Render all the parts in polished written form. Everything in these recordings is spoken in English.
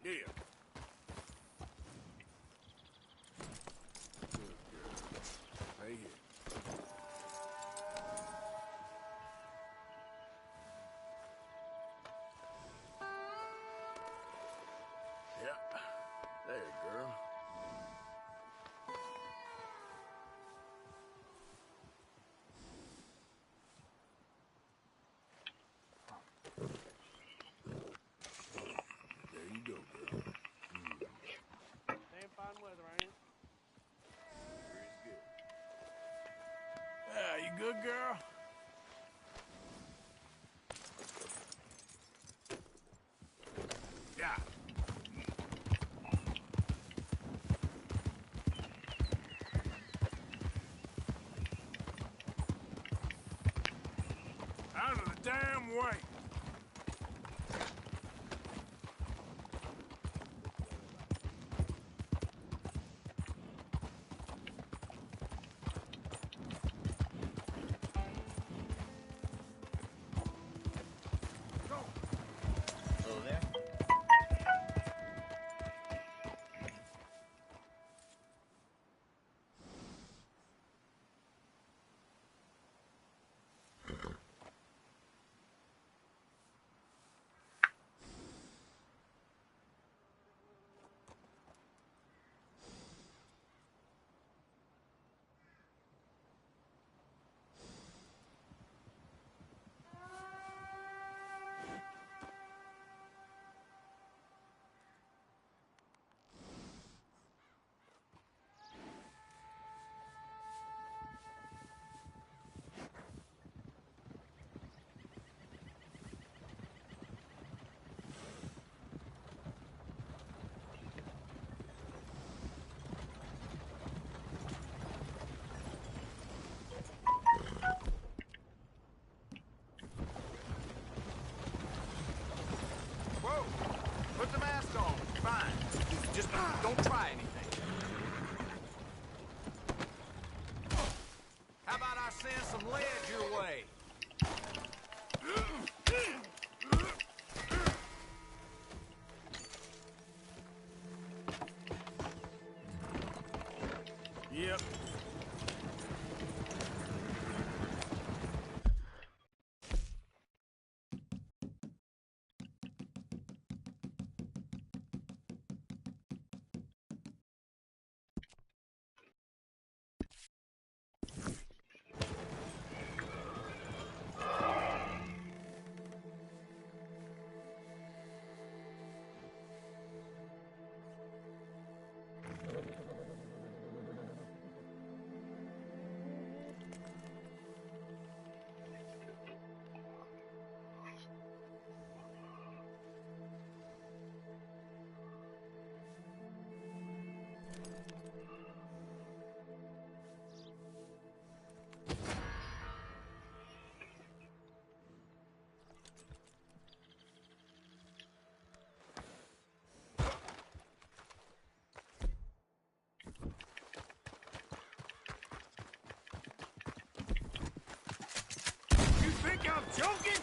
Yeah. Right here. Yeah. There, girl. There you go, girl. Damn fine weather, ain't it? Breeze good. Yeah, you good, girl? Yeah. Out of the damn way. Hello there. Whoa! Put the mask on. Fine. Just don't try anything. How about I send some lead your way? Yep. I'm joking?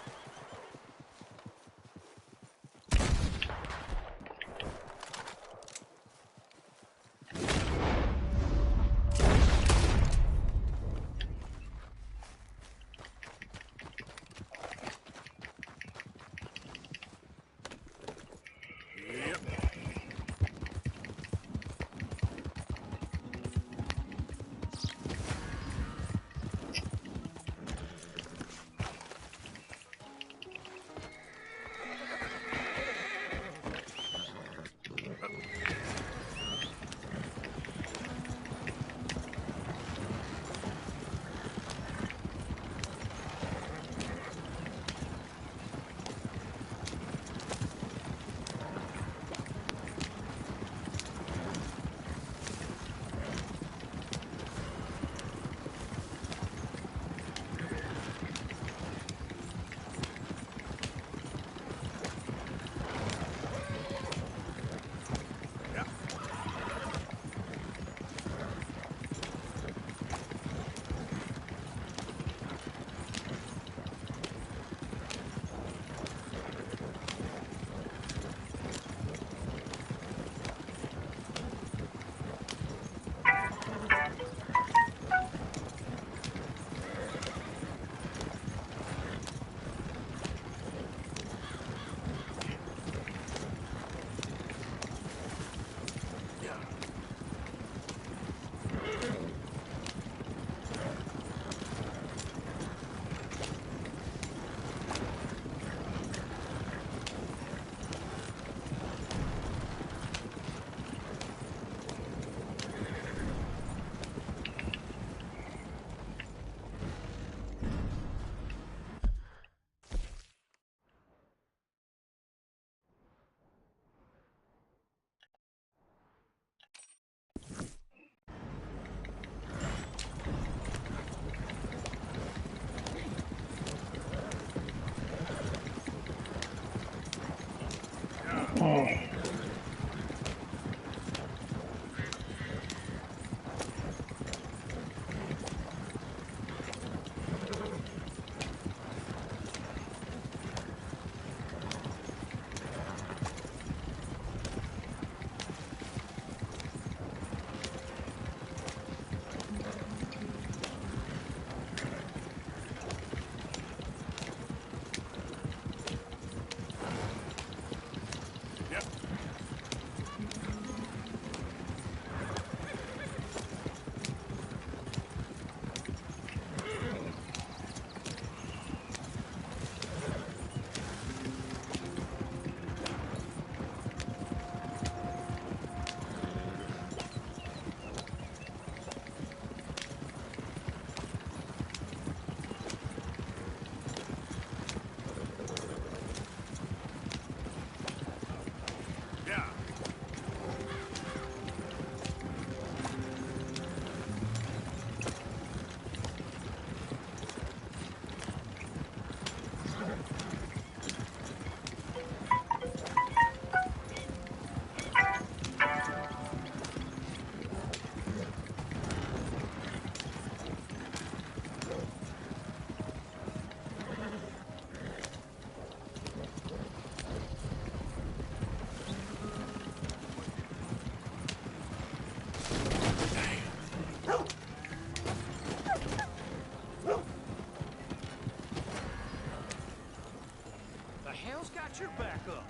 Hell's got your back up?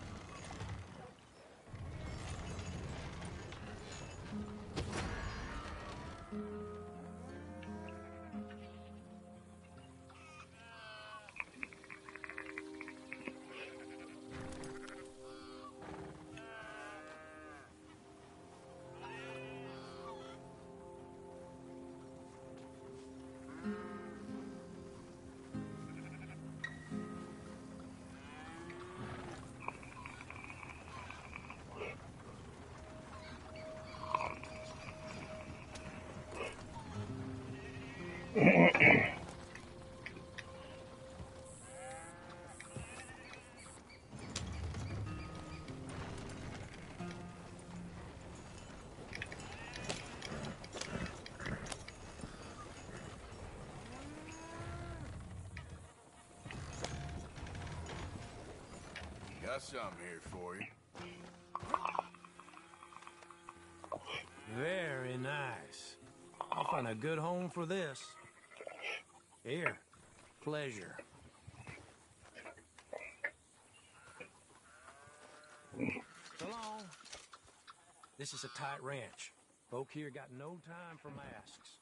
Got something here for you. Very nice. I'll find a good home for this. Here. Pleasure. So long. This is a tight ranch. Folk here got no time for masks.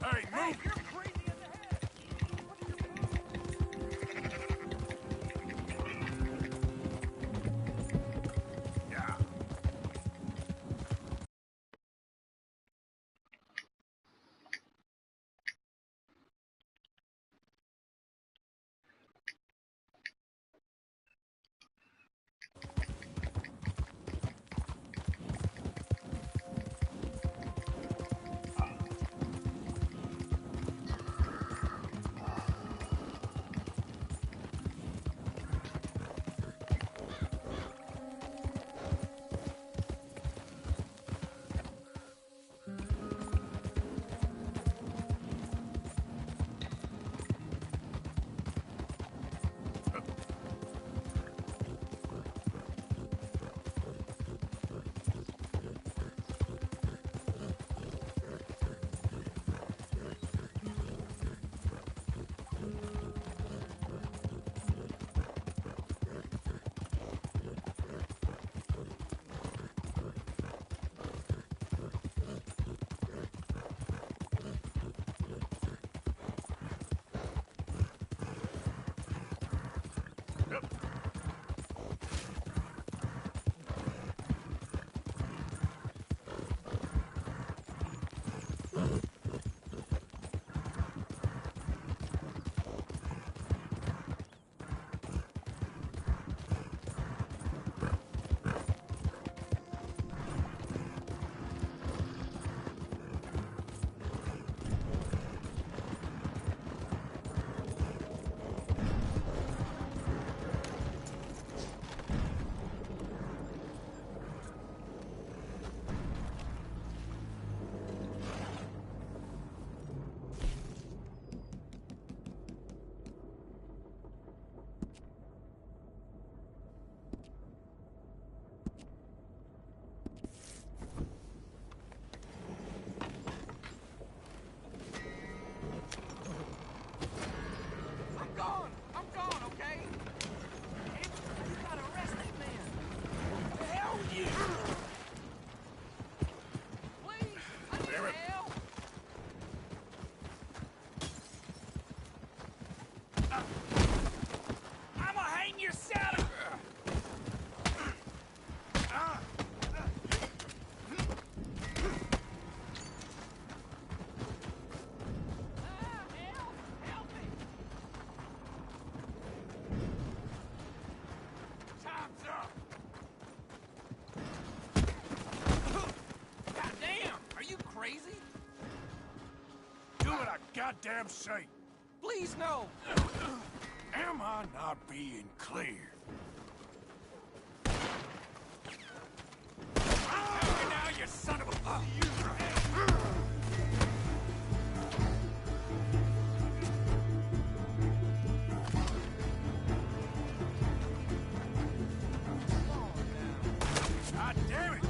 Hey, move! You're crazy in the head! Yeah. I'm gone, okay? You gotta arrest that man. The hell you! Please, I need help. I'ma hang yourself! Help me! Time's up! Goddamn! Are you crazy? Do what I goddamn say. Please, no! Am I not being clear? Now, you son of a... God damn it!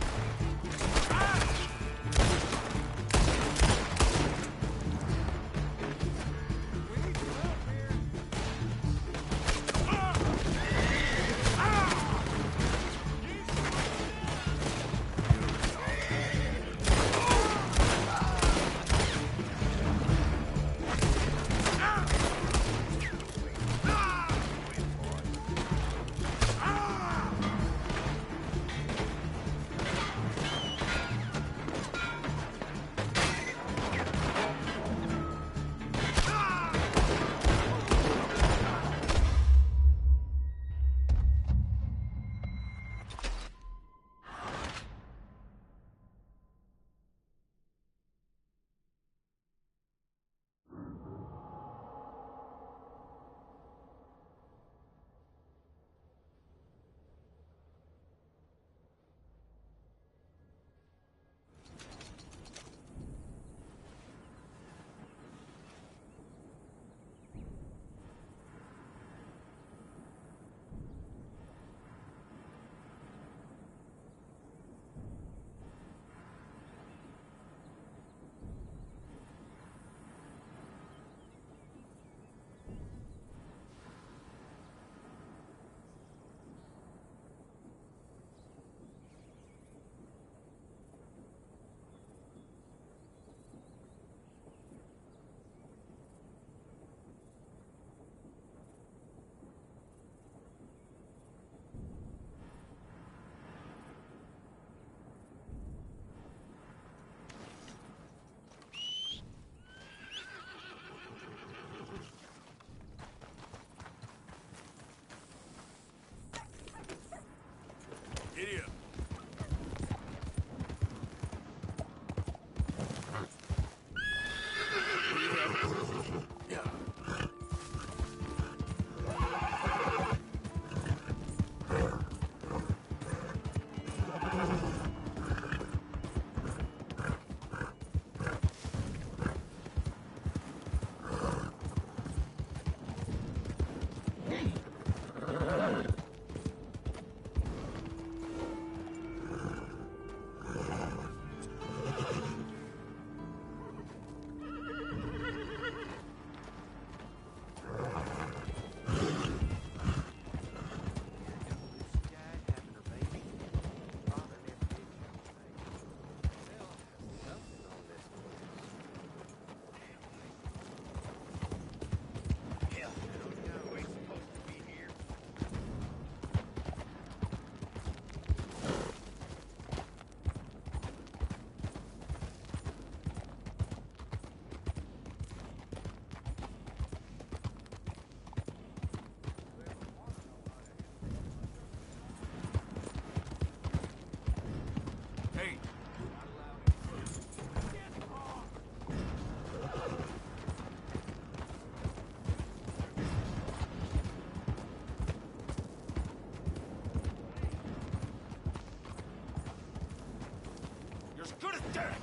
To the death!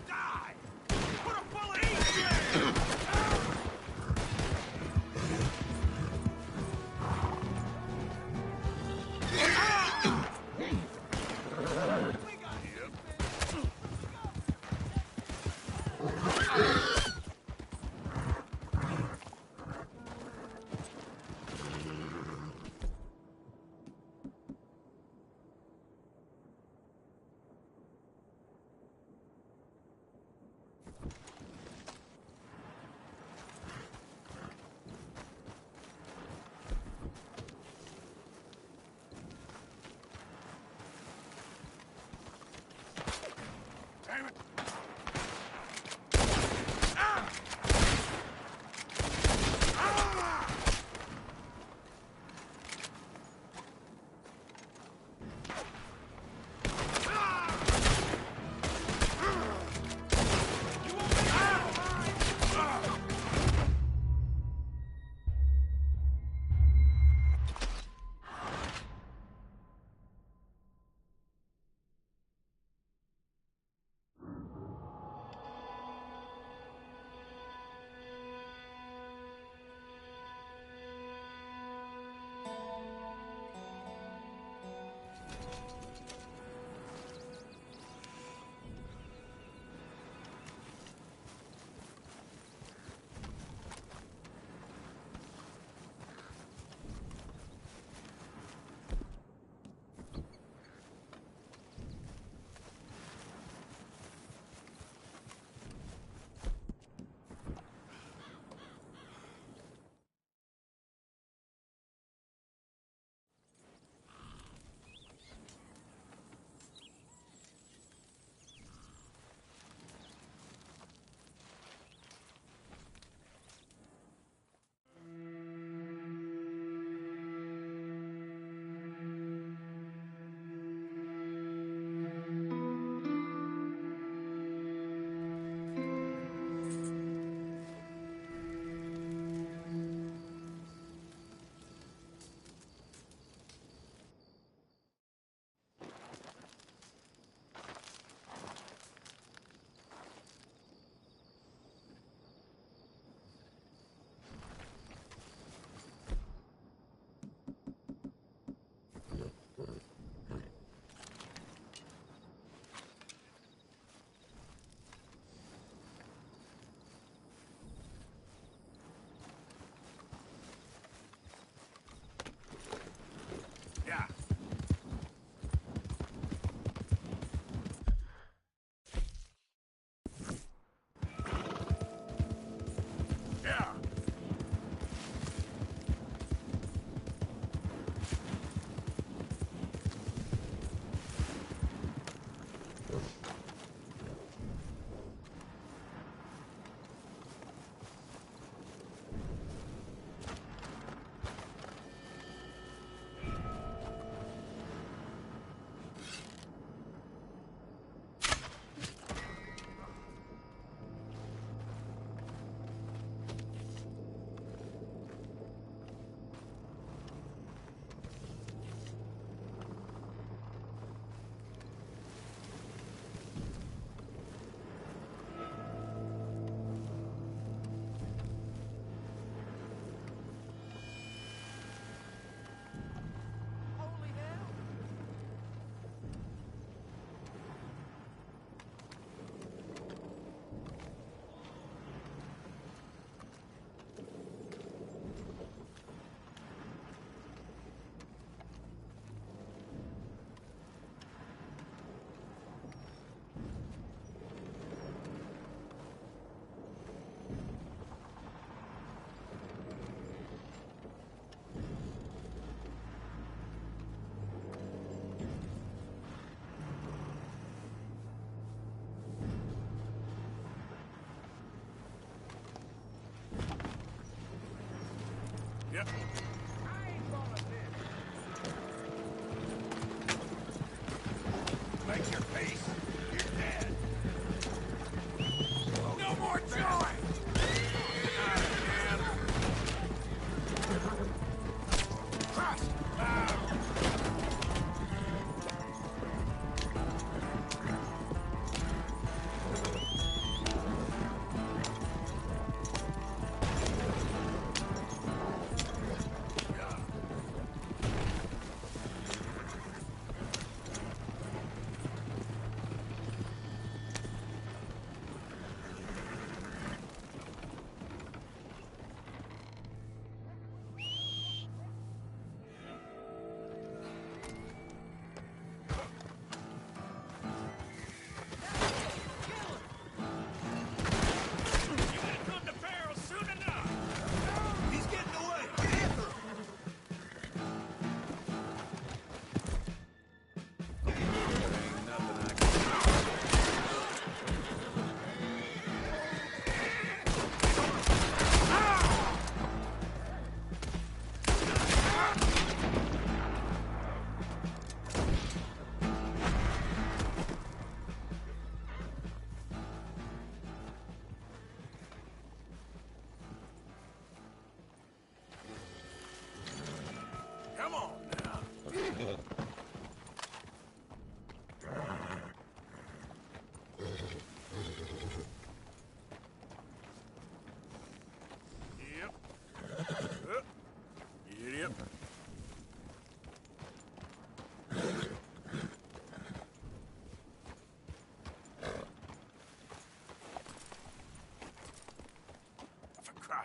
Die! Put a bullet in you! Damn it! Yep. I ain't gonna live. Make your peace. You're dead. No more joy! Crush!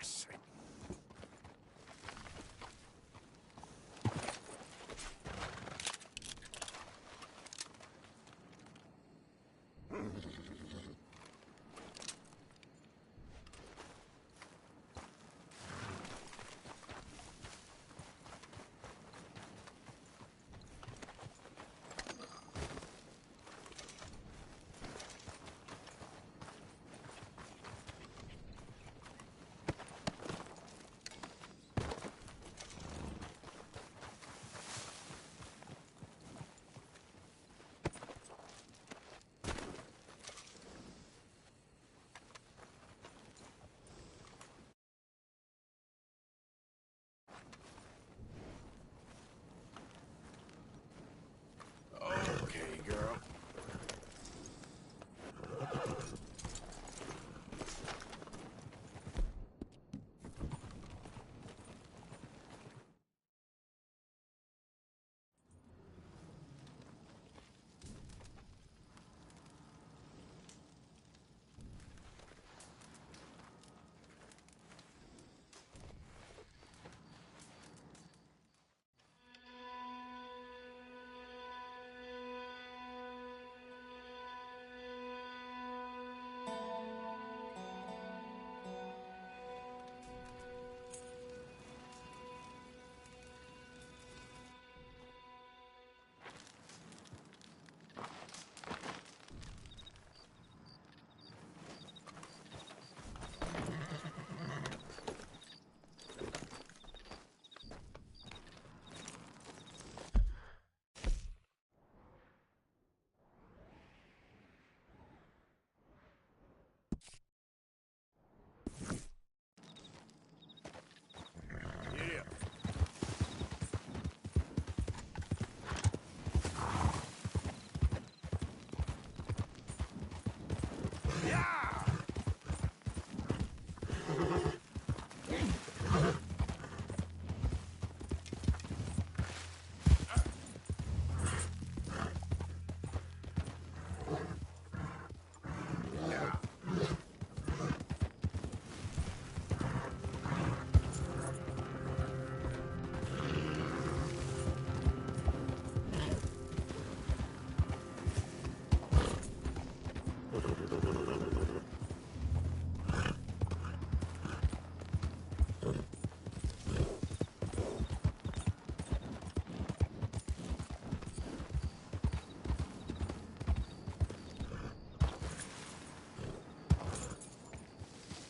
Christ's sake. Okay, girl. Yeah.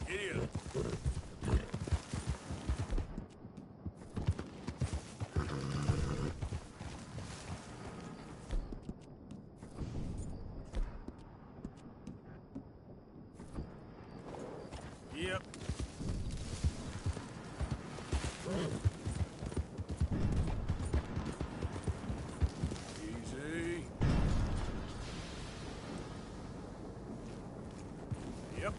Idiot. Yep. Easy. Yep.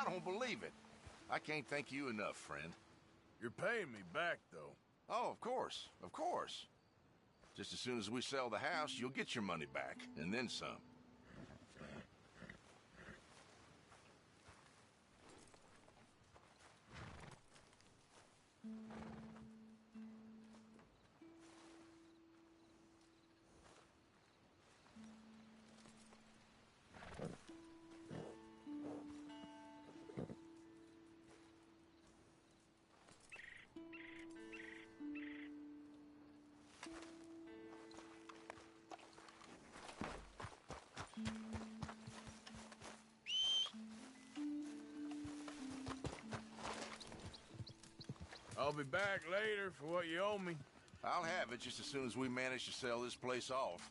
I don't believe it. I can't thank you enough, friend. You're paying me back, though. Oh, of course, of course. Just as soon as we sell the house, you'll get your money back, and then some. I'll be back later for what you owe me. I'll have it just as soon as we manage to sell this place off.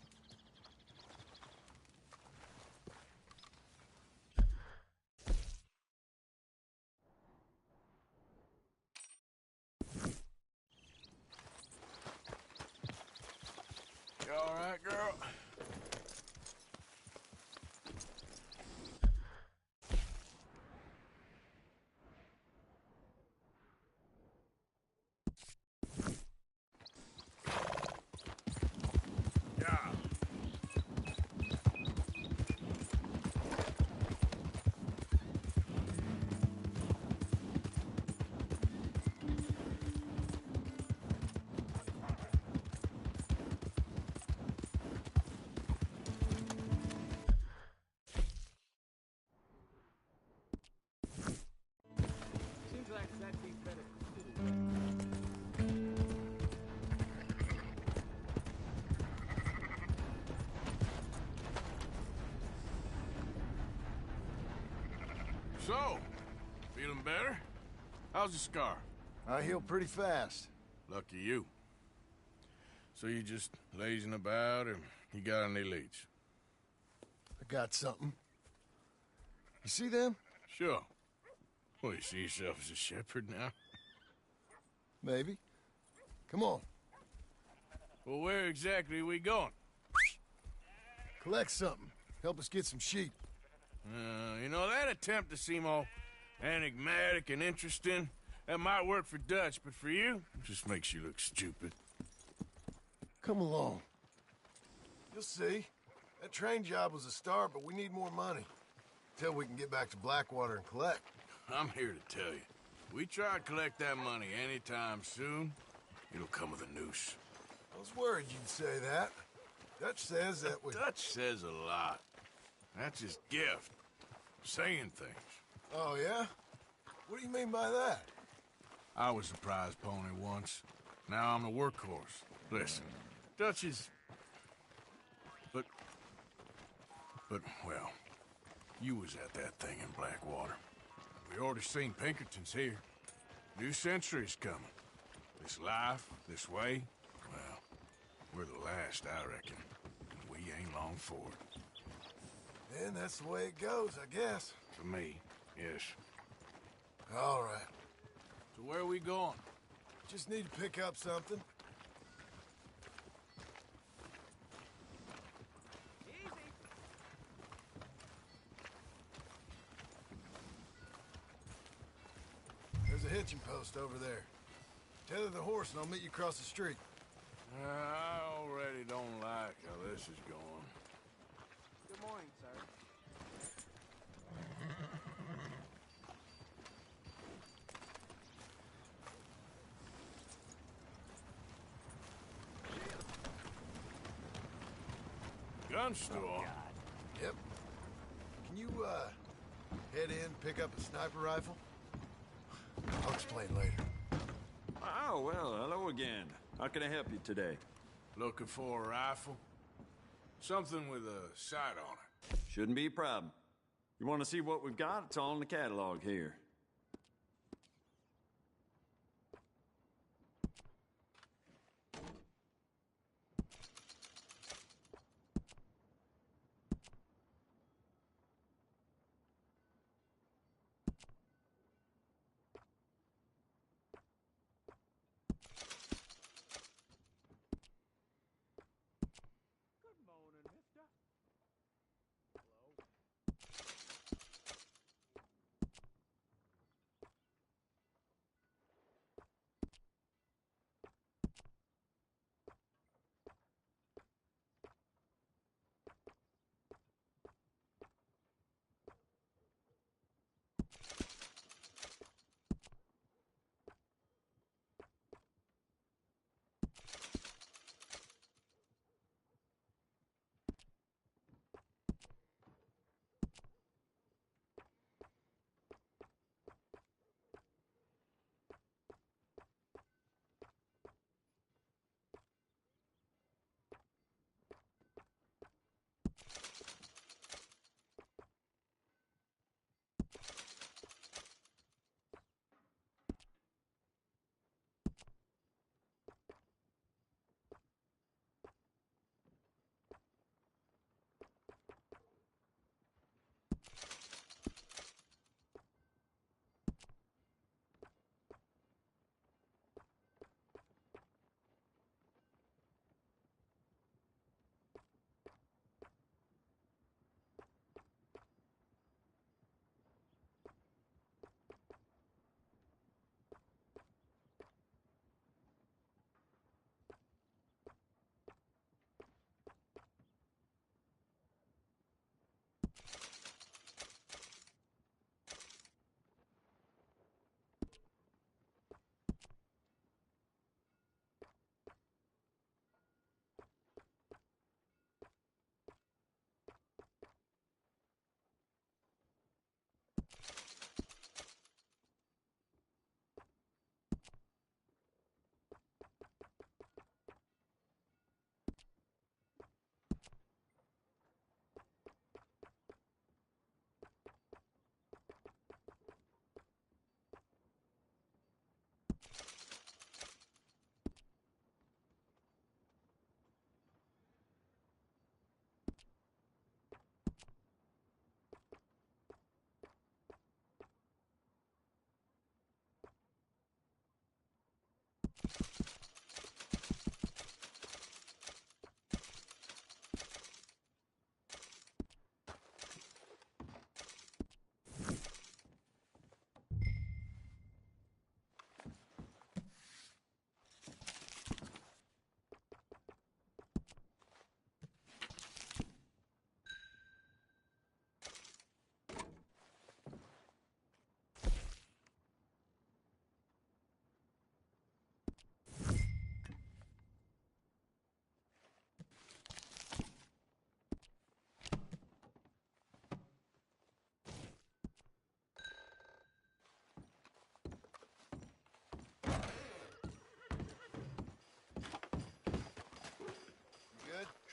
You all right, girl? Yeah. Seems like that'd be better. So, feeling better? How's the scar? I heal pretty fast. Lucky you. So you just lazing about, or you got any leads? I got something. You see them? Sure. Well, you see yourself as a shepherd now? Maybe. Come on. Well, where exactly are we going? Collect something. Help us get some sheep. You know, that attempt to seem all enigmatic and interesting, that might work for Dutch, but for you, it just makes you look stupid. Come along. You'll see. That train job was a start, but we need more money. Till we can get back to Blackwater and collect. I'm here to tell you, we try to collect that money anytime soon, it'll come with a noose. I was worried you'd say that. Dutch says that we... Dutch says a lot. That's his gift. Saying things. Oh, yeah? What do you mean by that? I was a prize pony once. Now I'm the workhorse. Listen, Dutch is... But, well, you was at that thing in Blackwater. We already seen Pinkertons here. New century's coming. This life, this way, well, we're the last, I reckon. And we ain't long for it. Then that's the way it goes, I guess. For me, yes. All right. So where are we going? Just need to pick up something. There's a hitching post over there. Tether the horse and I'll meet you across the street. I already don't like how this is going. Good morning, sir. Gun store? Yep. Can you, head in, pick up a sniper rifle? I'll explain later. Oh, well, hello again. How can I help you today? Looking for a rifle? Something with a sight on it. Shouldn't be a problem. You want to see what we've got? It's all in the catalog here. Good morning, mister. Hello.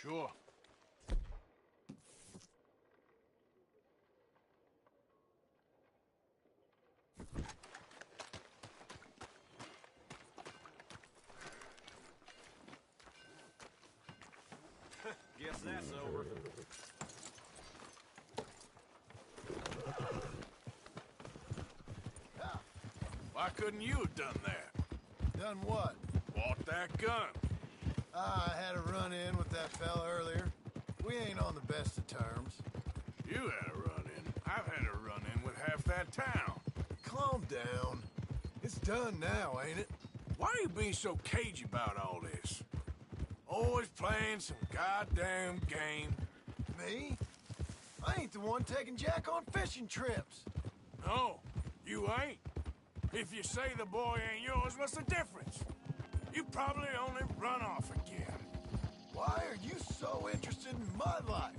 Sure. Guess that's over. Why couldn't you have done that? Done what? Bought that gun. I had a run-in with that fella earlier. We ain't on the best of terms. You had a run-in. I've had a run-in with half that town. Calm down. It's done now, ain't it? Why are you being so cagey about all this? Always playing some goddamn game. Me? I ain't the one taking Jack on fishing trips. No, you ain't. If you say the boy ain't yours, what's the difference? You probably only run off again. Why are you so interested in my life?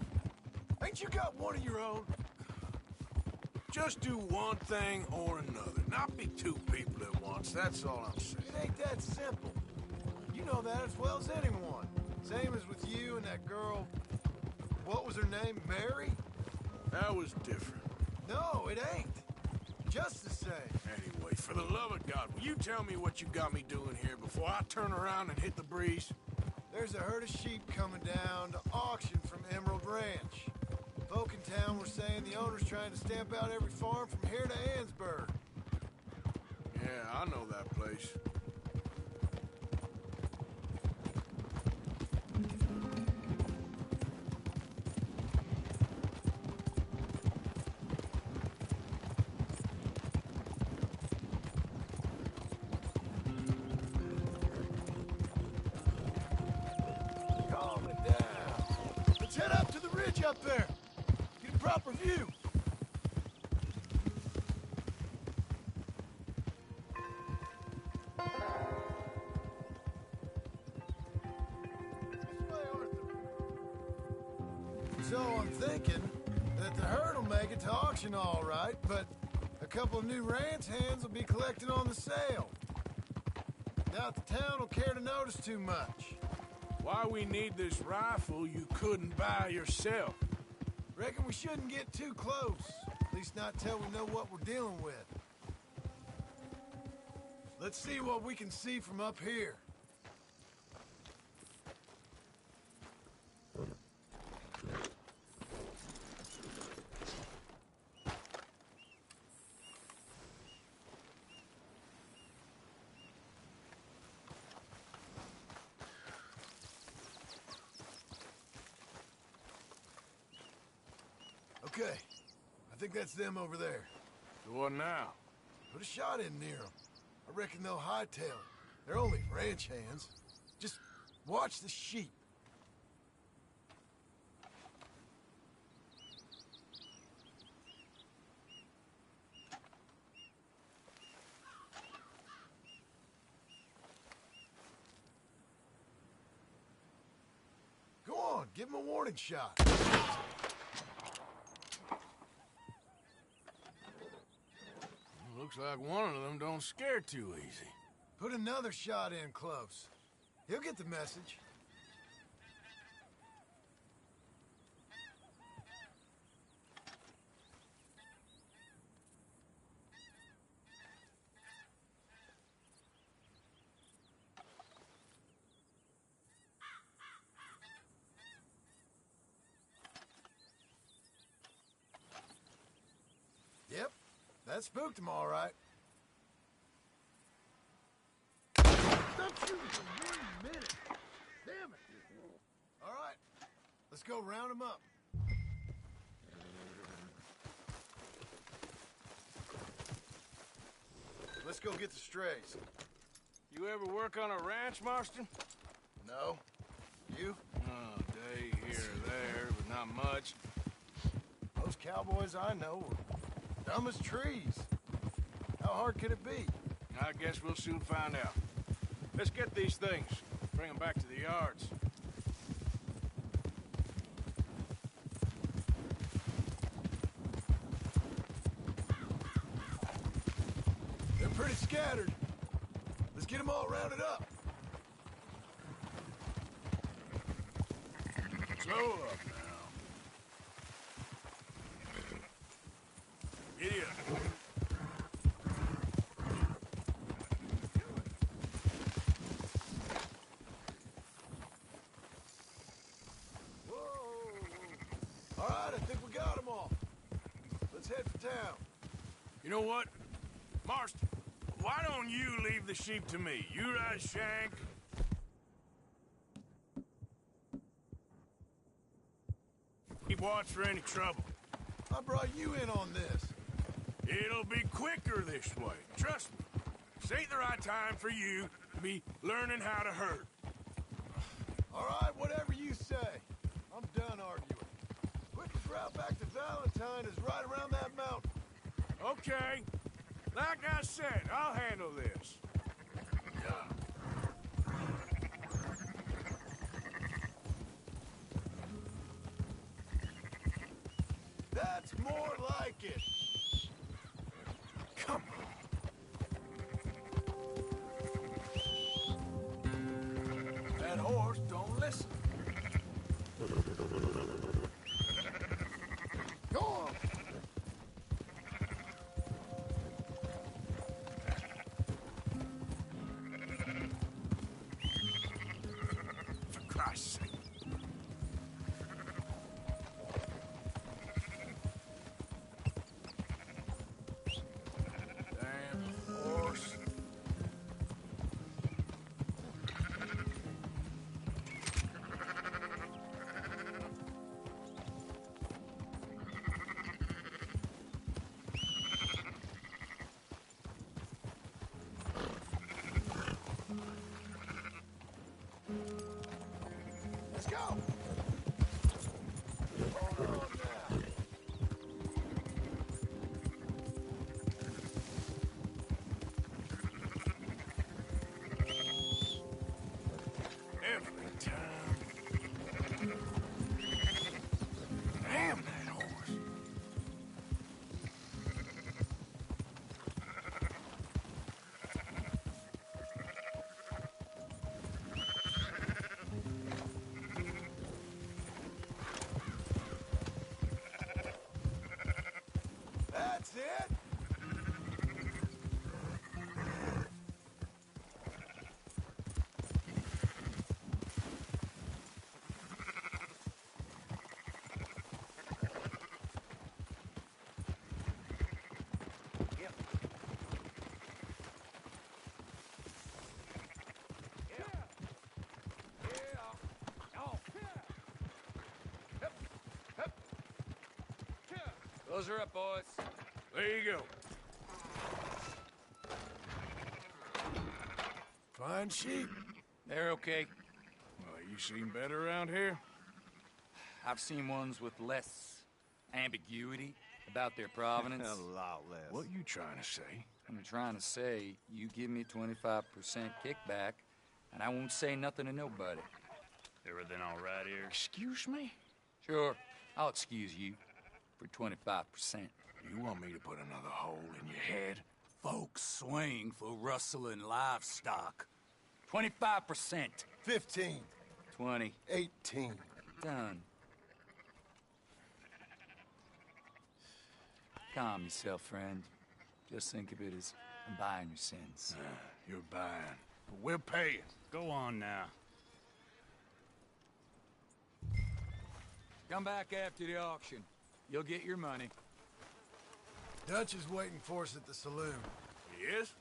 Ain't you got one of your own? Just do one thing or another. Not be two people at once, that's all I'm saying. It ain't that simple. You know that as well as anyone. Same as with you and that girl... What was her name? Mary? That was different. No, it ain't. Just the same. Anyway, for the love of God, will you tell me what you got me doing here before I turn around and hit the breeze? There's a herd of sheep coming down to auction from Emerald Ranch. Folk in town were saying the owner's trying to stamp out every farm from here to Ansburg. Yeah, I know that place. Calm it down. Let's head up to the ridge up there. Get a proper view. So I'm thinking that the herd will make it to auction all right, but a couple of new ranch hands will be collecting on the sale. Doubt the town will care to notice too much. Why we need this rifle you couldn't buy yourself? Reckon we shouldn't get too close. At least not till we know what we're dealing with. Let's see what we can see from up here. Okay, I think that's them over there. So what now? Put a shot in near them. I reckon they'll hightail it. They're only ranch hands. Just watch the sheep. Go on, give them a warning shot. Looks like one of them don't scare too easy. Put another shot in close. He'll get the message. Yep, that spooked him all right. Stop shooting for 1 minute. Damn it. All right, let's go round him up. Let's go get the strays. You ever work on a ranch, Marston? No? You? Oh, day here or there, but not much. Those cowboys I know are dumb as trees. How hard could it be? I guess we'll soon find out. Let's get these things. Bring them back to the yards. They're pretty scattered. Let's get them all rounded up. Slow up now. Giddy up. All right, I think we got them all. Let's head for town. You know what? Marston, why don't you leave the sheep to me? You ride Shank. Keep watch for any trouble. I brought you in on this. It'll be quicker this way. Trust me. This ain't the right time for you to be learning how to herd. All right, whatever you say. I'm done arguing. Quickest route back to Valentine is right around that mountain. Okay. Like I said, I'll handle this. That's more like it. Come on. That horse don't listen. Go on. For Christ's sake. Damn horse. Let's go. Hold on now. Every time. Damn that horse. That's it. Close her up, boys. There you go. Fine sheep. They're okay. Well, you seen better around here? I've seen ones with less ambiguity about their provenance. A lot less. What you trying to say? I'm trying to say, you give me 25% kickback, and I won't say nothing to nobody. Everything all right here? Excuse me? Sure, I'll excuse you for 25%. You want me to put another hole in your head? Folks swing for rustling livestock. 25%. 15. 20. 18. Done. Calm yourself, friend. Just think of it as I'm buying your sins. You're buying. But we'll pay you. Go on now. Come back after the auction. You'll get your money. Dutch is waiting for us at the saloon. He is?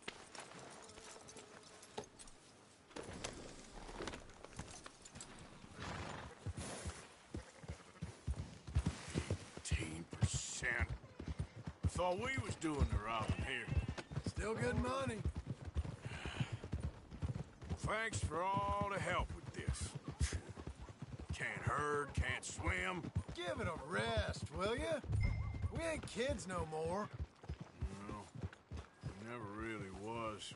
I thought we was doing the robbing here. Still good money. Thanks for all the help with this. Can't herd, can't swim. Give it a rest, will ya? We ain't kids no more. No, never really was.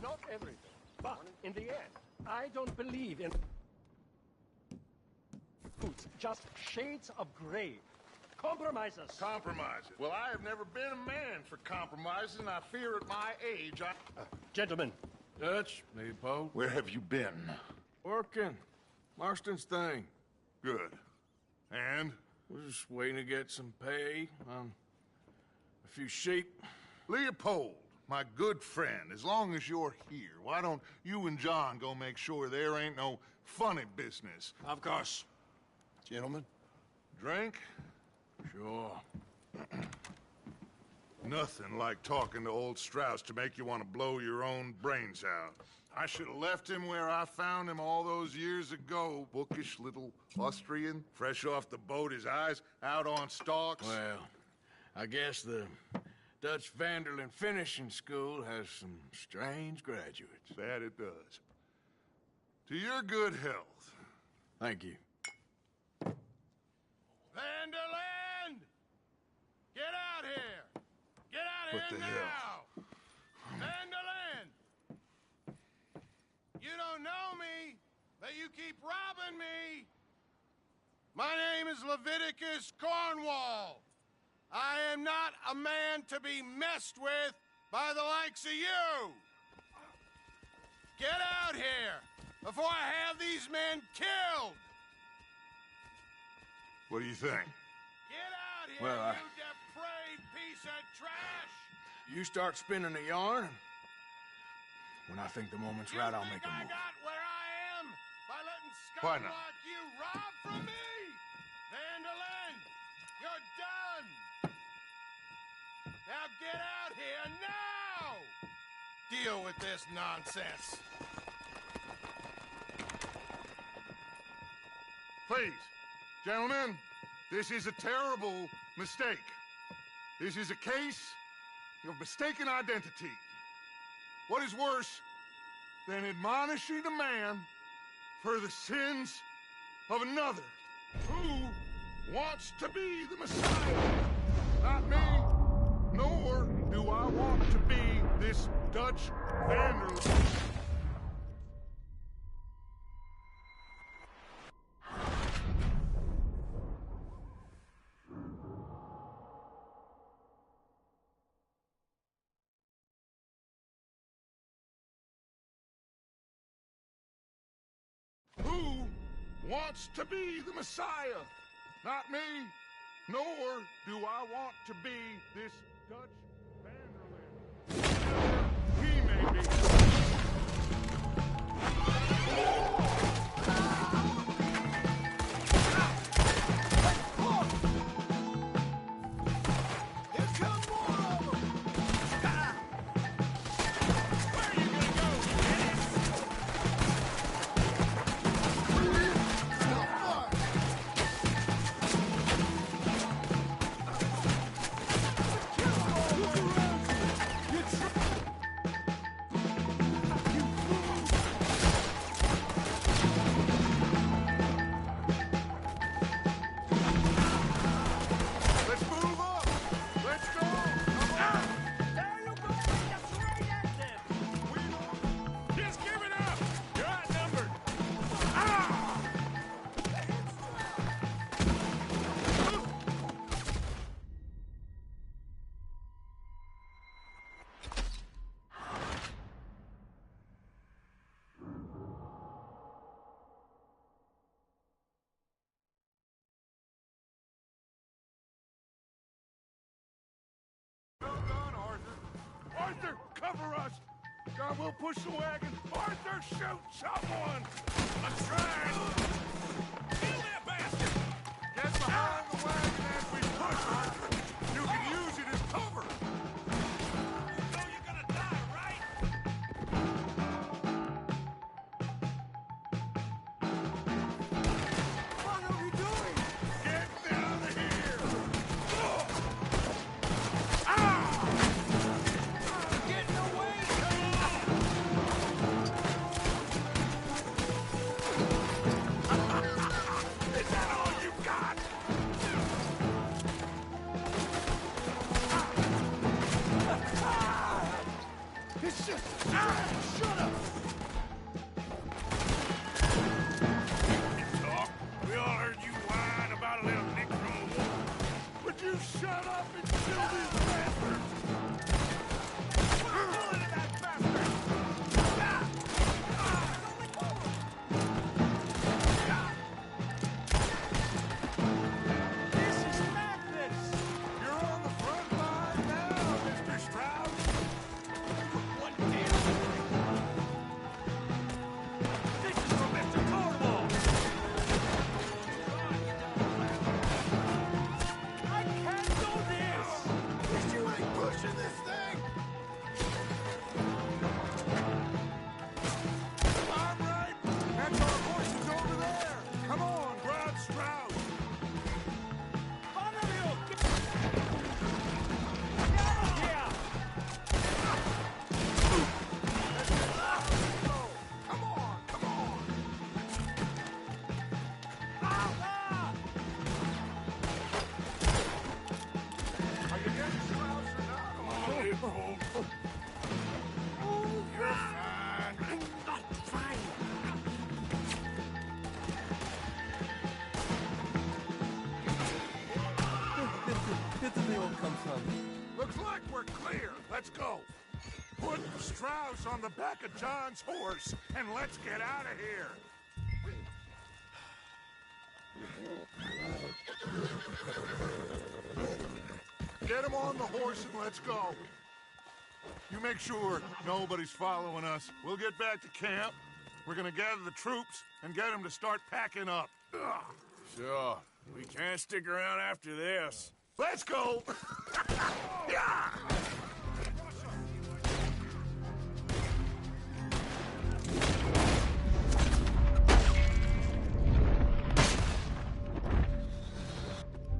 Not everything, but in the end, I don't believe in... Just shades of gray. Compromises. Compromises. Well, I have never been a man for compromises, and I fear at my age Gentlemen, Dutch, Leopold. Where have you been? Working. Marston's thing. Good. And? We're just waiting to get some pay on a few sheep. Leopold, my good friend, as long as you're here, why don't you and John go make sure there ain't no funny business? Of course. Gentlemen? Drink? Sure. Nothing like talking to old Strauss to make you want to blow your own brains out. I should have left him where I found him all those years ago. Bookish little Austrian, fresh off the boat, his eyes out on stalks. Well, I guess the Dutch Vanderlyn Finishing School has some strange graduates. That it does. To your good health. Thank you. Vanderland! Get out here! Get out What here the now! hell? Vanderland! You don't know me, but you keep robbing me! My name is Leviticus Cornwall. I am not a man to be messed with by the likes of you! Get out here before I have these men killed! What do you think? Get out here, Well, you depraved piece of trash! You start spinning a yarn, when I think the moment's right, I'll make a I move. got where I am by letting Why scum not? like you rob from me? Vanderlyn, you're done! Now get out here now! Deal with this nonsense. Please, gentlemen, this is a terrible mistake. This is a case of mistaken identity. What is worse than admonishing a man for the sins of another who wants to be the Messiah? Not me, nor do I want to be this Dutch Vanderlyn. Who wants to be the Messiah? Not me, nor do I want to be this Dutch Vanderlyn. He may be. Here come more of them! Where are you gonna go, Let's move up. Let's go. There you go! Just right at them! Just give it up! You're outnumbered! Well done, Arthur. Arthur, cover us. John, we'll push the wagon. Arthur, shoot someone. I'm trying. Kill that bastard. Get behind the wagon as we push, Arthur. You can use it as cover. You know you're gonna die, right? What are you doing? Get down here. Get in the way! Shut up and kill these bastards! This is madness! You're on the front line now, Mr. Strauss! What damn? This is for Mr. Cornwall! I can't do this! At least you ain't pushing this thing! I'm right! That's our horses over there! Come on, grab Strauss! Follow you! Get out of here! Come on, come on! Ah! Are you getting Strauss or not? You're fine. I'm not trying. Where did they all come from? Looks like we're clear. Let's go. Put Strauss on the back of John's horse, and let's get out of here. Get him on the horse and let's go. You make sure nobody's following us. We'll get back to camp. We're gonna gather the troops and get them to start packing up. Ugh. Sure. We can't stick around after this. Let's go! Yeah!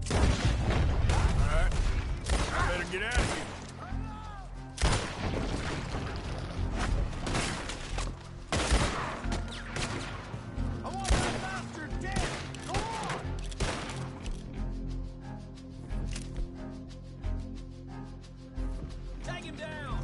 All right. I better get out of here. I want that bastard dead! Go on! Take him down!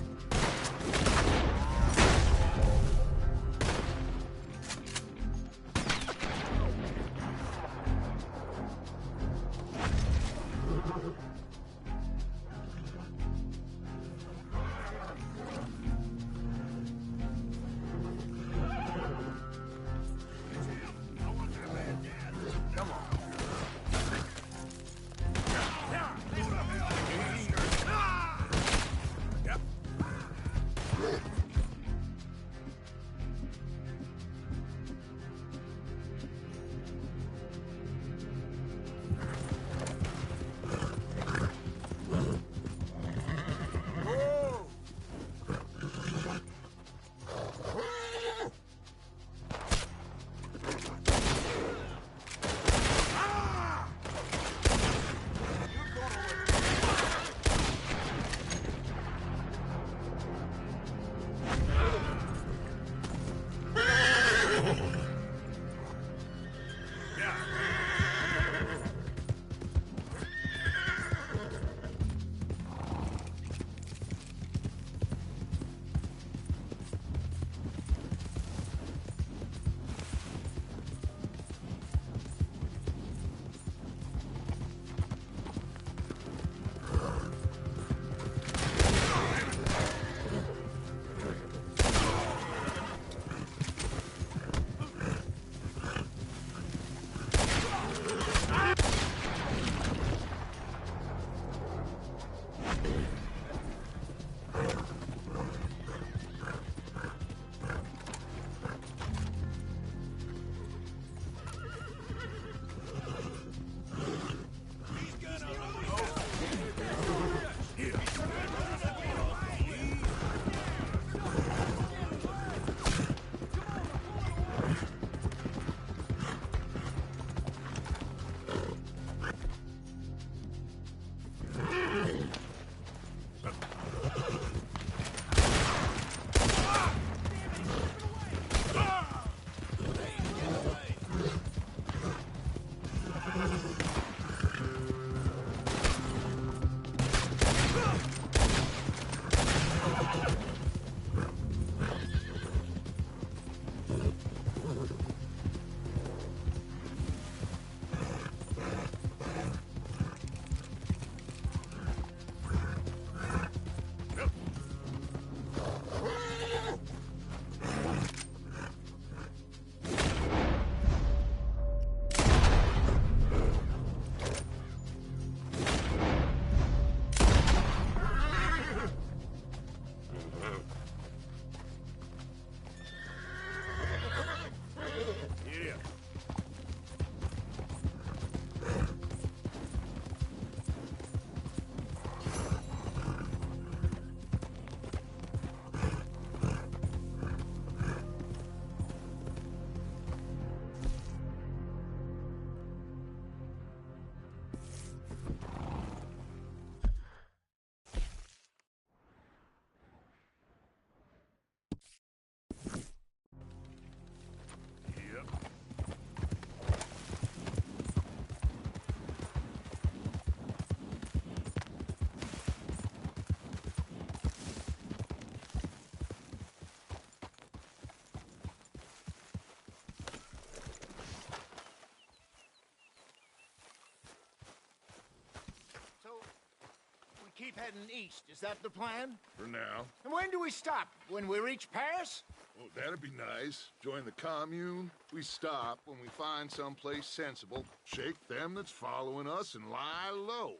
keep heading east. Is that the plan? For now. And when do we stop? When we reach Paris? Oh, that'd be nice. Join the commune. We stop when we find someplace sensible, shake them that's following us, and lie low.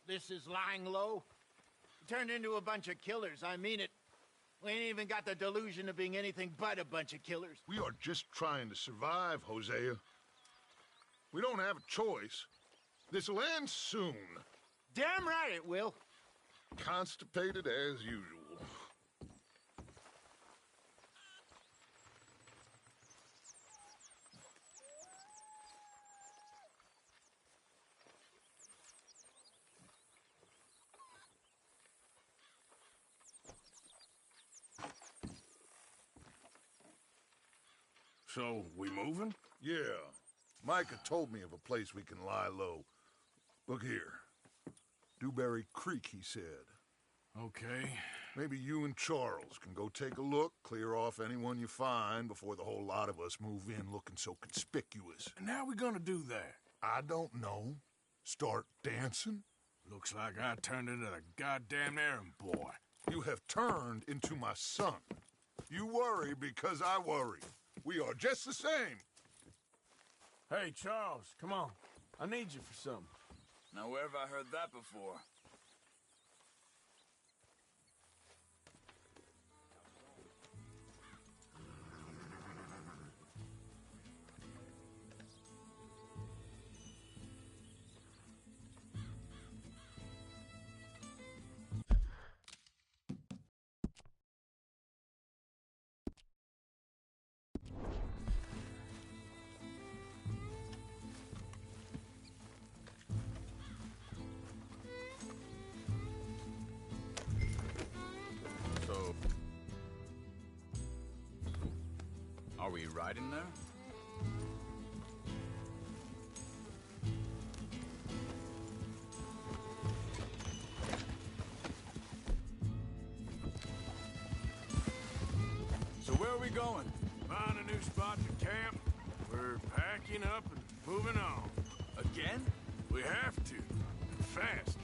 This is lying low? We turned into a bunch of killers, I mean it. We ain't even got the delusion of being anything but a bunch of killers. We are just trying to survive, Hosea. We don't have a choice. This'll end soon. Damn right it will. Constipated as usual. So, we moving? Yeah. Micah told me of a place we can lie low. Look here. Dewberry Creek, he said. Okay. Maybe you and Charles can go take a look, clear off anyone you find before the whole lot of us move in looking so conspicuous. And how we gonna do that? I don't know. Start dancing? Looks like I turned into the goddamn errand boy. You have turned into my son. You worry because I worry. We are just the same. Hey, Charles, come on. I need you for something. Now, where have I heard that before? Are we riding there? So where are we going? Find a new spot to camp. We're packing up and moving on. Again? We have to. Fast.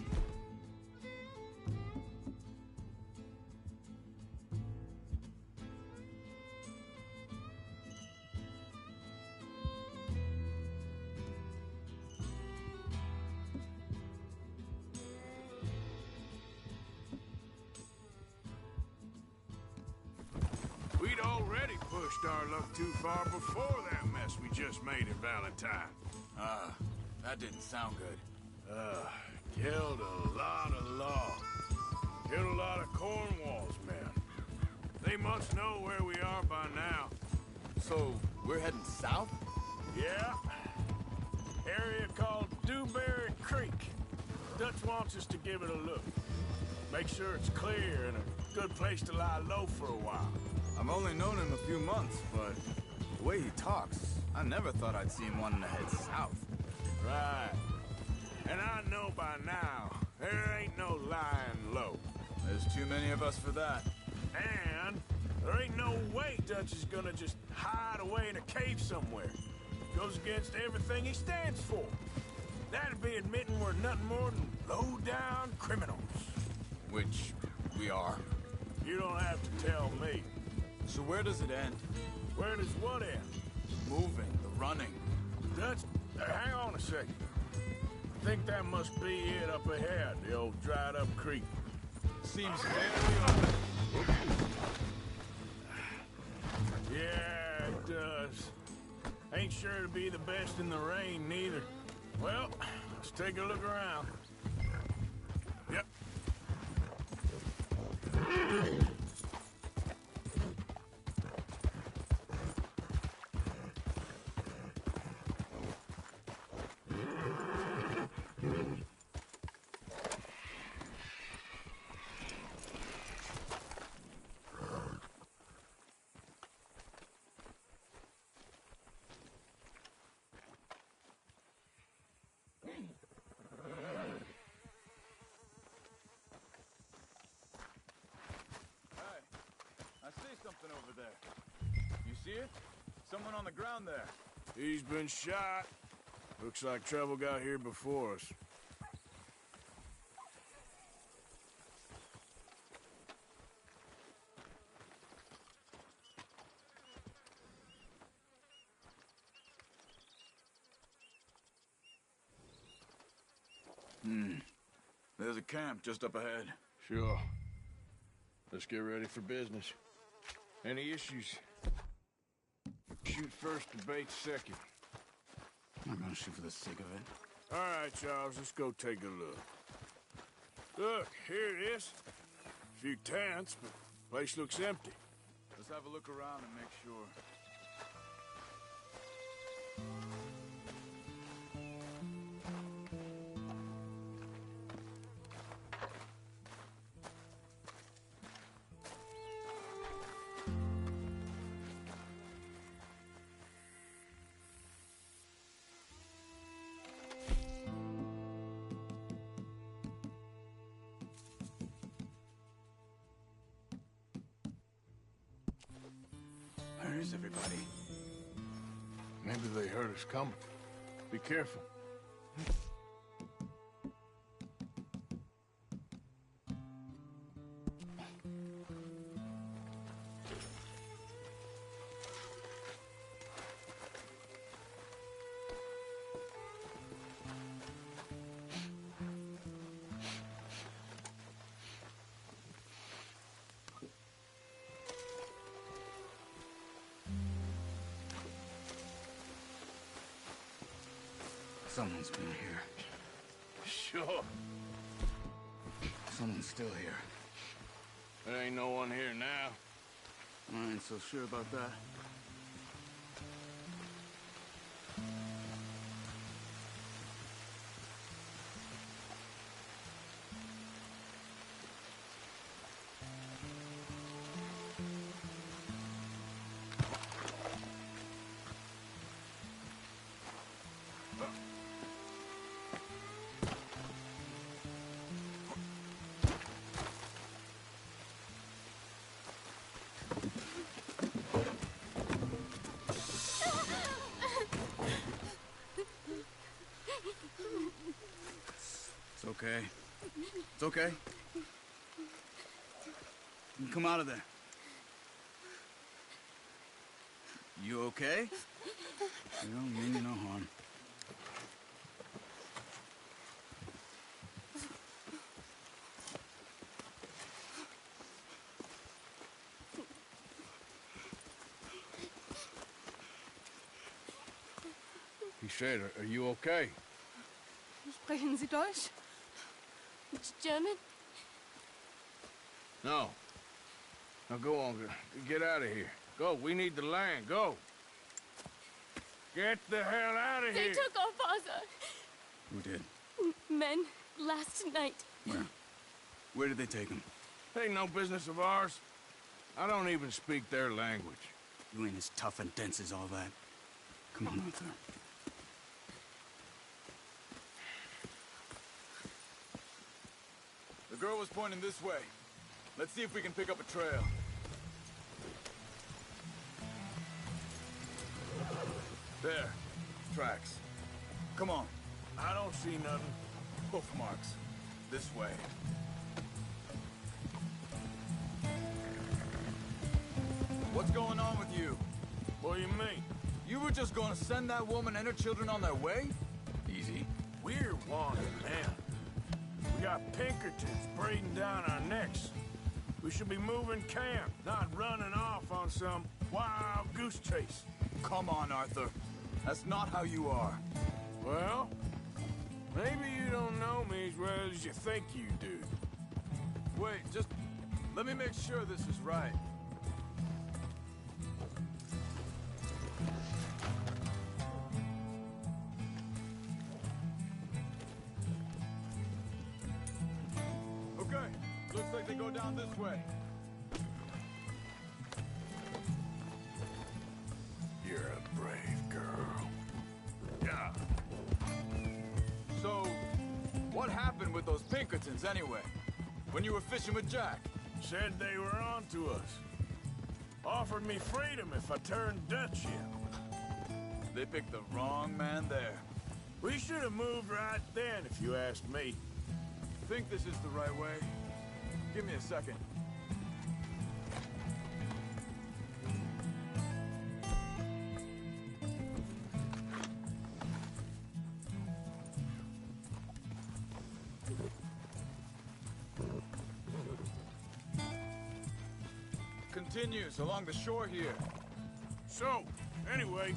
We'd already pushed our luck too far before that mess we just made in Valentine. That didn't sound good. Killed a lot of law. Killed a lot of Cornwall's men. They must know where we are by now. So, we're heading south? Yeah. Area called Dewberry Creek. Dutch wants us to give it a look. Make sure it's clear and a good place to lie low for a while. I've only known him a few months, but the way he talks, I never thought I'd see him wanting to head south. Right. And I know by now, there ain't no lying low. There's too many of us for that. And there ain't no way Dutch is gonna just hide away in a cave somewhere. Goes against everything he stands for. That'd be admitting we're nothing more than low-down criminals. Which we are. You don't have to tell me. So where does it end? Where does what end? Moving, the running. Dutch, hang on a second. I think that must be it up ahead, the old dried-up creek. Seems very open. Yeah, it does. Ain't sure to be the best in the rain, neither. Well, let's take a look around. Yep. Something over there. You see it? Someone on the ground there. He's been shot. Looks like trouble got here before us. There's a camp just up ahead. Sure. Let's get ready for business. Any issues? Shoot first, debate second. I'm not gonna shoot for the sake of it. All right, Charles, let's go take a look. Look, here it is. A few tents, but the place looks empty. Let's have a look around and make sure. Where is everybody? Maybe they heard us coming. Be careful. Someone's been here. Sure. Someone's still here. There ain't no one here now. I ain't so sure about that. It's okay. It's okay. You come out of there. You okay? You don't mean you no harm. He said, are you okay? Sprechen Sie Deutsch? German? No. Now go on, get out of here. Go, we need the land, go. Get the hell out of They here. took our father. Who did? Men, last night. Where? Where did they take him? Ain't no business of ours. I don't even speak their language. You ain't as tough and dense as all that. Come on, Arthur. The girl was pointing this way. Let's see if we can pick up a trail. There. Tracks. Come on. I don't see nothing. Hoof marks. This way. What's going on with you? What do you mean? You were just gonna send that woman and her children on their way? Easy. We're wanted, man. We got Pinkertons breathing down our necks. We should be moving camp, not running off on some wild goose chase. Come on, Arthur. That's not how you are. Well, maybe you don't know me as well as you think you do. Wait, just let me make sure this is right. Okay, looks like they go down this way. You're a brave girl. Yeah. So, what happened with those Pinkertons anyway? When you were fishing with Jack? Said they were on to us. Offered me freedom if I turned Dutch yet. They picked the wrong man there. We should have moved right then, if you asked me. Think this is the right way? Give me a second. continues along the shore here. So, anyway,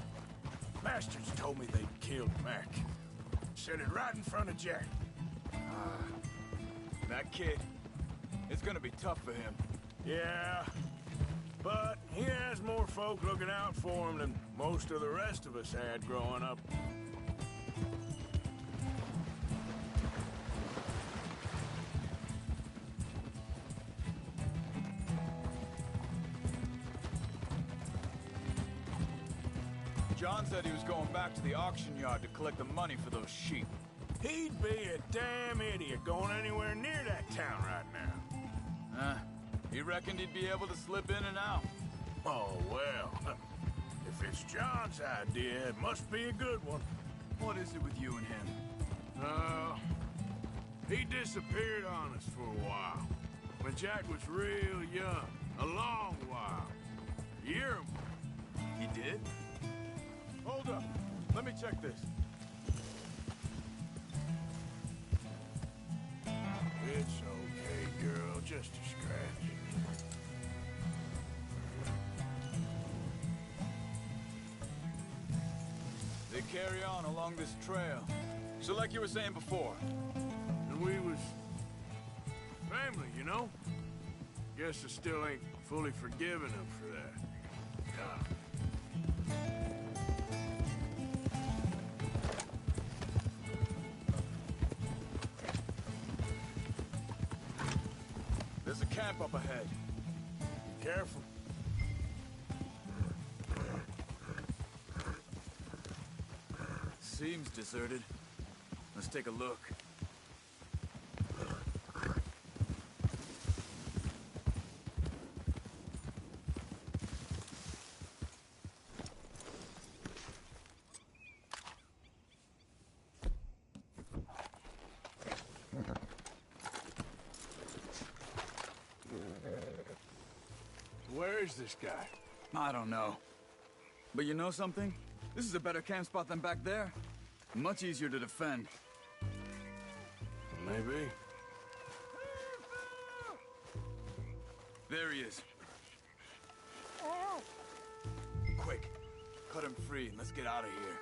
bastards told me they killed Mac. Said it right in front of Jack. That kid, it's gonna be tough for him. Yeah, but he has more folk looking out for him than most of the rest of us had growing up. John said he was going back to the auction yard to collect the money for those sheep. He'd be a damn idiot going anywhere near that town right now. He reckoned he'd be able to slip in and out. Oh, well. If it's John's idea, it must be a good one. What is it with you and him? He disappeared on us for a while. When Jack was real young. A long while. A year or more. He did? Hold up. Let me check this. It's okay, girl. Just a scratch. They carry on along this trail. So like you were saying before. And we was family, you know? Guess I still ain't fully forgiven him for that. There's a camp up ahead. Be careful. Seems deserted. Let's take a look. Where is this guy? I don't know. But you know something? This is a better camp spot than back there. Much easier to defend. Maybe. There he is. Quick, cut him free and let's get out of here.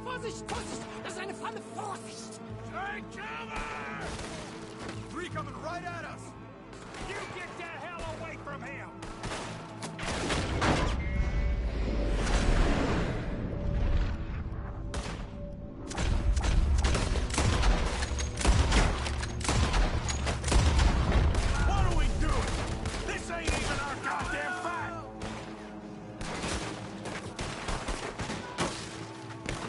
Vorsicht, Vorsicht! Das ist eine Falle! Vorsicht! Take cover! Three coming right at us! You get the hell away from him! What are we doing? This ain't even our goddamn fight!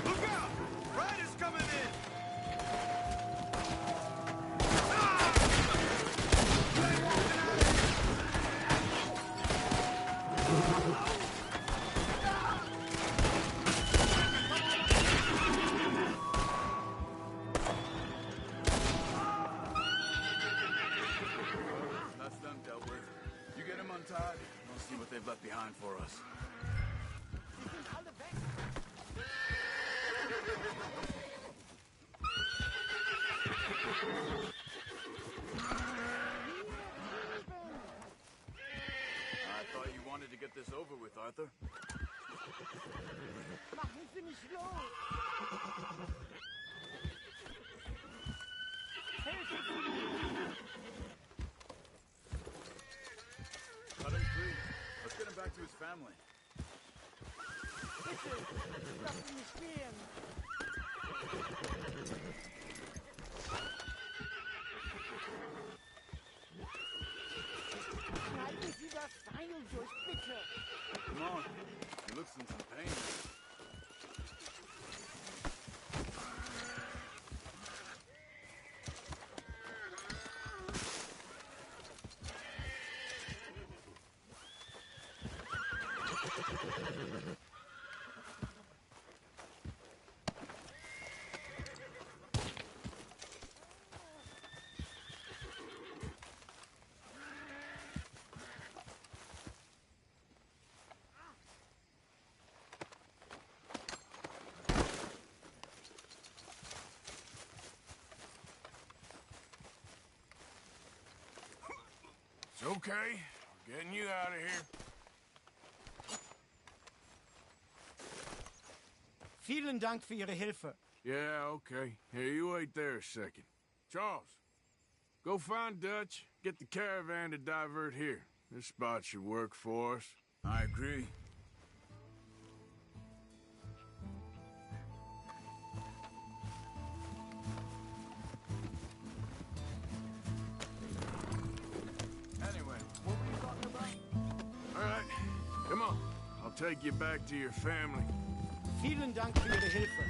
Look out! Riders coming in! That's them dealt with. You get them untied, we'll see what they've left behind for us. I thought you wanted to get this over with, Arthur. Machen Sie mich los! Cut him free. Let's get him back to his family. Bitte, lassen Sie mich gehen! Schneiden Sie das Seil durch, bitte! Come on. He looks in some pain. Okay, we're getting you out of here. Vielen Dank für Ihre Hilfe. Yeah, okay. Here, you wait there a second. Charles, go find Dutch, get the caravan to divert here. This spot should work for us. I agree. Anyway, what were you talking about? All right, come on. I'll take you back to your family. Vielen Dank für Ihre Hilfe.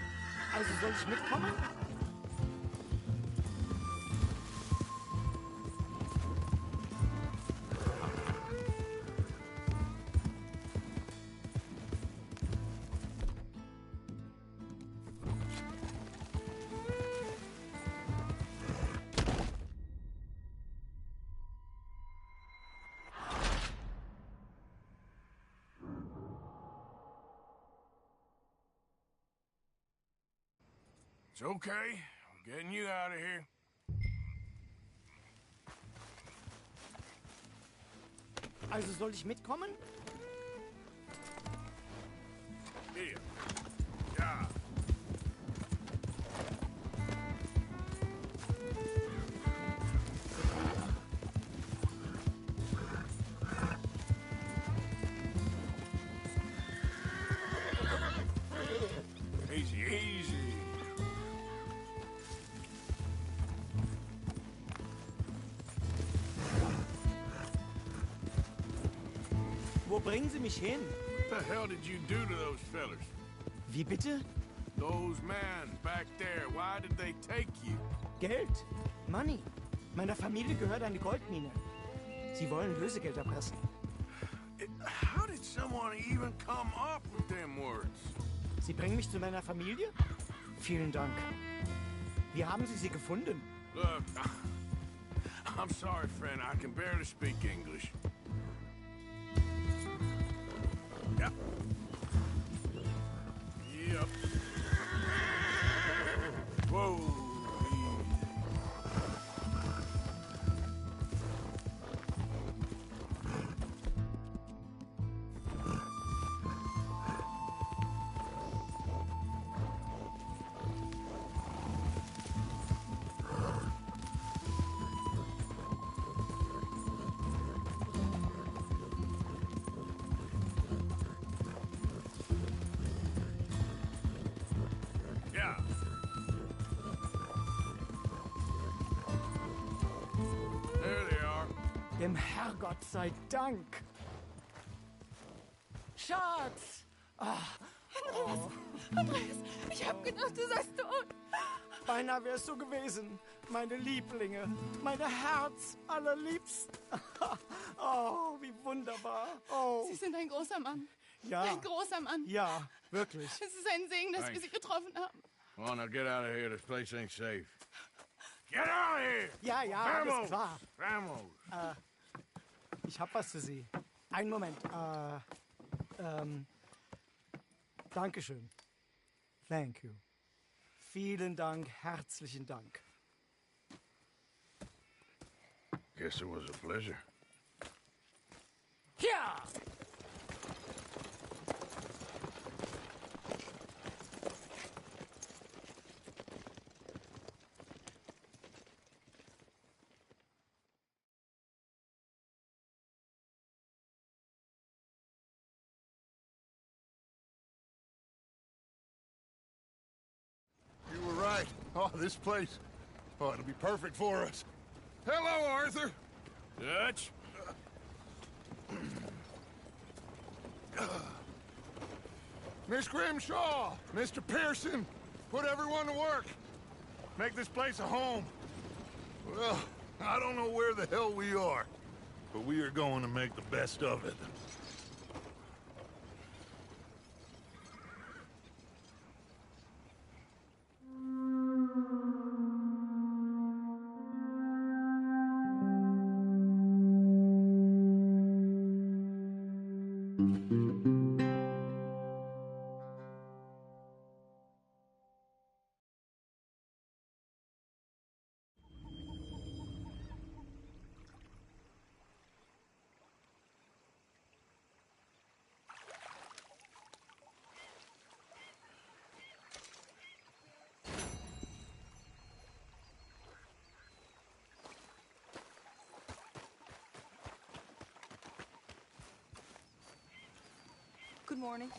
Also soll ich mitkommen? It's okay. We're getting you out of here. Also soll ich mitkommen? Here. Yeah. Easy, easy. Wo bringen Sie mich hin? What the hell did you do to those fellers? Wie bitte? Those men back there, why did they take you? Geld. Money. Meiner Familie gehört eine Goldmine. Sie wollen Lösegeld erpressen. How did someone even come up with them words? Sie bringen mich zu meiner Familie? Vielen Dank. Wie haben Sie sie gefunden? Look, I'm sorry, friend. I can barely speak English. Yep. Yep. Whoa. Yeah. There they are. Dem Herrgott sei Dank. Schatz! Andreas, ich hab gedacht, du seist tot. Beinahe wär's so gewesen. Meine Lieblinge, meine Herz allerliebsten. Oh, wie wunderbar. Oh. Sie sind ein großer Mann. Ja. Ein großer Mann. Ja, wirklich. Es ist ein Segen, dass wir Sie getroffen haben. Come on, now get out of here. This place ain't safe. Get out of here! Ja, ja, alles klar. Vamos! Ich hab was für Sie. Einen Moment. Dankeschön. Thank you. Vielen Dank, herzlichen Dank. Guess it was a pleasure. Ja! You were right. Oh, this place. Oh, it'll be perfect for us. Hello, Arthur. Dutch? Miss Grimshaw, Mr. Pearson, put everyone to work. Make this place a home. Well, I don't know where the hell we are, but we are going to make the best of it. Good morning. How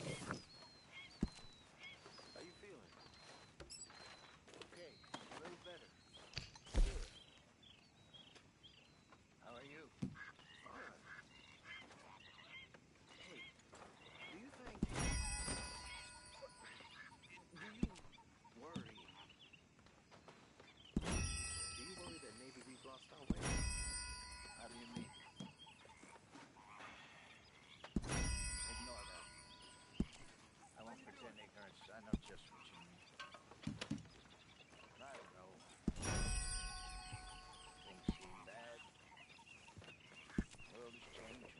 you feeling? Okay, a little better. Good. How are you? Fine. Hey, do you think... Do you worry? Do you worry that maybe we've lost our way? How do you mean? Ignore that. I won't pretend ignorance. I know just what you mean. I don't know. Things seem bad. The world is changing.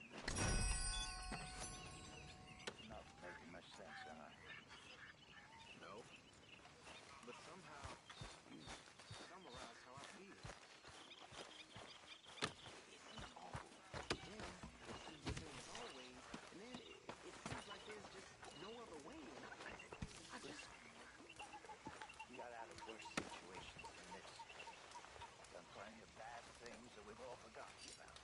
Not making much sense, am I? No. But somehow, you summarize how I feel. It's awful. Then, it seems the same as always, and then it seems like there's just no other way. And I just... We got out of worse situations than this. Done plenty of bad things that we've all forgotten about.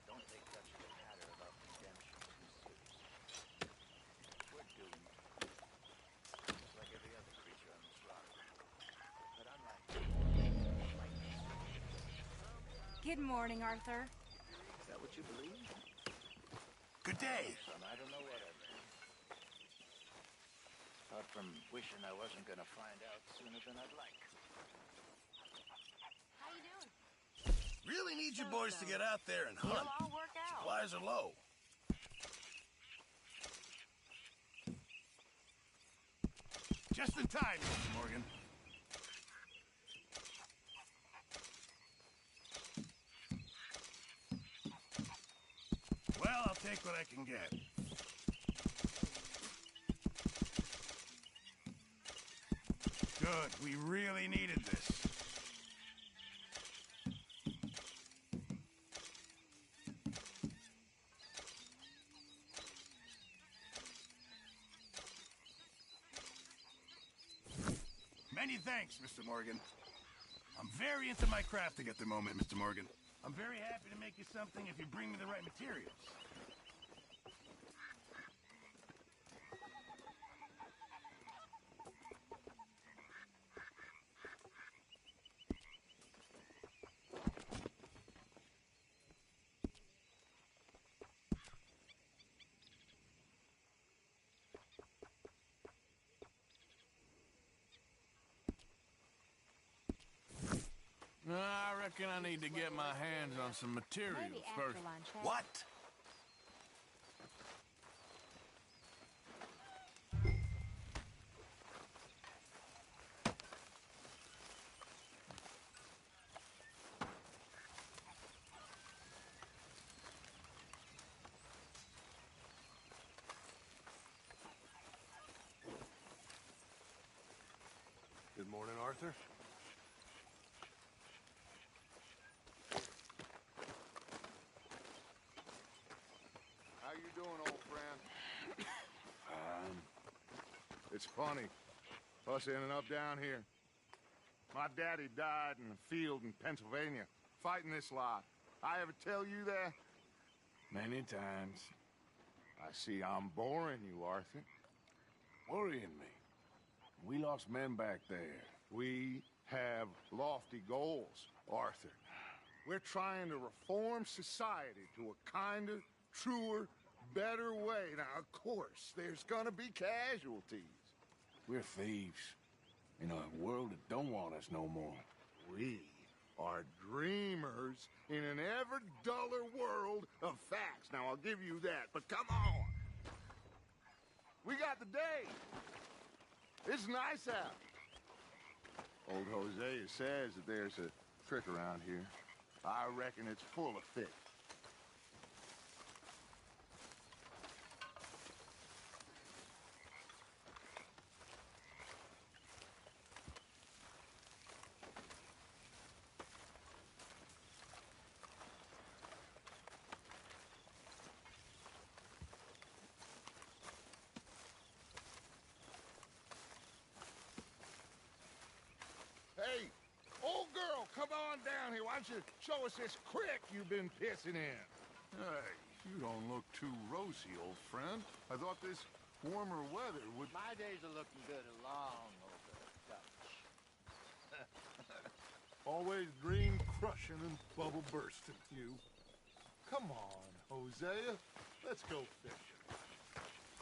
Don't take such a matter about redemption too seriously. We're doomed. Just like every other creature on this rock. But unlike Good morning, Arthur. Is that what you believe? Good day. Son, I don't know what I mean. Apart from wishing I wasn't gonna find out sooner than I'd like. How you doing? Really need you boys to get out there and hunt. It'll all work out. Supplies are low. Just in time, Mr. Morgan. Well, I'll take what I can get. Good. We really needed this. Many thanks, Mr. Morgan. I'm very into my crafting at the moment, Mr. Morgan. I'm very happy to make you something if you bring me the right materials. I reckon I need to get my hands on some materials Maybe after first. lunch, huh? What? Good morning, Arthur. How you doing, old friend? It's funny, us ending up down here. My daddy died in a field in Pennsylvania, fighting this lot. I ever tell you that? Many times. I see I'm boring you, Arthur. Worrying me. We lost men back there. We have lofty goals, Arthur. We're trying to reform society to a kinder, truer, better way. Now, of course, there's gonna be casualties. We're thieves. In a world that don't want us no more. We are dreamers in an ever duller world of facts. Now, I'll give you that, but come on. We got the day. It's nice out. Old Hosea says that there's a trick around here. I reckon it's full of fish. Hey, old girl, come on down here. Why don't you show us this creek you've been pissing in? Hey, You don't look too rosy, old friend. I thought this warmer weather would... My days are looking good along over Dutch. Always dream crushing and bubble bursting, you. Come on, Hosea. Let's go fishing.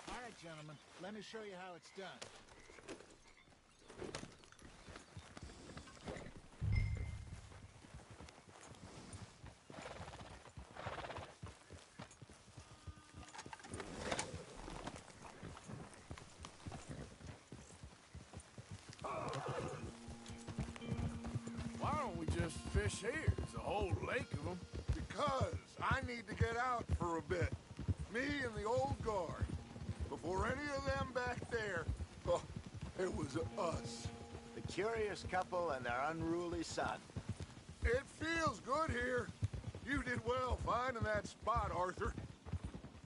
All right, gentlemen. Let me show you how it's done. Why don't we just fish here? There's a whole lake of them. Because I need to get out for a bit. Me and the old guard. Before any of them back there, oh, it was us. The curious couple and their unruly son. It feels good here. You did well finding that spot, Arthur.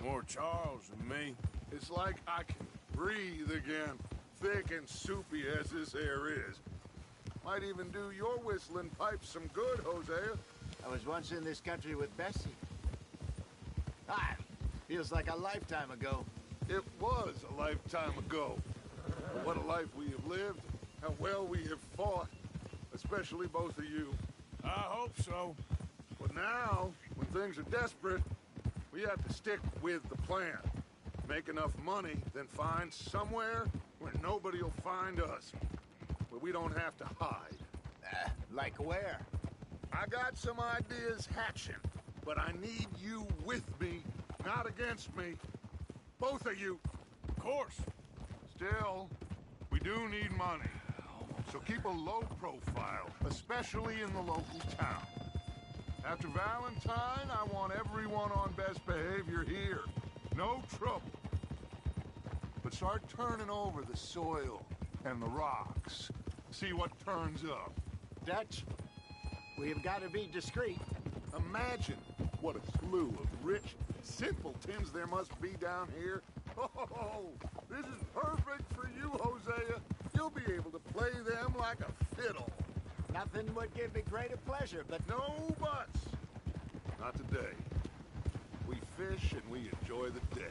More Charles than me. It's like I can breathe again, thick and soupy as this air is. Might even do your whistling pipes some good, Hosea. I was once in this country with Bessie. Ah, feels like a lifetime ago. It was a lifetime ago. But what a life we have lived, how well we have fought, especially both of you. I hope so. But now, when things are desperate, we have to stick with the plan. Make enough money, then find somewhere where nobody will find us. Where we don't have to hide. Like where? I got some ideas hatching, but I need you with me, not against me. Both of you. Of course. Still, we do need money. So keep a low profile, especially in the local town. After Valentine, I want everyone on best behavior here. No trouble. But start turning over the soil and the rocks. See what turns up. Dutch, we've got to be discreet. Imagine what a slew of rich simpletons there must be down here. Oh, this is perfect for you, Hosea. You'll be able to play them like a fiddle. Nothing would give me greater pleasure, but... No buts. Not today. We fish and we enjoy the day.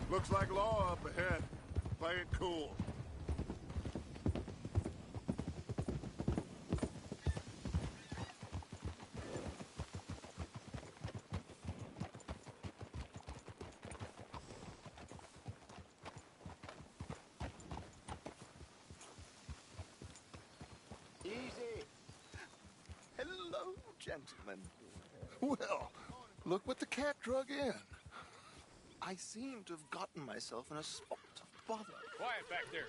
Looks like law up ahead. Play it cool. Easy. Hello, gentlemen. Well, look what the cat drug in. I seem to have gotten myself in a spot of bother. Quiet back there.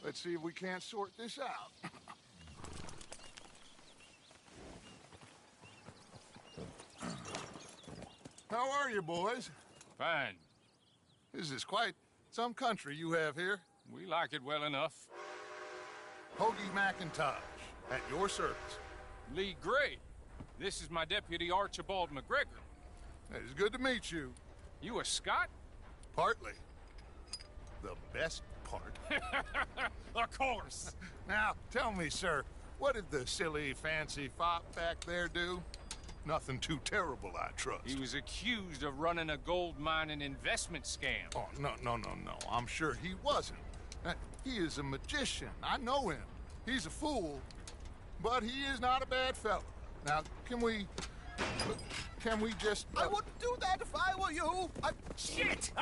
Let's see if we can't sort this out. How are you, boys? Fine. This is quite some country you have here. We like it well enough. Hoagie McIntosh, at your service. Lee Gray. This is my deputy, Archibald McGregor. It's good to meet you. You a Scot? Partly. The best part. Of course. Now, tell me, sir, what did the silly, fancy fop back there do? Nothing too terrible, I trust. He was accused of running a gold mining investment scam. Oh, no. I'm sure he wasn't. He is a magician. I know him. He's a fool, but he is not a bad fellow. Now, can we just... I wouldn't do that if I were you. Shit!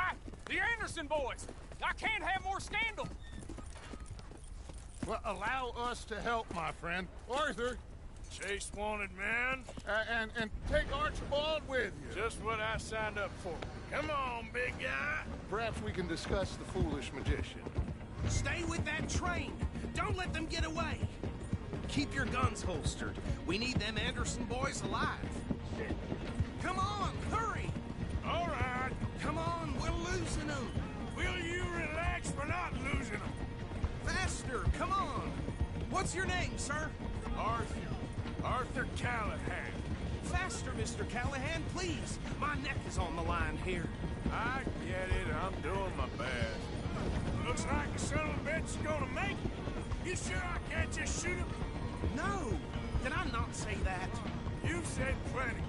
The Anderson boys! I can't have more scandal! Well, allow us to help, my friend. Arthur! Chase wanted man. And take Archibald with you. Just what I signed up for. Come on, big guy. Perhaps we can discuss the foolish magician. Stay with that train. Don't let them get away. Keep your guns holstered. We need them Anderson boys alive. Come on, hurry. All right. Come on, we're losing them. Will you relax? We're not losing them. Faster, come on. What's your name, sir? Arthur Callahan. Faster, Mr. Callahan, please. My neck is on the line here. I get it. I'm doing my best. Looks like the son of a bitch is gonna make it. You sure I can't just shoot him? No! Did I not say that? You've said plenty.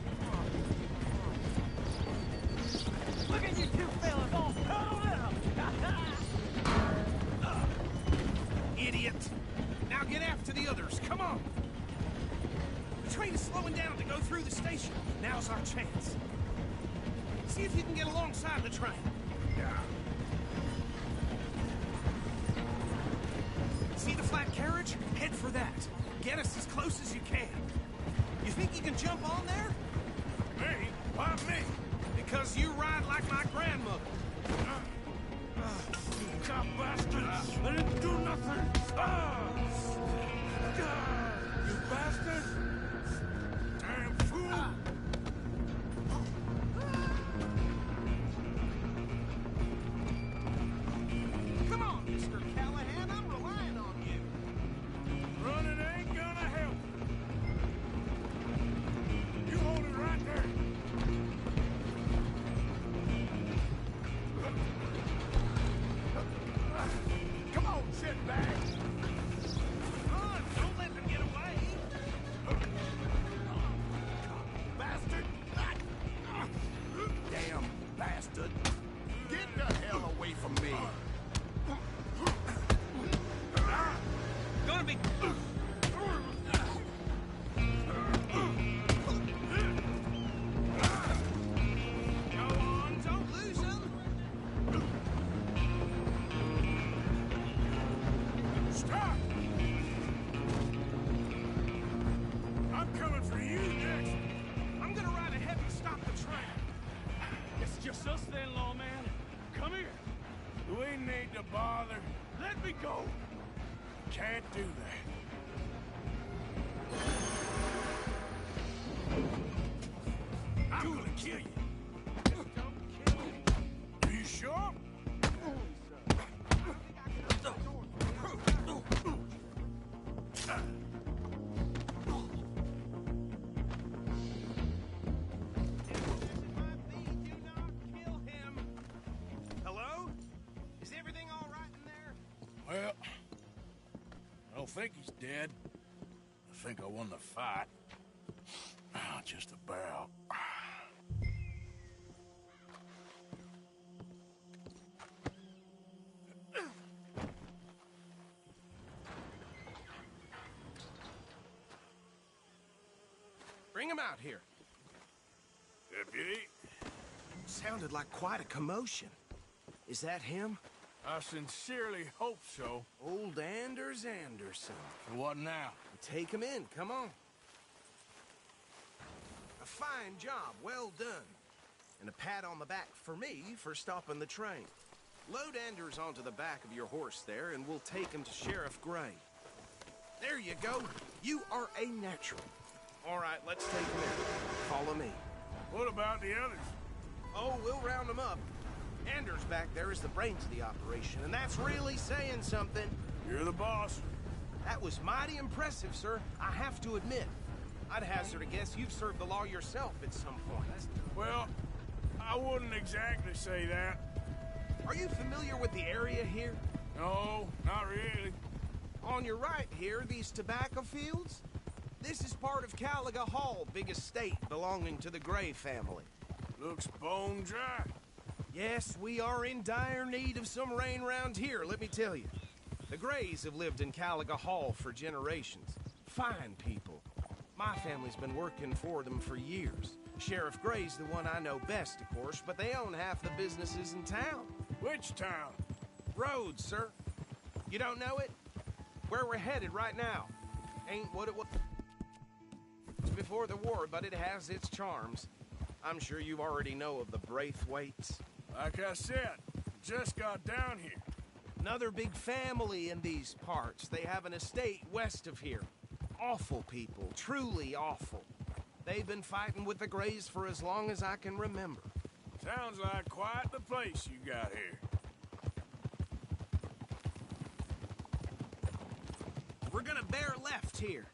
Look at you two fellas all huddled up! Idiot! Now get after the others, come on! The train is slowing down to go through the station. Now's our chance. See if you can get alongside the train. Yeah. See the flat carriage? Head for that. Get us as close as you can. You think you can jump on there? Me? Why me? Because you ride like my grandmother. You cop bastards! I didn't do nothing! You bastard! Damn fool! Come on, Mr. Callahan, I'm relying on you. Running ain't gonna help. You hold it right there. Come on, shitbag. Run, don't let them get away. Bastard! Damn bastard. Get the hell away from me! Gonna be... Go on, don't lose them. Stop! I'm coming for you next. I'm gonna ride ahead and stop the train. It's just us then, lawman. Come here. We need to bother. Let me go. Can't do that. I'm gonna kill you. Don't kill me. Are you sure? Hello? Is everything all right in there? Well, I don't think he's dead. I think I won the fight. Just about. Bring him out here. Deputy? Sounded like quite a commotion. Is that him? I sincerely hope so. Old Anders Anderson. What now? Take him in, come on. A fine job, well done. And a pat on the back for me for stopping the train. Load Anders onto the back of your horse there, and we'll take him to Sheriff Gray. There you go. You are a natural. All right, let's take him in. Follow me. What about the others? Oh, we'll round them up. Anders back there is the brains of the operation, and that's really saying something. You're the boss. That was mighty impressive, sir. I have to admit. I'd hazard a guess you've served the law yourself at some point. Well, I wouldn't exactly say that. Are you familiar with the area here? No, not really. On your right here, these tobacco fields? This is part of Caliga Hall, big estate belonging to the Gray family. Looks bone dry. Yes, we are in dire need of some rain round here, let me tell you. The Grays have lived in Caliga Hall for generations. Fine people. My family's been working for them for years. Sheriff Gray's the one I know best, of course, but they own half the businesses in town. Which town? Rhodes, sir. You don't know it? Where we're headed right now. Ain't what it was before the war, but it has its charms. I'm sure you already know of the Braithwaites. Like I said, just got down here. Another big family in these parts. They have an estate west of here. Awful people, truly awful. They've been fighting with the Grays for as long as I can remember. Sounds like quite the place you got here. We're gonna bear left here.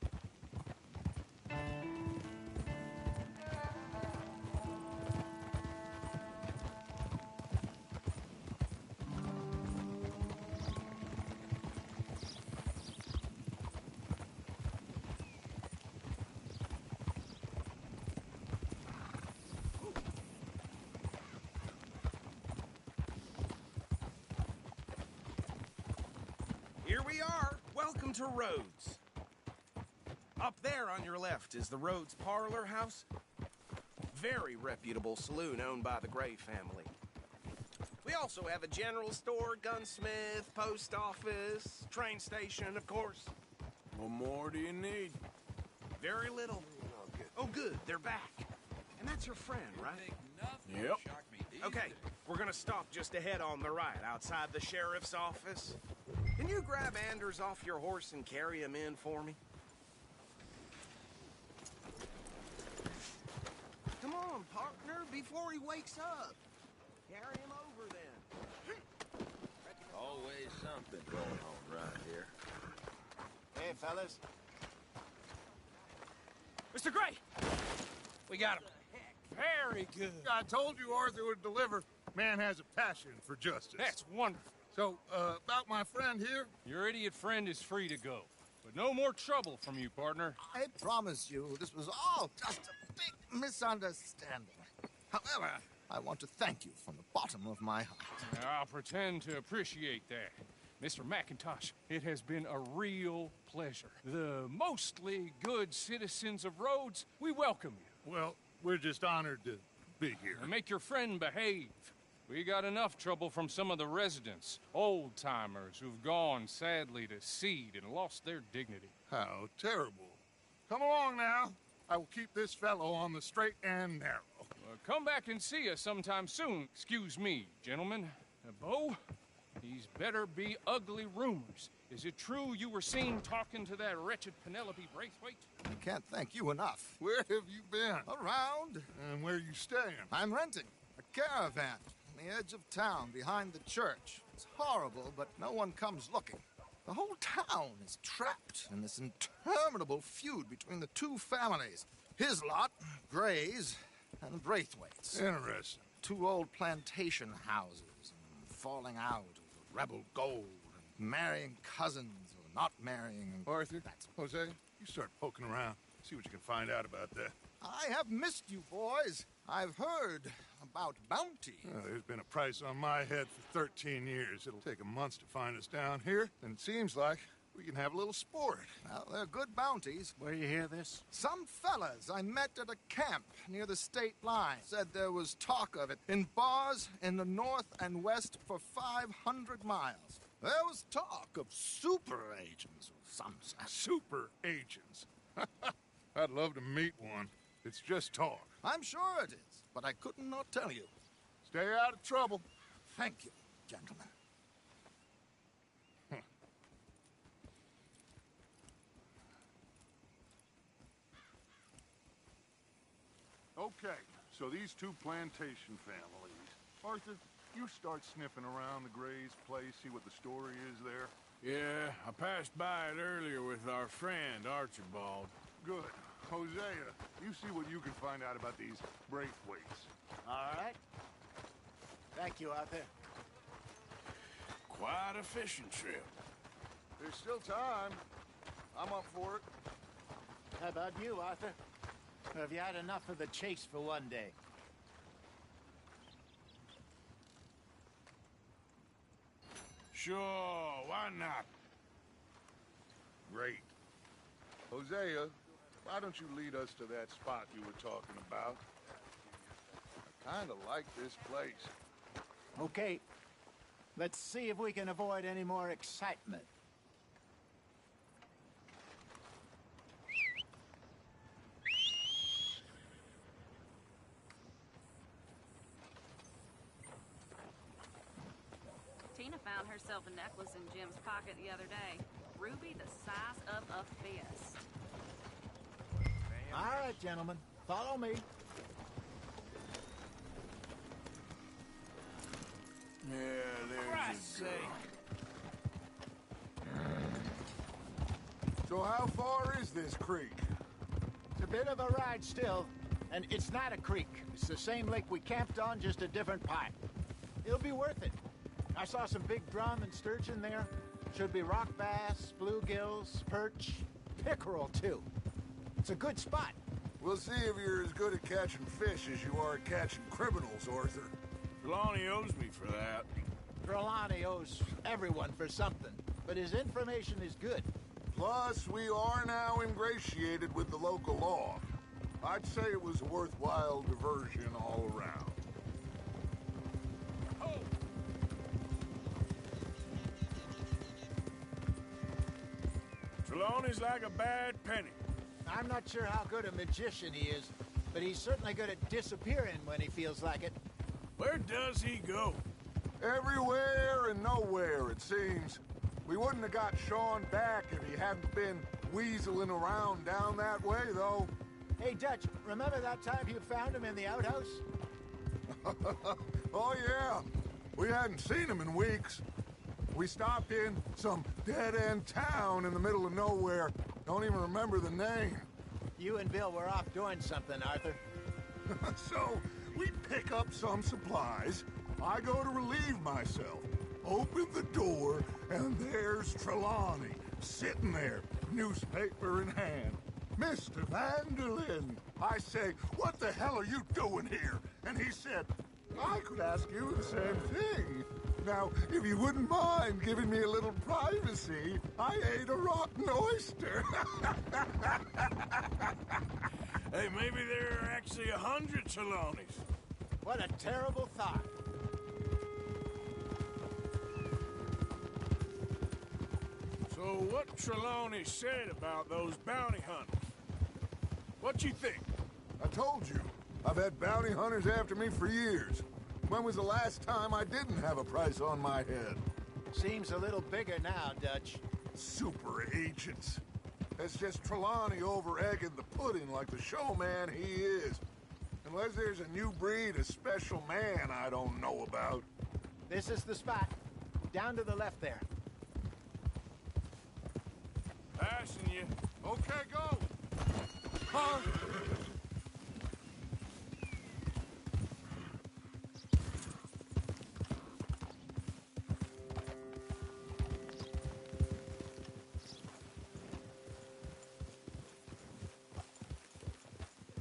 Here we are. Welcome to Rhodes. Up there on your left is the Rhodes Parlor House. Very reputable saloon owned by the Gray family. We also have a general store, gunsmith, post office, train station, of course. What more do you need? Very little. Oh, good, they're back. And that's your friend, right? Yep. Okay, we're gonna stop just ahead on the right, outside the sheriff's office. Can you grab Anders off your horse and carry him in for me? Come on, partner, before he wakes up. Carry him over, then. Always something going on right here. Hey, fellas. Mr. Gray! We got him. Very good. I told you Arthur would deliver. Man has a passion for justice. That's wonderful. So, about my friend here? Your idiot friend is free to go. But no more trouble from you, partner. I promise you, this was all just a big misunderstanding. However, I want to thank you from the bottom of my heart. I'll pretend to appreciate that. Mr. McIntosh, it has been a real pleasure. The mostly good citizens of Rhodes, we welcome you. Well, we're just honored to be here. And make your friend behave. We got enough trouble from some of the residents, old-timers who've gone, sadly, to seed and lost their dignity. How terrible. Come along now. I will keep this fellow on the straight and narrow. Come back and see us sometime soon. Excuse me, gentlemen. Bo, these better be ugly rumors. Is it true you were seen talking to that wretched Penelope Braithwaite? I can't thank you enough. Where have you been? Around. And where are you staying? I'm renting a caravan on the edge of town behind the church. It's horrible, but no one comes looking. The whole town is trapped in this interminable feud between the two families. His lot, Gray's, and Braithwaite's. Interesting. Two old plantation houses, and falling out over rebel gold, and marrying cousins or not marrying. And Arthur, Jose, you start poking around. See what you can find out about that. I have missed you, boys. I've heard about bounty. Well, there's been a price on my head for 13 years. It'll take a month to find us down here, and it seems like we can have a little sport. Well, they're good bounties. Where you hear this? Some fellas I met at a camp near the state line said there was talk of it in bars in the north and west for 500 miles. There was talk of super agents of some sort. Super agents? I'd love to meet one. It's just talk. I'm sure it is, but I couldn't not tell you. Stay out of trouble. Thank you, gentlemen. Okay, so these two plantation families. Arthur, you start sniffing around the Gray's place, see what the story is there. Yeah, I passed by it earlier with our friend, Archibald. Good. Hosea, you see what you can find out about these Braithwaites. All right. Thank you, Arthur. Quite a fishing trip. There's still time. I'm up for it. How about you, Arthur? Or have you had enough of the chase for one day? Sure, why not? Great. Hosea, why don't you lead us to that spot you were talking about? I kind of like this place. Okay. Let's see if we can avoid any more excitement. Tina found herself a necklace in Jim's pocket the other day. Ruby the size of a fist. All right, gentlemen. Follow me. Yeah, there's a girl. So how far is this creek? It's a bit of a ride still, and it's not a creek. It's the same lake we camped on, just a different pipe. It'll be worth it. I saw some big drum and sturgeon there. Should be rock bass, bluegills, perch, pickerel, too. It's a good spot. We'll see if you're as good at catching fish as you are at catching criminals, Arthur. Trelawney owes me for that. Trelawney owes everyone for something. but his information is good. Plus, we are now ingratiated with the local law. I'd say it was a worthwhile diversion all around. Trelawney's like a bad penny. I'm not sure how good a magician he is, but he's certainly good at disappearing when he feels like it. Where does he go? Everywhere and nowhere, it seems. We wouldn't have got Sean back if he hadn't been weaseling around down that way, though. Hey, Dutch, remember that time you found him in the outhouse? Oh, yeah. We hadn't seen him in weeks. We stopped in some dead-end town in the middle of nowhere. Don't even remember the name. You and Bill were off doing something, Arthur. So, we pick up some supplies. I go to relieve myself. Open the door, and there's Trelawney, sitting there, newspaper in hand. Mr. Vanderlyn. I say, what the hell are you doing here? And he said, I could ask you the same thing. Now, if you wouldn't mind giving me a little privacy, I ate a rotten oyster. Hey, maybe there are actually 100 Trelawneys. What a terrible thought. So what Trelawney said about those bounty hunters? What you think? I told you, I've had bounty hunters after me for years. When was the last time I didn't have a price on my head? Seems a little bigger now, Dutch. Super agents. That's just Trelawney over-egging the pudding like the showman he is. Unless there's a new breed of special man I don't know about. This is the spot. Down to the left there. Passing you. Okay, go. Huh?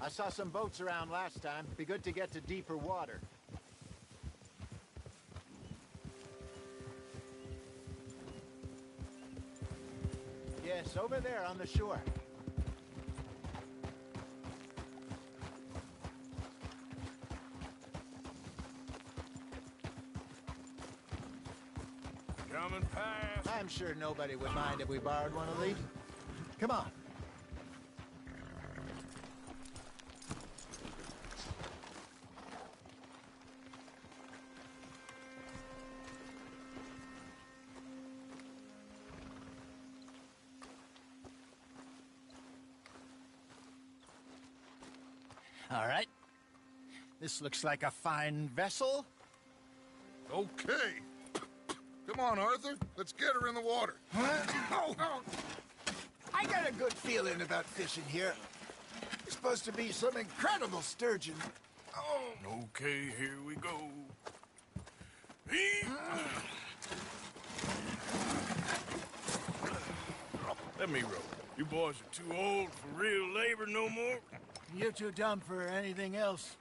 I saw some boats around last time. Be good to get to deeper water. Yes, over there on the shore. Coming past. I'm sure nobody would mind if we borrowed one of these. Come on. All right. This looks like a fine vessel. Okay. Come on, Arthur. Let's get her in the water. Oh. I got a good feeling about fishing here. It's supposed to be some incredible sturgeon. Oh. Okay, here we go. Let me row. You boys are too old for real labor no more. You're too dumb for anything else.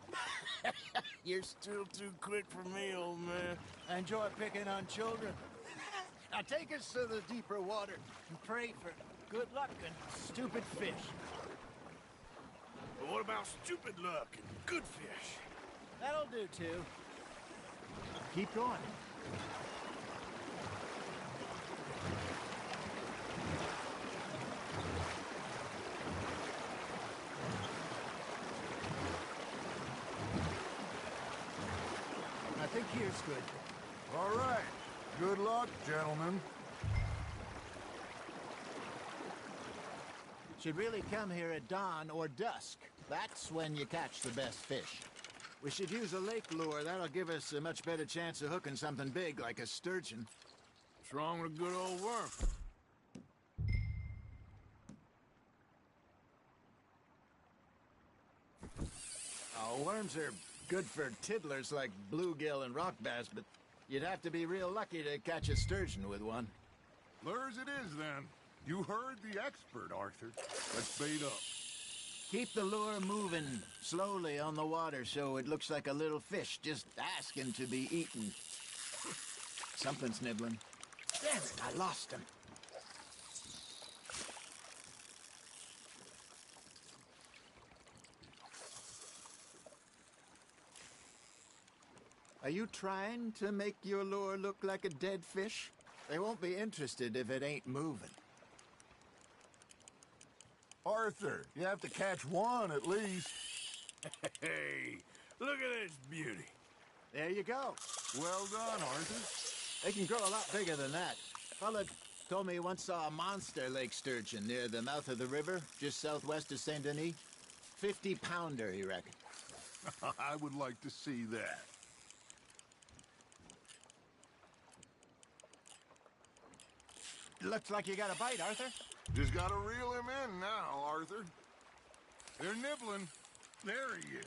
You're still too quick for me, old man. I enjoy picking on children. Now take us to the deeper water and pray for good luck and stupid fish. But what about stupid luck and good fish? That'll do, too. Keep going. I think here's good. All right. Good luck, gentlemen. Should really come here at dawn or dusk. That's when you catch the best fish. We should use a lake lure. That'll give us a much better chance of hooking something big like a sturgeon. What's wrong with a good old worm? Oh, worms are good for tiddlers like bluegill and rock bass, but you'd have to be real lucky to catch a sturgeon with one. Lures it is, then. You heard the expert, Arthur. Let's bait up. Keep the lure moving slowly on the water so it looks like a little fish just asking to be eaten. Something's nibbling. Damn it, I lost him. Are you trying to make your lure look like a dead fish? They won't be interested if it ain't moving. Arthur, you have to catch one at least. Hey, look at this beauty. There you go. Well done, Arthur. They can grow a lot bigger than that. Fella told me he once saw a monster lake sturgeon near the mouth of the river, just southwest of Saint Denis. 50-pounder, he reckoned. I would like to see that. Looks like you got a bite, Arthur. Just gotta reel him in now, Arthur. They're nibbling. There he is.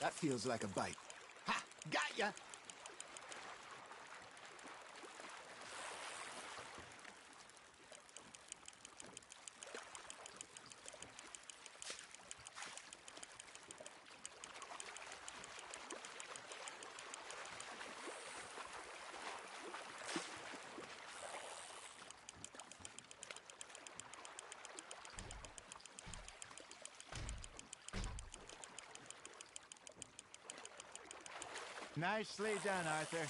That feels like a bite. Ha! Got ya! Nicely done, Arthur.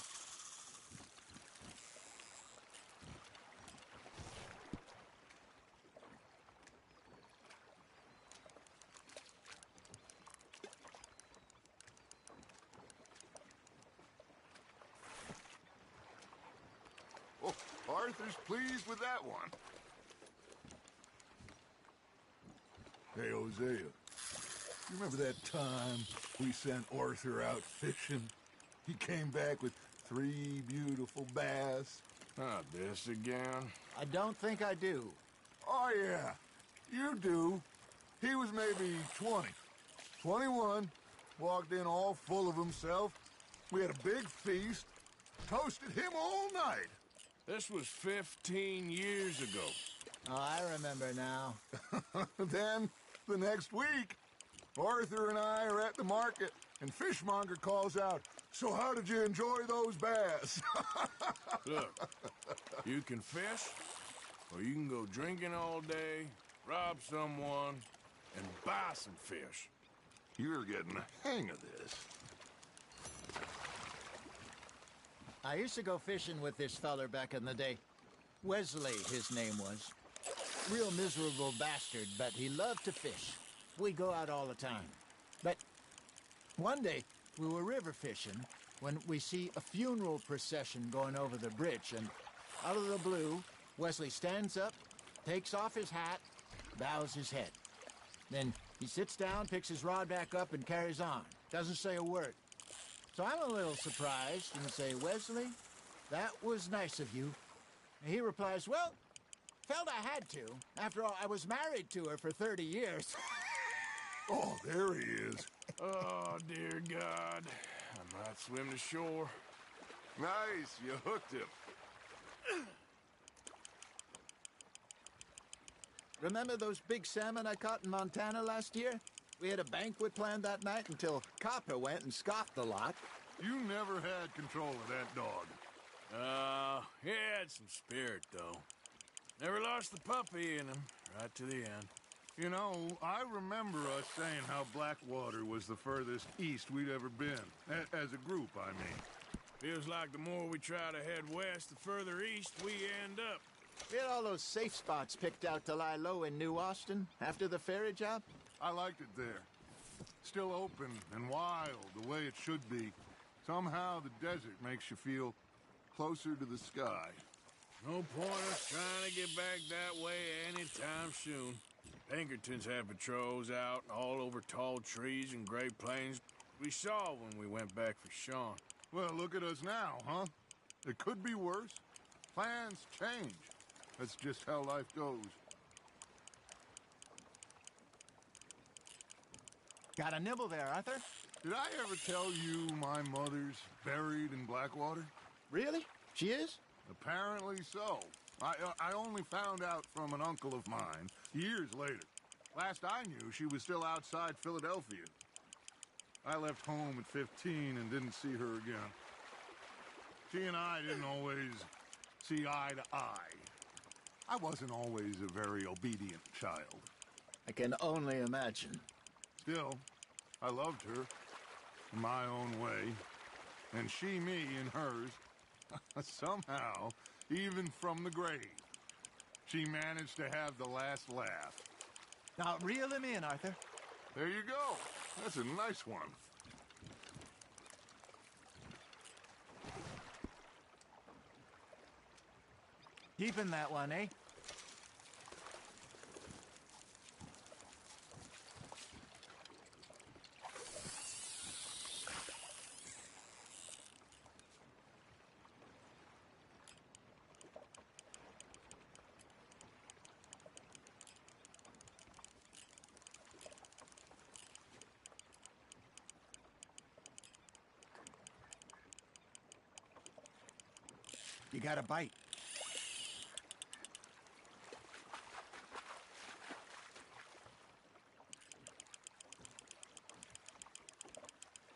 Oh, Arthur's pleased with that one. Hey, Hosea, you remember that time we sent Arthur out fishing? He came back with 3 beautiful bass. Not this again. I don't think I do. Oh, yeah, you do. He was maybe 20, 21, walked in all full of himself. We had a big feast, toasted him all night. This was 15 years ago. Oh, I remember now. Then, the next week, Arthur and I are at the market, and Fishmonger calls out, "So how did you enjoy those bass?" Look, you can fish, or you can go drinking all day, rob someone, and buy some fish. You're getting the hang of this. I used to go fishing with this feller back in the day. Wesley, his name was. Real miserable bastard, but he loved to fish. We'd go out all the time. But one day, we were river fishing when we see a funeral procession going over the bridge, and out of the blue, Wesley stands up, takes off his hat, bows his head. Then he sits down, picks his rod back up, and carries on. Doesn't say a word. So I'm a little surprised and say, "Wesley, that was nice of you." And he replies, "Well, felt I had to. After all, I was married to her for 30 years. Oh, there he is. Oh, dear God. I might swim to shore. Nice, you hooked him. Remember those big salmon I caught in Montana last year? We had a banquet planned that night until Copper went and scoffed the lot. You never had control of that dog. He had some spirit, though. Never lost the puppy in him, right to the end. You know, I remember us saying how Blackwater was the furthest east we'd ever been. As a group, I mean. Feels like the more we try to head west, the further east we end up. We had all those safe spots picked out to lie low in New Austin after the ferry job. I liked it there. Still open and wild, the way it should be. Somehow the desert makes you feel closer to the sky. No point us trying to get back that way anytime soon. Pinkertons had patrols out all over tall trees and Great Plains. We saw when we went back for Sean. Well, look at us now, huh? It could be worse. Plans change. That's just how life goes. Got a nibble there, Arthur? Did I ever tell you my mother's buried in Blackwater? Really? She is? Apparently so. I only found out from an uncle of mine years later. Last I knew, she was still outside Philadelphia. I left home at 15 and didn't see her again. She and I didn't always see eye to eye. I wasn't always a very obedient child. I can only imagine. Still, I loved her in my own way, and she me in hers. Somehow, even from the grave, she managed to have the last laugh. Now, reel him in, Arthur. There you go. That's a nice one. Keeping that one, eh? You got a bite.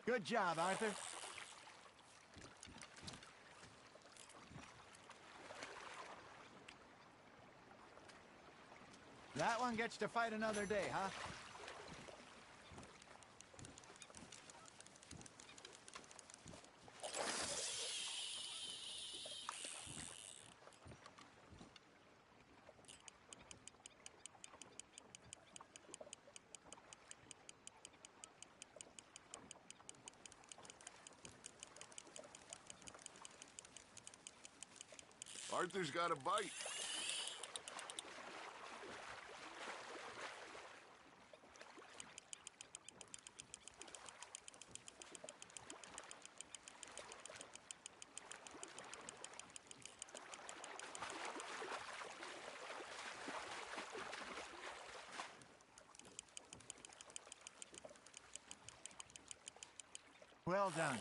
Good job, Arthur. That one gets to fight another day, huh? Arthur's got a bite. Well done.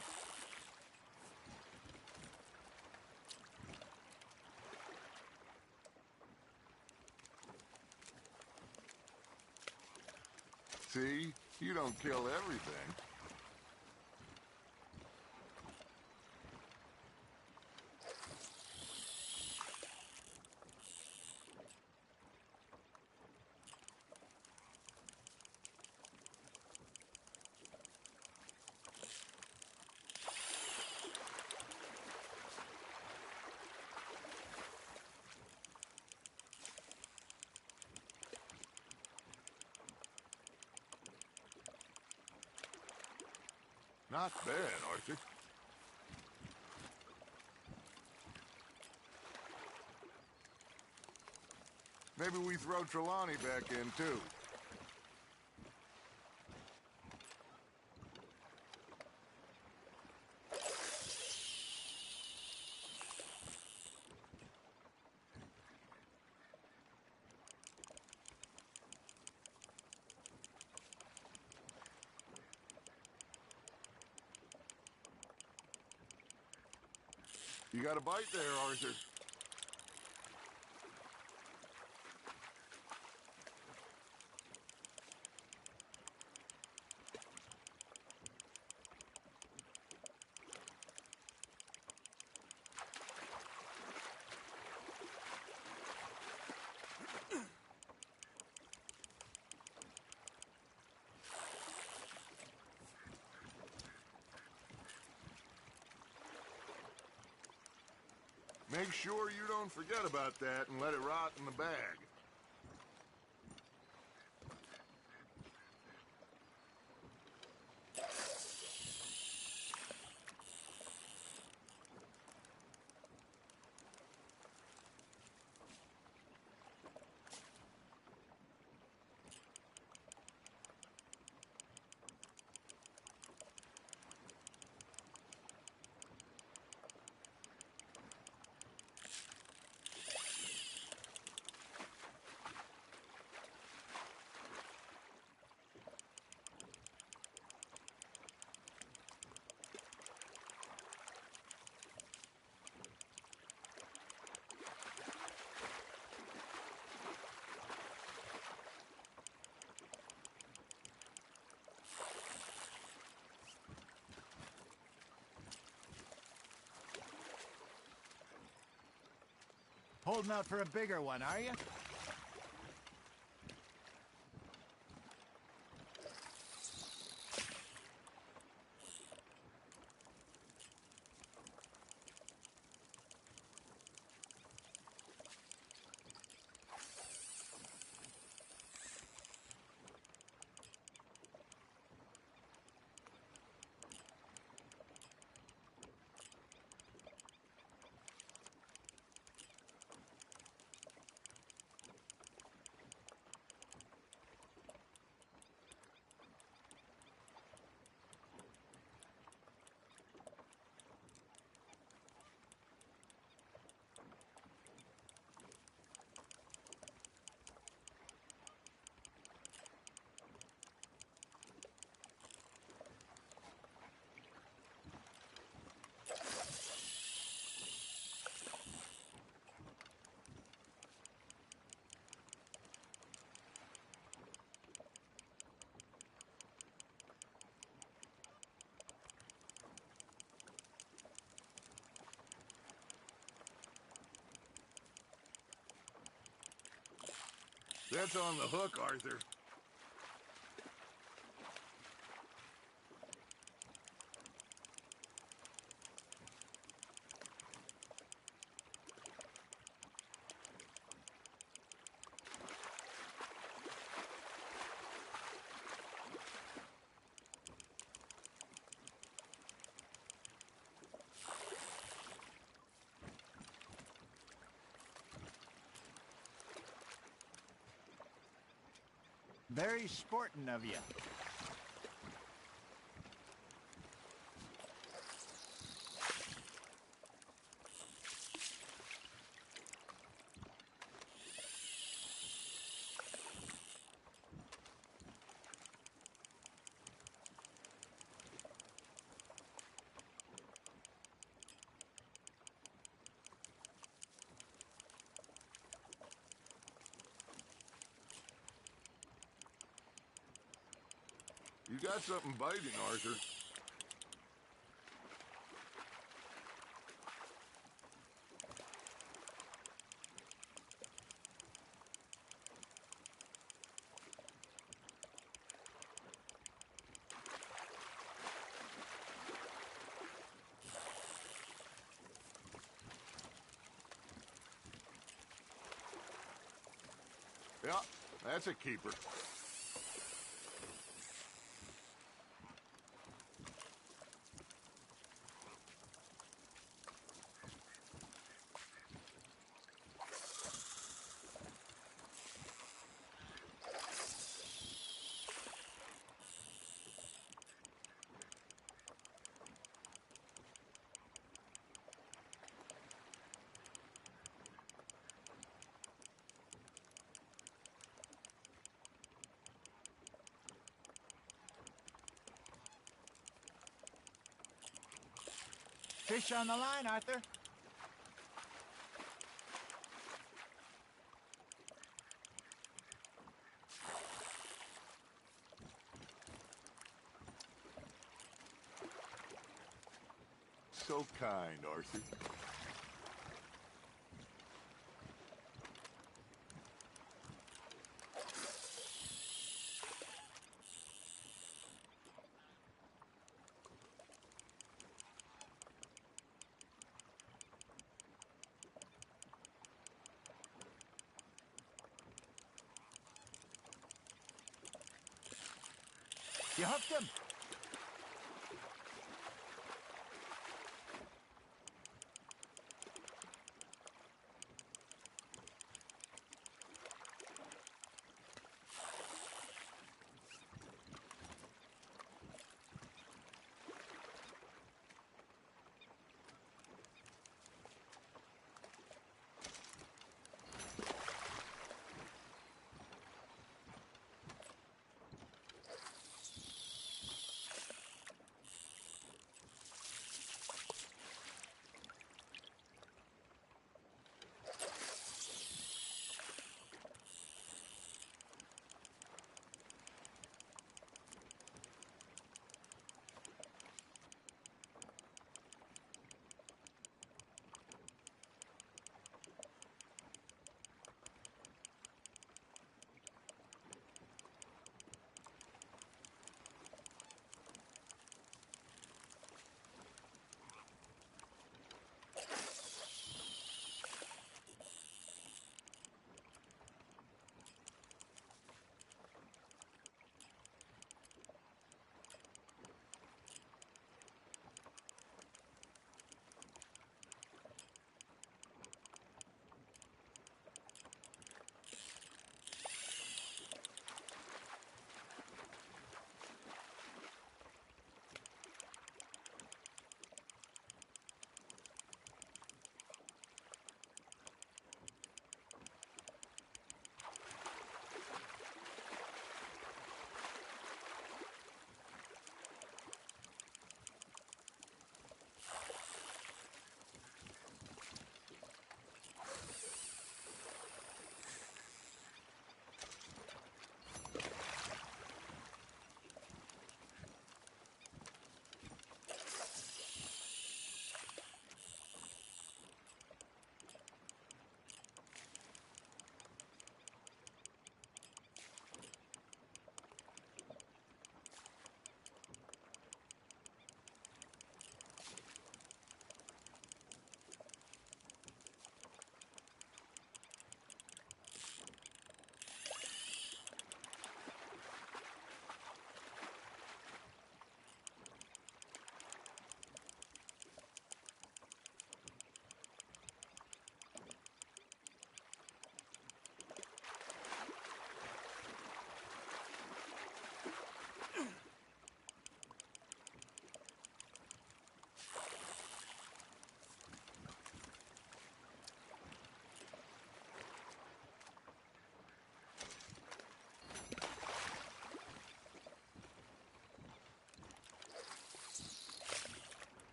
See? You don't kill everything. Not bad, Arthur. Maybe we throw Trelawney back in, too. You got a bite there, Arthur. Make sure you don't forget about that and let it rot in the bag. Holding out for a bigger one, are you? That's on the hook, Arthur. Very sporting of you. You got something biting, Arthur. Yeah, that's a keeper. Fish on the line, Arthur. So kind, Arthur. You hooked him.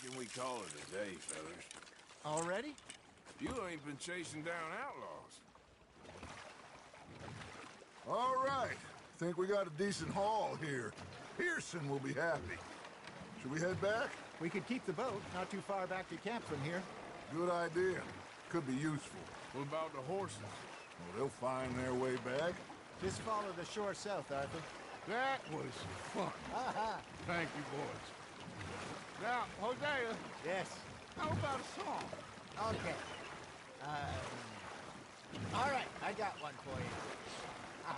reckon we call it a day, fellas. Already? You ain't been chasing down outlaws. All right. Think we got a decent haul here. Pearson will be happy. Should we head back? We could keep the boat not too far back to camp from here. Good idea. Could be useful. What about the horses? Well, they'll find their way back. Just follow the shore south, Arthur. That was fun. Thank you, boys. Now, Hosea. Yes. How about a song? Okay. All right, I got one for you. I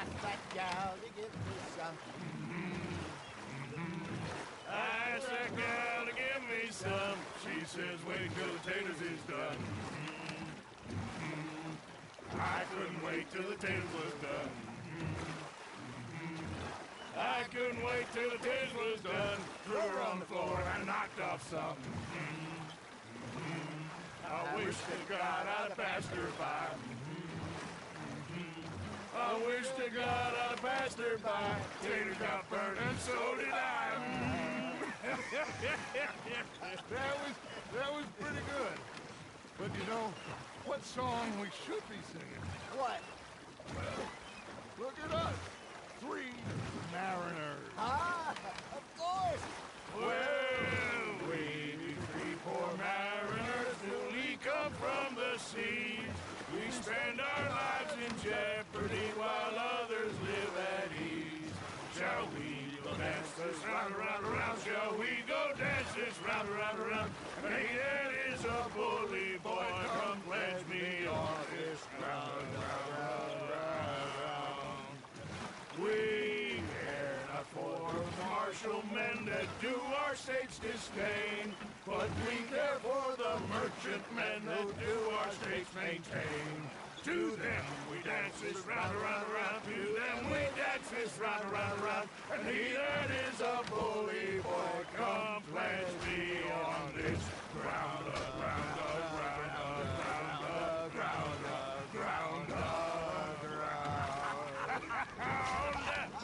asked that gal to give me some. I asked that gal to give me some. She says, wait till the taters is done. I couldn't wait till the taters was done. I couldn't wait till the taters was done. Threw her on the floor and knocked off some. I wish to God I'd have passed her by. I wish to God I'd have passed her by. Tater got burned and so did I. That was pretty good. But you know, what song we should be singing? What? Well, look at us. 3 mariners. Ah, of course. Well, we 3 poor mariners newly come from the seas. We spend our lives in jeopardy while others live at ease. Shall we go dance this round, around, around? Shall we go dance this round, around, around? Hey, that is a bully boy. Come pledge me on this ground, round, round, round. We care not for the martial men that do our state's disdain, but we care for the merchant men that do our state's maintain. To them we dance this round, around, around. To them we dance this round, around, around. And he that is a bully boy, come pledge me on this ground, ground, ground, ground, ground, ground, ground.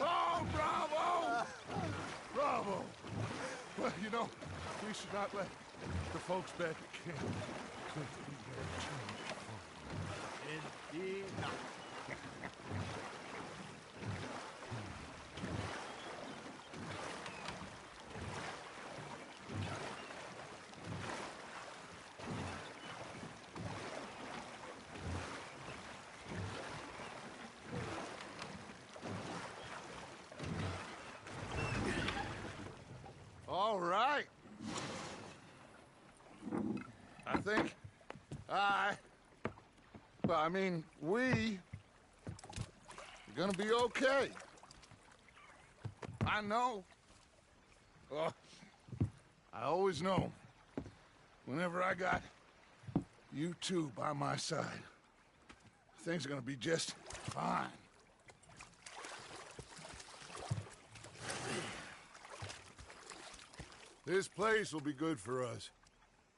Oh, bravo! Bravo! Well, you know, we should not let the folks back at camp think that we better change. Indeed not. All right. I think we're gonna be okay. I know. I always know. Whenever I got you two by my side, things are gonna be just fine. This place will be good for us.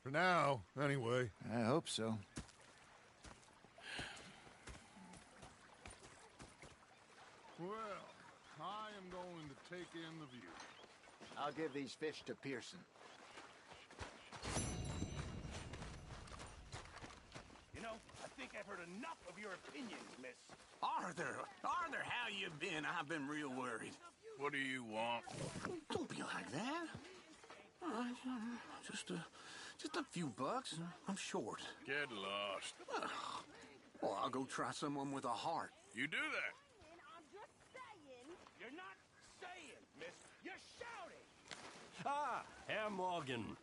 For now, anyway. I hope so. Well, I am going to take in the view. I'll give these fish to Pearson. You know, I think I've heard enough of your opinions, miss. Arthur, how you been? I've been real worried. What do you want? Don't be like that. Just a few bucks. I'm short. Get lost. Well, I'll go try someone with a heart. You do that. I'm just saying. You're not saying, miss. You're shouting. Ah, Herr Morgan.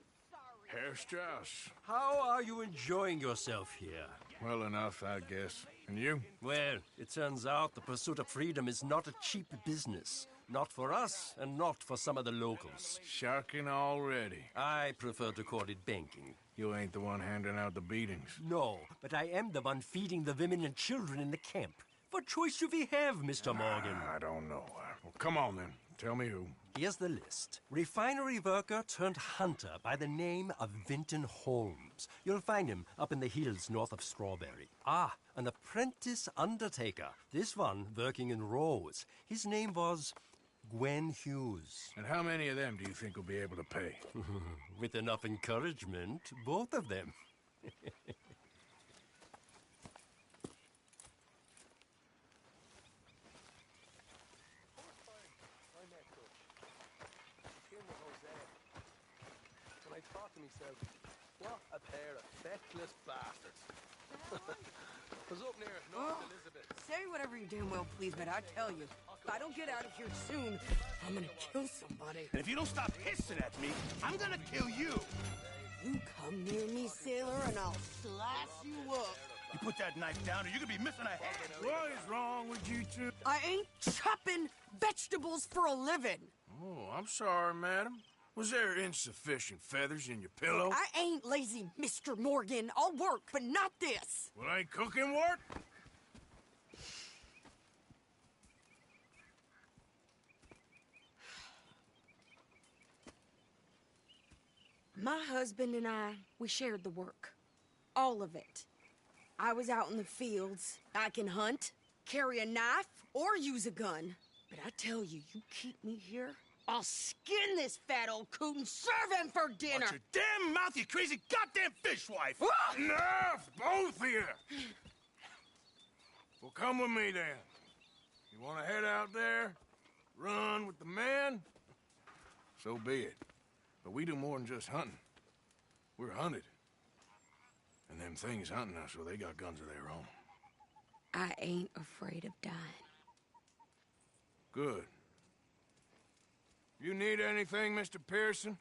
Herr Strauss. How are you enjoying yourself here? Well enough, I guess. And you? Well, it turns out the pursuit of freedom is not a cheap business. Not for us, and not for some of the locals. Sharking already. I prefer to call it banking. You ain't the one handing out the beatings. No, but I am the one feeding the women and children in the camp. What choice do we have, Mr. Morgan? I don't know. Well, come on, then. Tell me who. Here's the list. Refinery worker turned hunter by the name of Vinton Holmes. You'll find him up in the hills north of Strawberry. Ah, an apprentice undertaker. This one working in Rose. His name was Gwen Hughes. And how many of them do you think will be able to pay? With enough encouragement, both of them. And I thought to myself, what a pair of feckless bastards. I was up near North Elizabeth. Say whatever you damn well please, but I tell you, if I don't get out of here soon, I'm gonna kill somebody. And if you don't stop hissing at me, I'm gonna kill you. You come near me, sailor, and I'll slice you up. You put that knife down or you're gonna be missing a head. What is wrong with you two? I ain't chopping vegetables for a living. Oh, I'm sorry, madam. Was there insufficient feathers in your pillow? I ain't lazy, Mr. Morgan. I'll work, but not this. Well, ain't cooking work? My husband and I, we shared the work. All of it. I was out in the fields. I can hunt, carry a knife, or use a gun. But I tell you, you keep me here, I'll skin this fat old coot and serve him for dinner. Watch your damn mouth, you crazy goddamn fishwife! Enough, both of you! Well, come with me, then. You want to head out there, run with the men? So be it. But we do more than just hunting. We're hunted. And them things hunting us, well, they got guns of their own. I ain't afraid of dying. Good. You need anything, Mr. Pearson?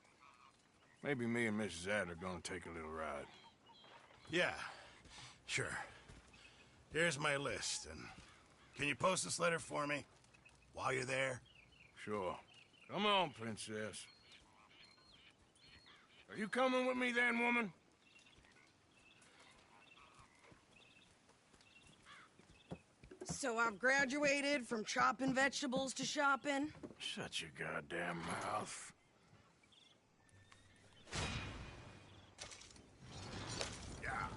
Maybe me and Mrs. Adler are gonna take a little ride. Yeah, sure. Here's my list, and can you post this letter for me while you're there? Sure. Come on, princess. Are you coming with me then, woman? So I've graduated from chopping vegetables to shopping? Shut your goddamn mouth. Yeah.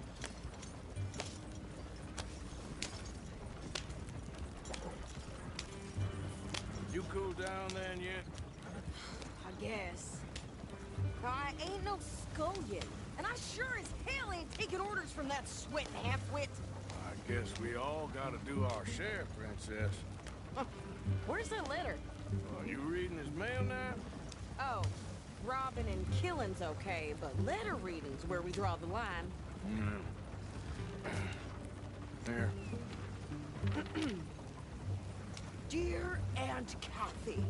You cool down then yet? I guess. I ain't no scullion, and I sure as hell ain't taking orders from that sweating half-wit. I guess we all gotta do our share, princess. Where's that letter? Are you reading his mail now? Oh, robbing and killing's okay, but letter reading's where we draw the line. Here. Dear Aunt Kathy.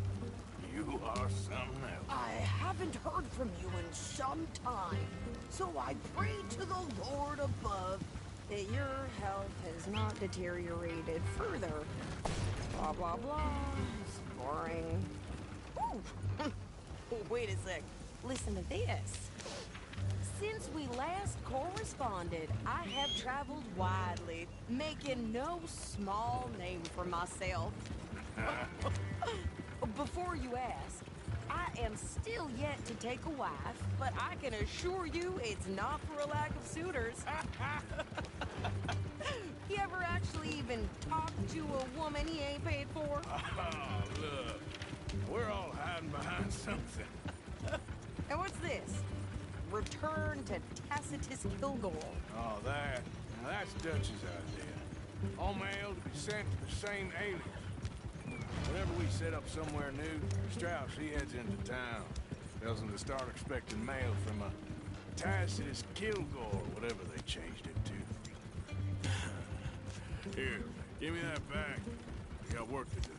You are something else. I haven't heard from you in some time, so I pray to the Lord above that your health has not deteriorated further. Blah, blah, blah. It's boring. Ooh. Wait a sec. Listen to this. Since we last corresponded, I have traveled widely, making no small name for myself. Before you ask, I am still yet to take a wife, but I can assure you it's not for a lack of suitors. You ever actually even talked to a woman he ain't paid for? Oh, look. We're all hiding behind something. And what's this? Return to Tacitus Kilgore. Oh, that. Now, that's Dutch's idea. All mail to be sent to the same alias. Whenever we set up somewhere new, Strauss, he heads into town. Tells them to start expecting mail from a Tacitus Kilgore, whatever they changed it to. Here, give me that back. We got work to do.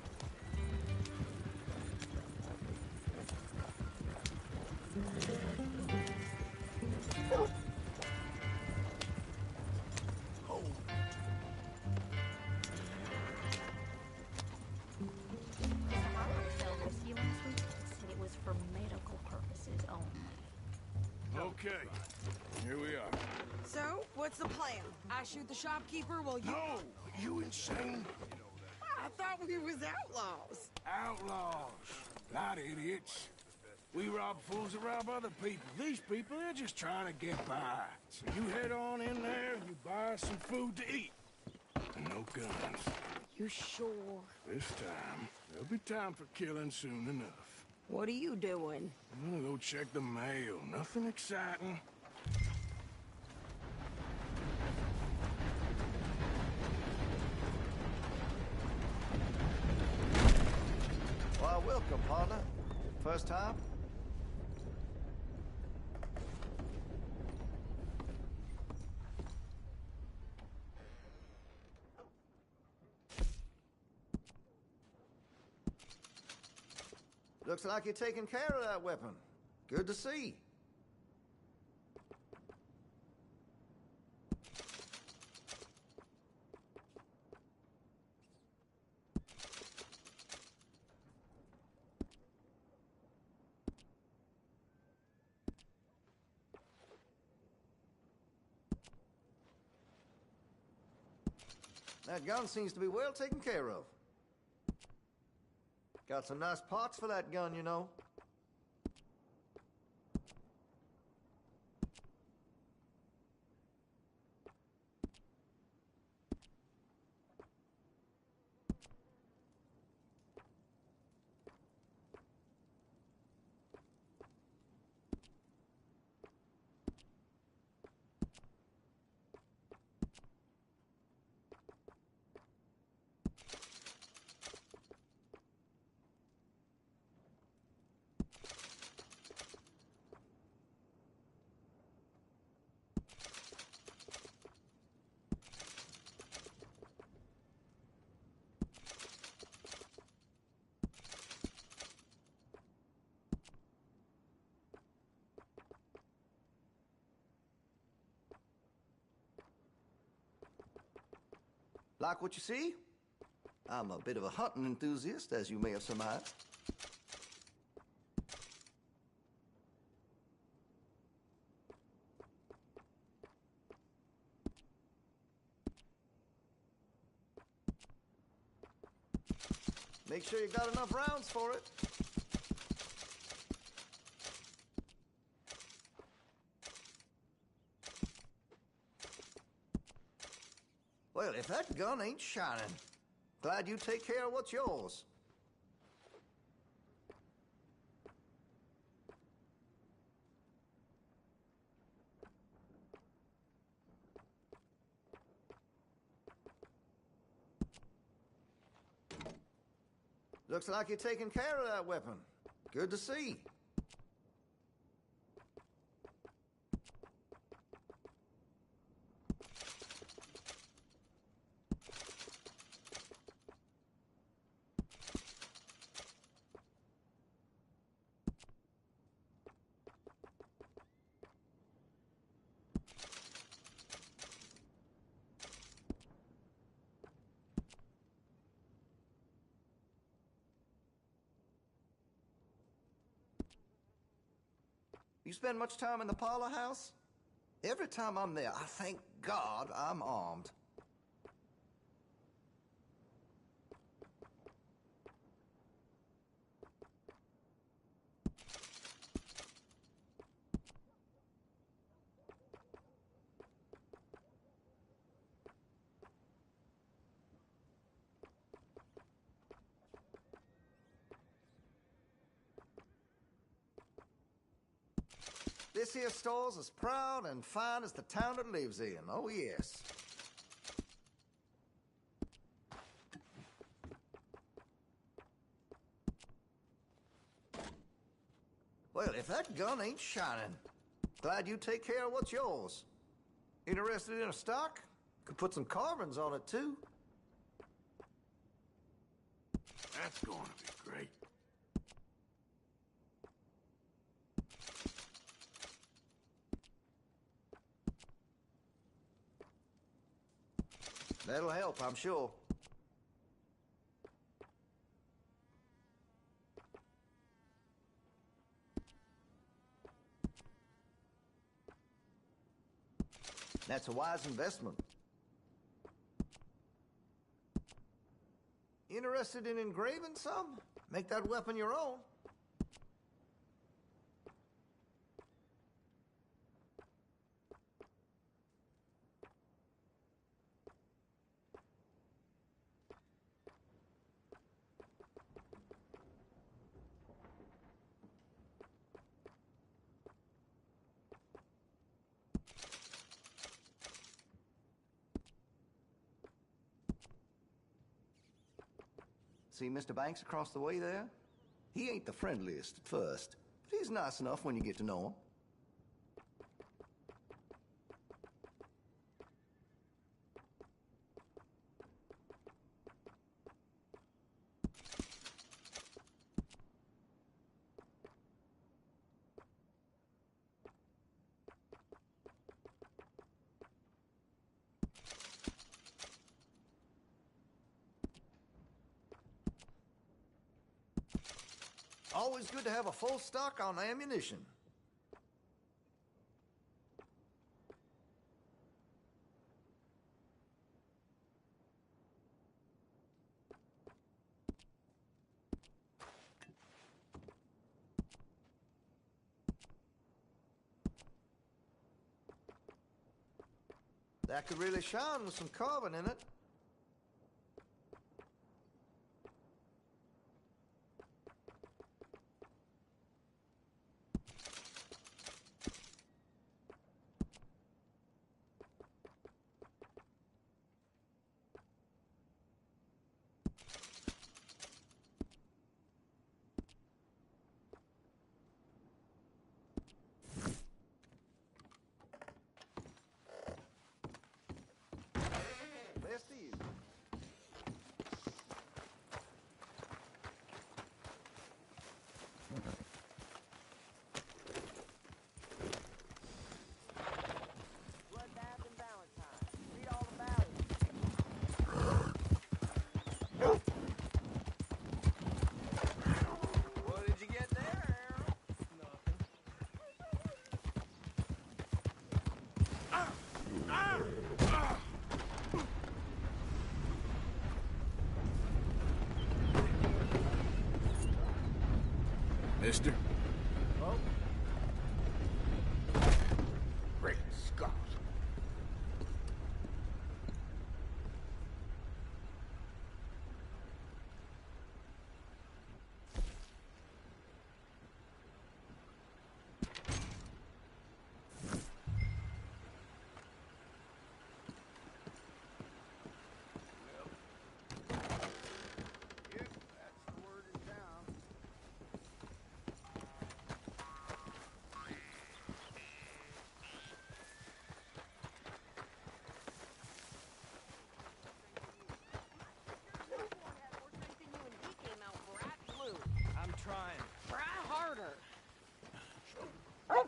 Said it was for medical purposes only. Okay, here we are. So, what's the plan? I shoot the shopkeeper while you... No! You insane? I thought we was outlaws. Outlaws, not idiots. We rob fools that rob other people. These people, they're just trying to get by. So you head on in there, you buy some food to eat. And no guns. You sure? This time, there'll be time for killing soon enough. What are you doing? I'm gonna go check the mail. Nothing exciting. Why, welcome, partner. First time? Looks like you're taking care of that weapon. Good to see. That gun seems to be well taken care of. Got some nice parts for that gun, you know. Like what you see? I'm a bit of a hunting enthusiast, as you may have surmised. Make sure you got enough rounds for it. Well, if that gun ain't shining, glad you take care of what's yours. Looks like you're taking care of that weapon. Good to see. You spend much time in the parlor house? Every time I'm there, I thank God I'm armed. This here store's as proud and fine as the town it lives in. Oh, yes. Well, if that gun ain't shining, glad you take care of what's yours. Interested in a stock? Could put some carbons on it, too. That's going to be great. That'll help, I'm sure. That's a wise investment. Interested in engraving some? Make that weapon your own. See Mr. Banks across the way there? He ain't the friendliest at first, but he's nice enough when you get to know him. Always good to have a full stock on ammunition. That could really shine with some carbon in it. Best of you. Bloodbath and Valentine. Read all about it. What did you get there, Harold? Mister? Oh? Great Scott. Yep, that's the word in town. I'm trying. Try harder. I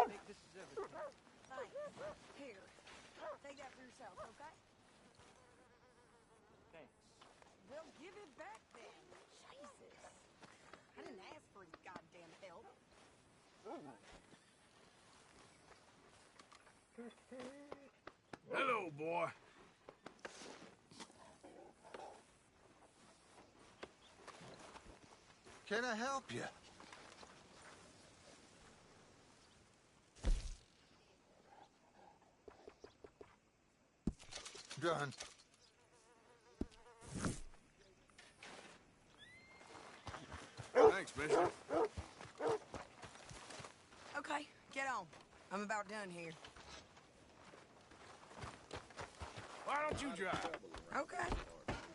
think this is everything. Thanks. Here. Take that for yourself, okay? Thanks. Well, give it back then. Jesus. I didn't ask for his goddamn help. Hello, boy. Can I help you? Done. Thanks, mister. Okay, get on. I'm about done here. Why don't you drive? Okay.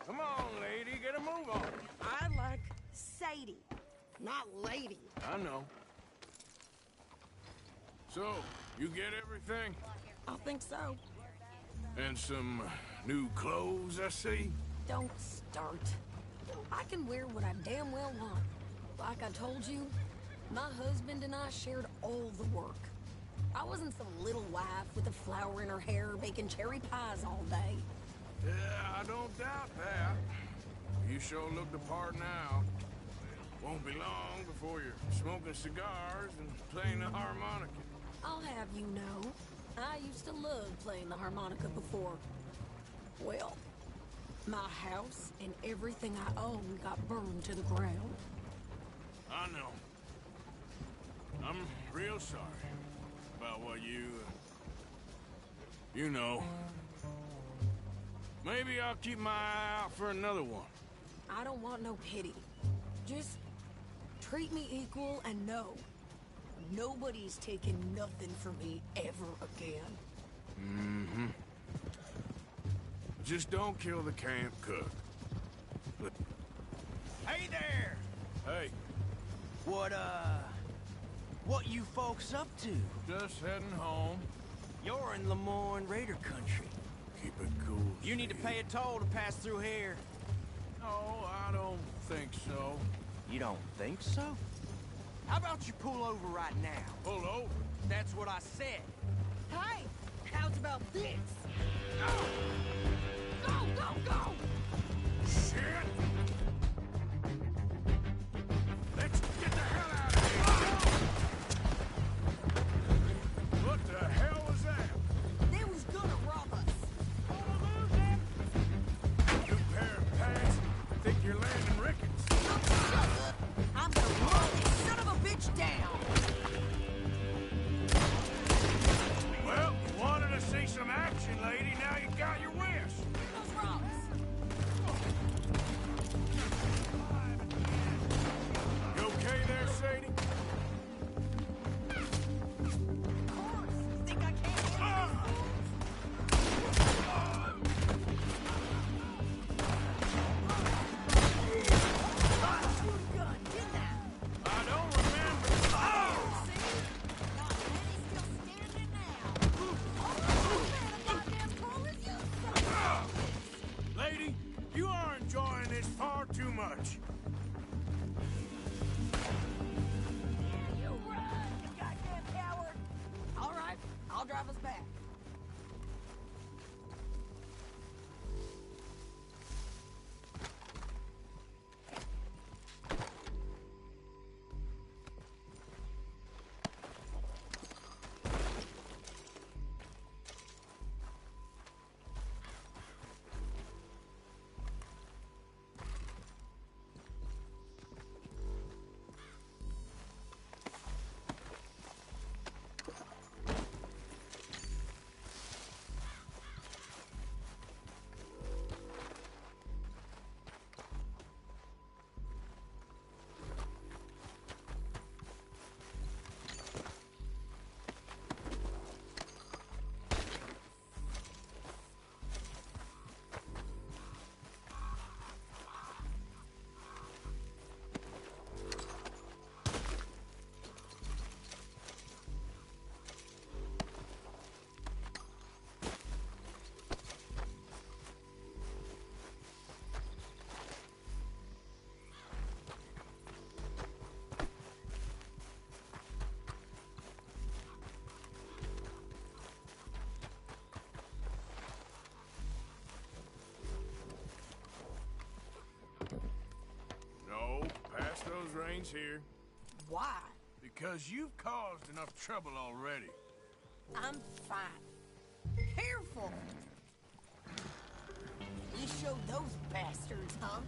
Come on, lady, get a move on. I like Sadie, not lady. I know. So, you get everything? I think so. And some new clothes, I see? Don't start. I can wear what I damn well want. Like I told you, my husband and I shared all the work. I wasn't some little wife with a flower in her hair baking cherry pies all day. Yeah, I don't doubt that. You sure look the part now. Won't be long before you're smoking cigars and playing the harmonica. I'll have you know, I used to love playing the harmonica before. Well, my house and everything I own got burned to the ground. I know. I'm real sorry about what you know. Maybe I'll keep my eye out for another one. I don't want no pity. Just treat me equal and know Nobody's taking nothing from me ever again. Mm-hmm. Just don't kill the camp cook. Look. Hey there! Hey. What you folks up to? Just heading home. You're in Lemoyne Raider country. Keep it cool. You need to pay a toll to pass through here. No, I don't think so. You don't think so? How about you pull over right now? Pull over? That's what I said. Hey, how's about this? Go! Go, go, go! Shit! Let's get the hell out of here! What the hell was that? They was gonna rob us. New pair of pants? Think you're landing Ricketts? Shut up! I'm gonna run this son of a bitch down! Well, you wanted to see some action, lady. Now you got your wish. Those rocks! You okay there, Sadie? Of course! You think I can't handle gun, didn't I? I don't remember. Not many still standing now. Oh, man, a goddamn car is you, son of a bitch. Lady, you are enjoying this far too much. You run, you goddamn coward! All right, I'll drive us back. No, pass those reins here. Why? Because you've caused enough trouble already. I'm fine. Careful! You showed those bastards, huh?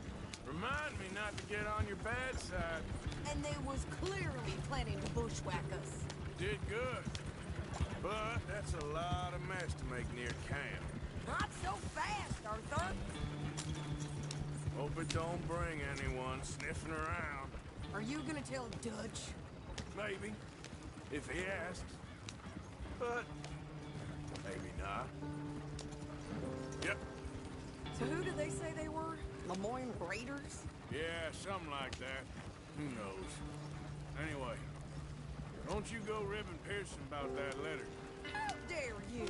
Remind me not to get on your bad side. And they was clearly planning to bushwhack us. Did good. But that's a lot of mess to make near camp. Not so fast, Arthur. Hope it don't bring anyone sniffing around. Are you gonna tell Dutch? Maybe. If he asks. But maybe not. Yep. So who did they say they were? Lemoyne Raiders? Yeah, something like that. Who knows? Anyway, don't you go ribbing Pearson about that letter. How dare you?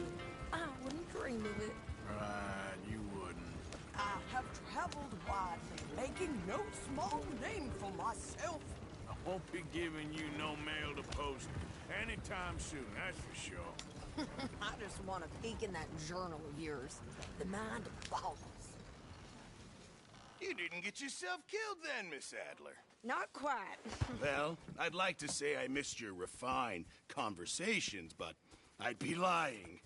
I wouldn't dream of it. Right, you wouldn't. I have traveled widely, making no small name for myself. I won't be giving you no mail to post anytime soon, that's for sure. I just want to peek in that journal of yours. The mind of balls. You didn't get yourself killed then, Miss Adler. Not quite. Well, I'd like to say I missed your refined conversations, but I'd be lying.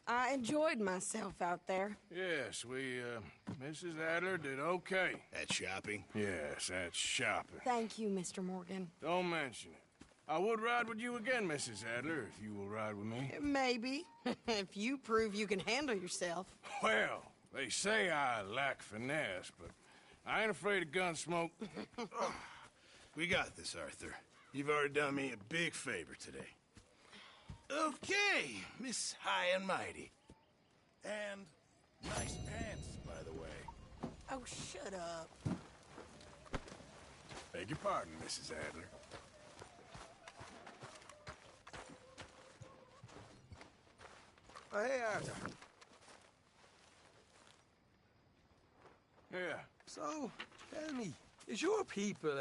I enjoyed myself out there. Yes, Mrs. Adler did okay. At shopping? Yes, at shopping. Thank you, Mr. Morgan. Don't mention it. I would ride with you again, Mrs. Adler, if you will ride with me. Maybe. If you prove you can handle yourself. Well, they say I lack finesse, but I ain't afraid of gun smoke. We got this, Arthur. You've already done me a big favor today. Okay, Miss High and Mighty. And nice pants, by the way. Oh, shut up. Beg your pardon, Mrs. Adler. Oh, hey, Arthur. Yeah. So, tell me, is your people,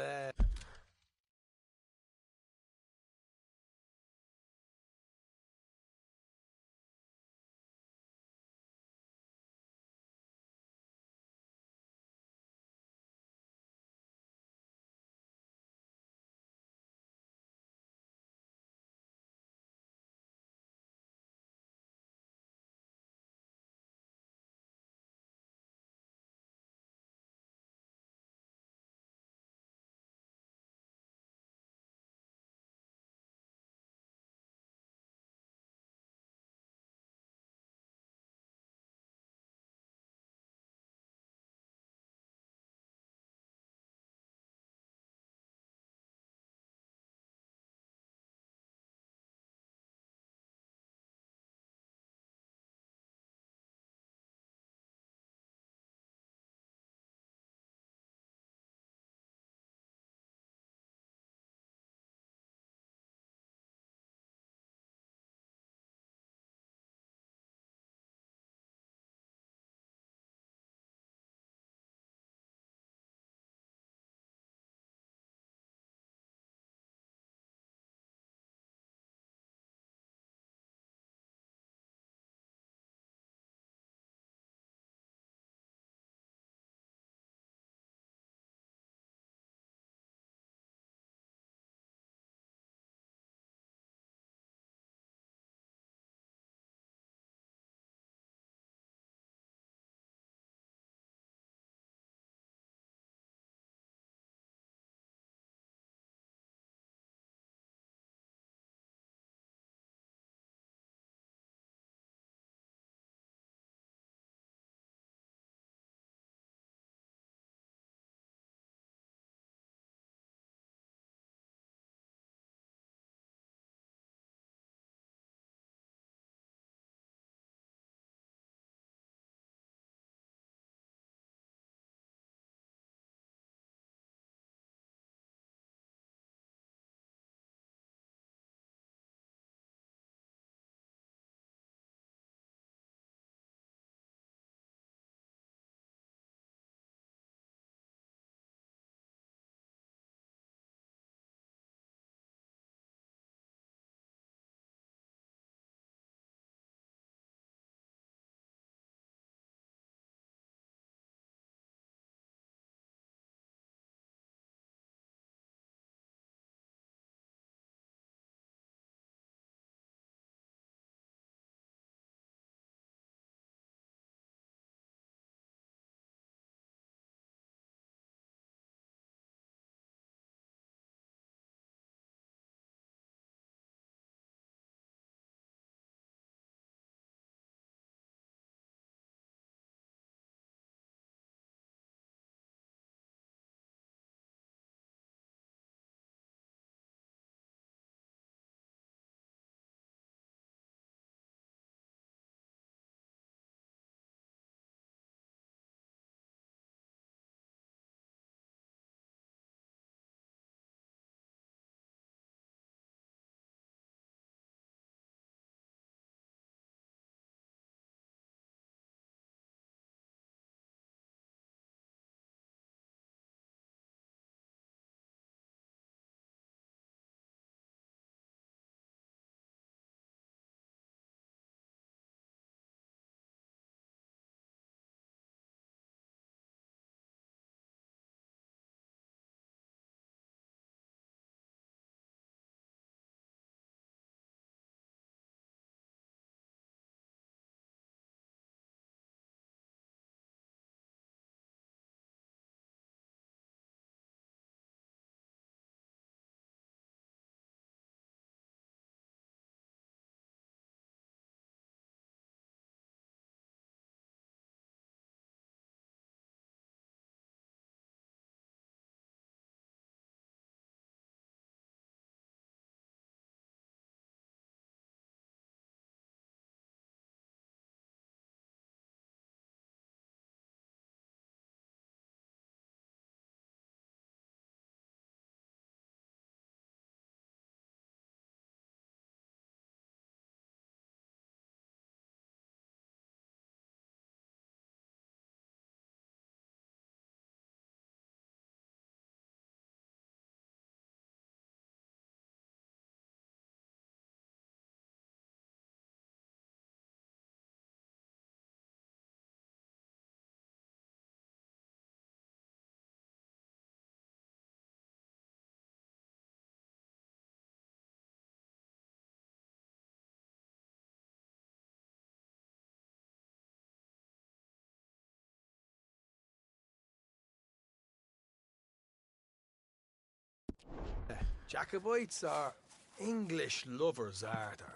Jacobites or English lovers, Arthur?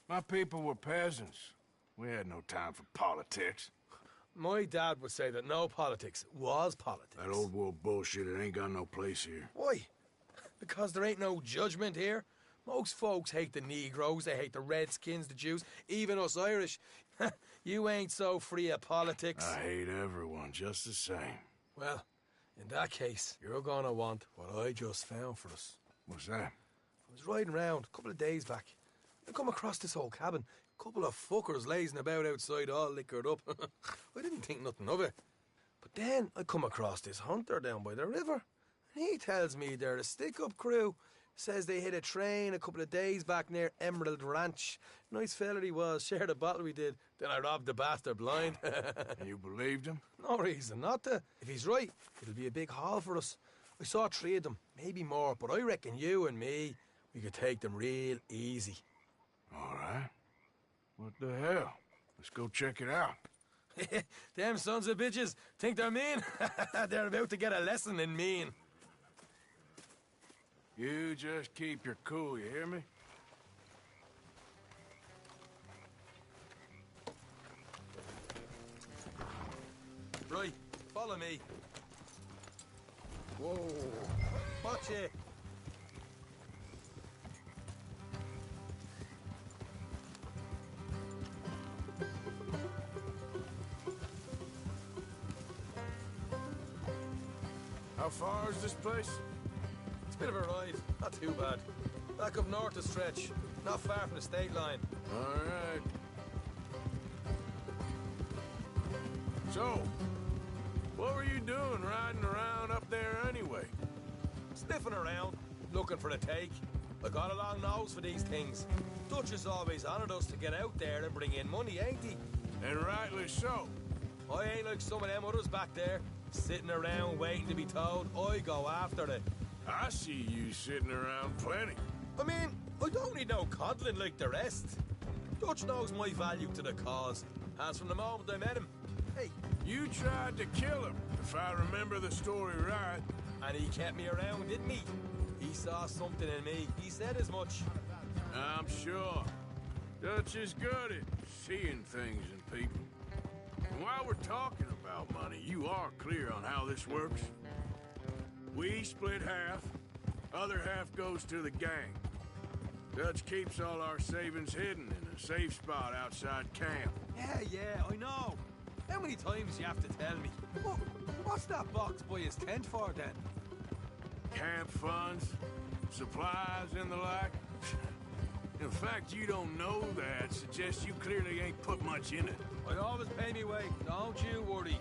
My people were peasants. We had no time for politics. My dad would say that no politics was politics. That old world bullshit, it ain't got no place here. Why? Because there ain't no judgment here. Most folks hate the Negroes, they hate the Redskins, the Jews, even us Irish. You ain't so free of politics. I hate everyone just the same. Well, in that case, you're gonna want what I just found for us. What's that? I was riding around a couple of days back. I come across this old cabin. A couple of fuckers lazing about outside all liquored up. I didn't think nothing of it. But then I come across this hunter down by the river. And he tells me they're a stick-up crew. Says they hit a train a couple of days back near Emerald Ranch. Nice fella he was, shared a bottle we did. Then I robbed the bastard blind. And you believed him? No reason not to. If he's right, it'll be a big haul for us. I saw 3 of them, maybe more, but I reckon you and me, we could take them real easy. All right. What the hell? Let's go check it out. Them sons of bitches think they're mean. They're about to get a lesson in mean. You just keep your cool, you hear me? Right, follow me. Whoa. Watch it. How far is this place? It's a bit of a ride, not too bad. Back up north a stretch, not far from the state line. All right. So, what were you doing riding around up there anyway? Sniffing around, looking for a take. I got a long nose for these things. Dutch has always honoured us to get out there and bring in money, ain't he? And rightly so. I ain't like some of them others back there, sitting around waiting to be told. I go after it. I see you sitting around plenty. I mean, I don't need no coddling like the rest. Dutch knows my value to the cause, as from the moment I met him. Hey, you tried to kill him, if I remember the story right. And he kept me around, didn't he? He saw something in me. He said as much. I'm sure. Dutch is good at seeing things in people. And while we're talking about money, you are clear on how this works? We split half, other half goes to the gang. Dutch keeps all our savings hidden in a safe spot outside camp. Yeah, I know. How many times do you have to tell me? What's that box by his tent for, then? Camp funds, supplies, and the like. In fact, you don't know that suggests you clearly ain't put much in it. I always pay me way, don't you worry.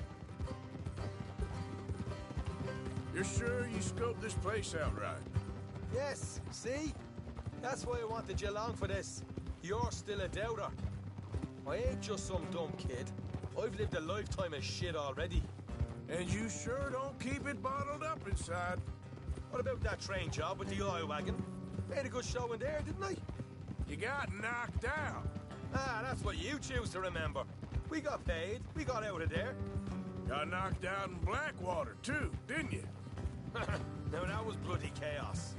You're sure you scoped this place out right? Yes, see? That's why I wanted you along for this. You're still a doubter. I ain't just some dumb kid. I've lived a lifetime of shit already. And you sure don't keep it bottled up inside. What about that train job with the oil wagon? Made a good show in there, didn't I? You got knocked out. Ah, that's what you choose to remember. We got paid. We got out of there. Got knocked out in Blackwater, too, didn't you? Now, that was bloody chaos.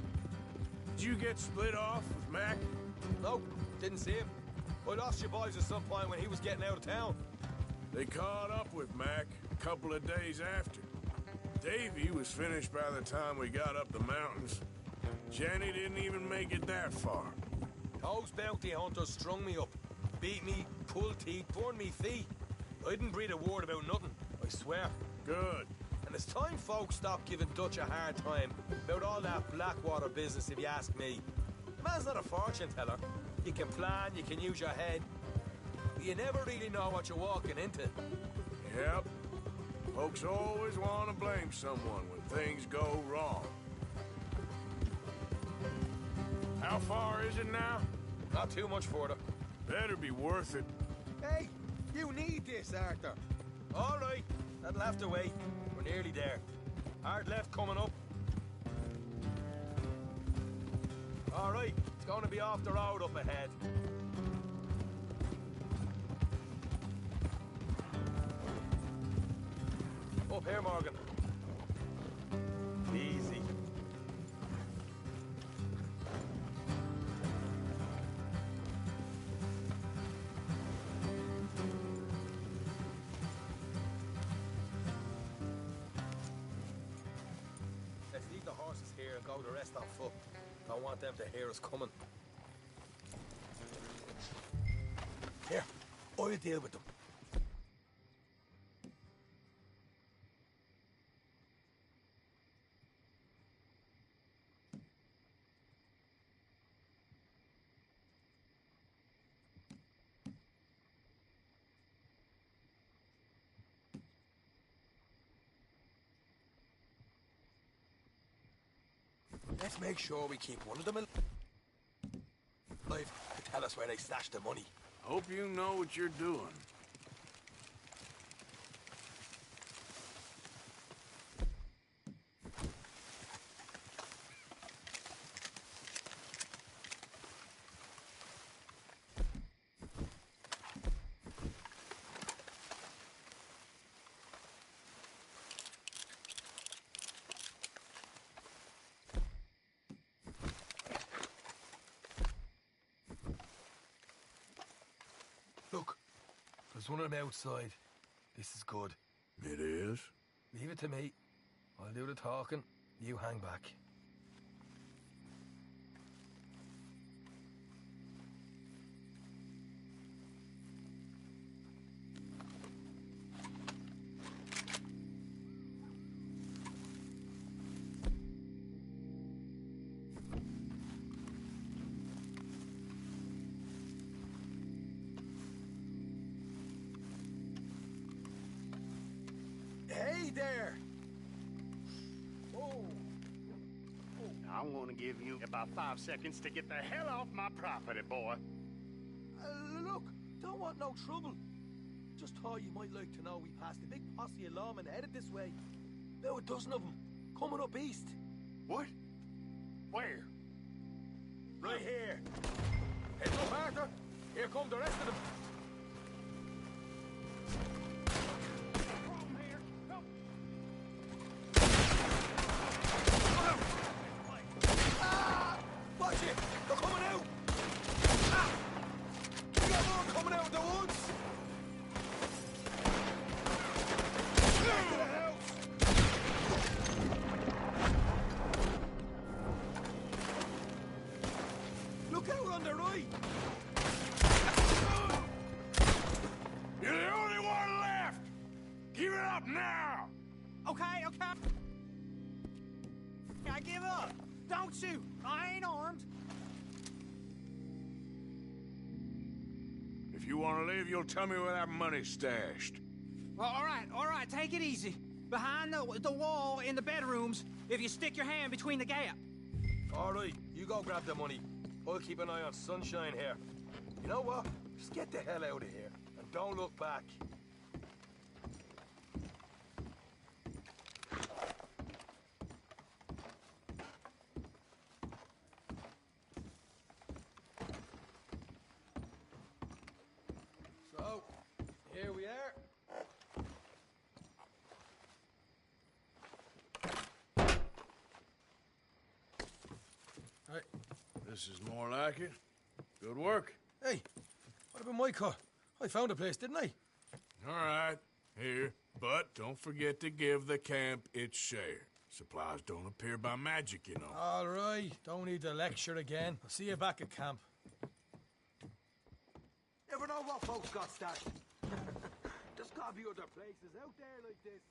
Did you get split off with Mac? Nope, didn't see him. I lost your boys at some point when he was getting out of town. They caught up with Mac a couple of days after. Davy was finished by the time we got up the mountains. Jenny didn't even make it that far. Those bounty hunters strung me up, beat me, pulled teeth, burned me feet. I didn't breathe a word about nothing, I swear. Good. And it's time folks stop giving Dutch a hard time about all that Blackwater business, if you ask me. The man's not a fortune teller. You can plan, you can use your head, but you never really know what you're walking into. Yep. Folks always want to blame someone when things go wrong. How far is it now? Not too much further. Better be worth it. Hey, you need this, Arthur. All right, that'll have to wait. We're nearly there. Hard left coming up. All right, it's going to be off the road up ahead. Up here, Morgan. Easy. the rest on foot. Don't want them to hear us coming. Here, I'll deal with them. Let's make sure we keep one of them alive to tell us where they stashed the money. Hope you know what you're doing. Look, there's one of them outside. This is good. It is? Leave it to me. I'll do the talking. You hang back. Hey there! I'm gonna give you about 5 seconds to get the hell off my property, boy. Look, don't want no trouble. Just thought you might like to know we passed a big posse of lawmen headed this way. About a dozen of them, coming up east. What? Where? Right here. Heads up, Arthur. Here come the rest of them. Watch it! They're coming out! Ah! We got more coming out of the woods! Back to the house! Look out on the right! You're the only one left! Give it up now! Okay. I give up. Don't shoot. I ain't armed. If you want to leave, you'll tell me where that money's stashed. Well, all right. Take it easy. Behind the wall in the bedrooms, if you stick your hand between the gap. All right, you go grab the money. I'll keep an eye on Sunshine here. You know what? Just get the hell out of here and don't look back. So, here we are. Right. This is more like it. Good work. Hey, what about my car? I found a place, didn't I? All right. Here. But don't forget to give the camp its share. Supplies don't appear by magic, you know. All right. Don't need to lecture again. I'll see you back at camp. Never know what folks got stashed. There's gotta be other places out there like this.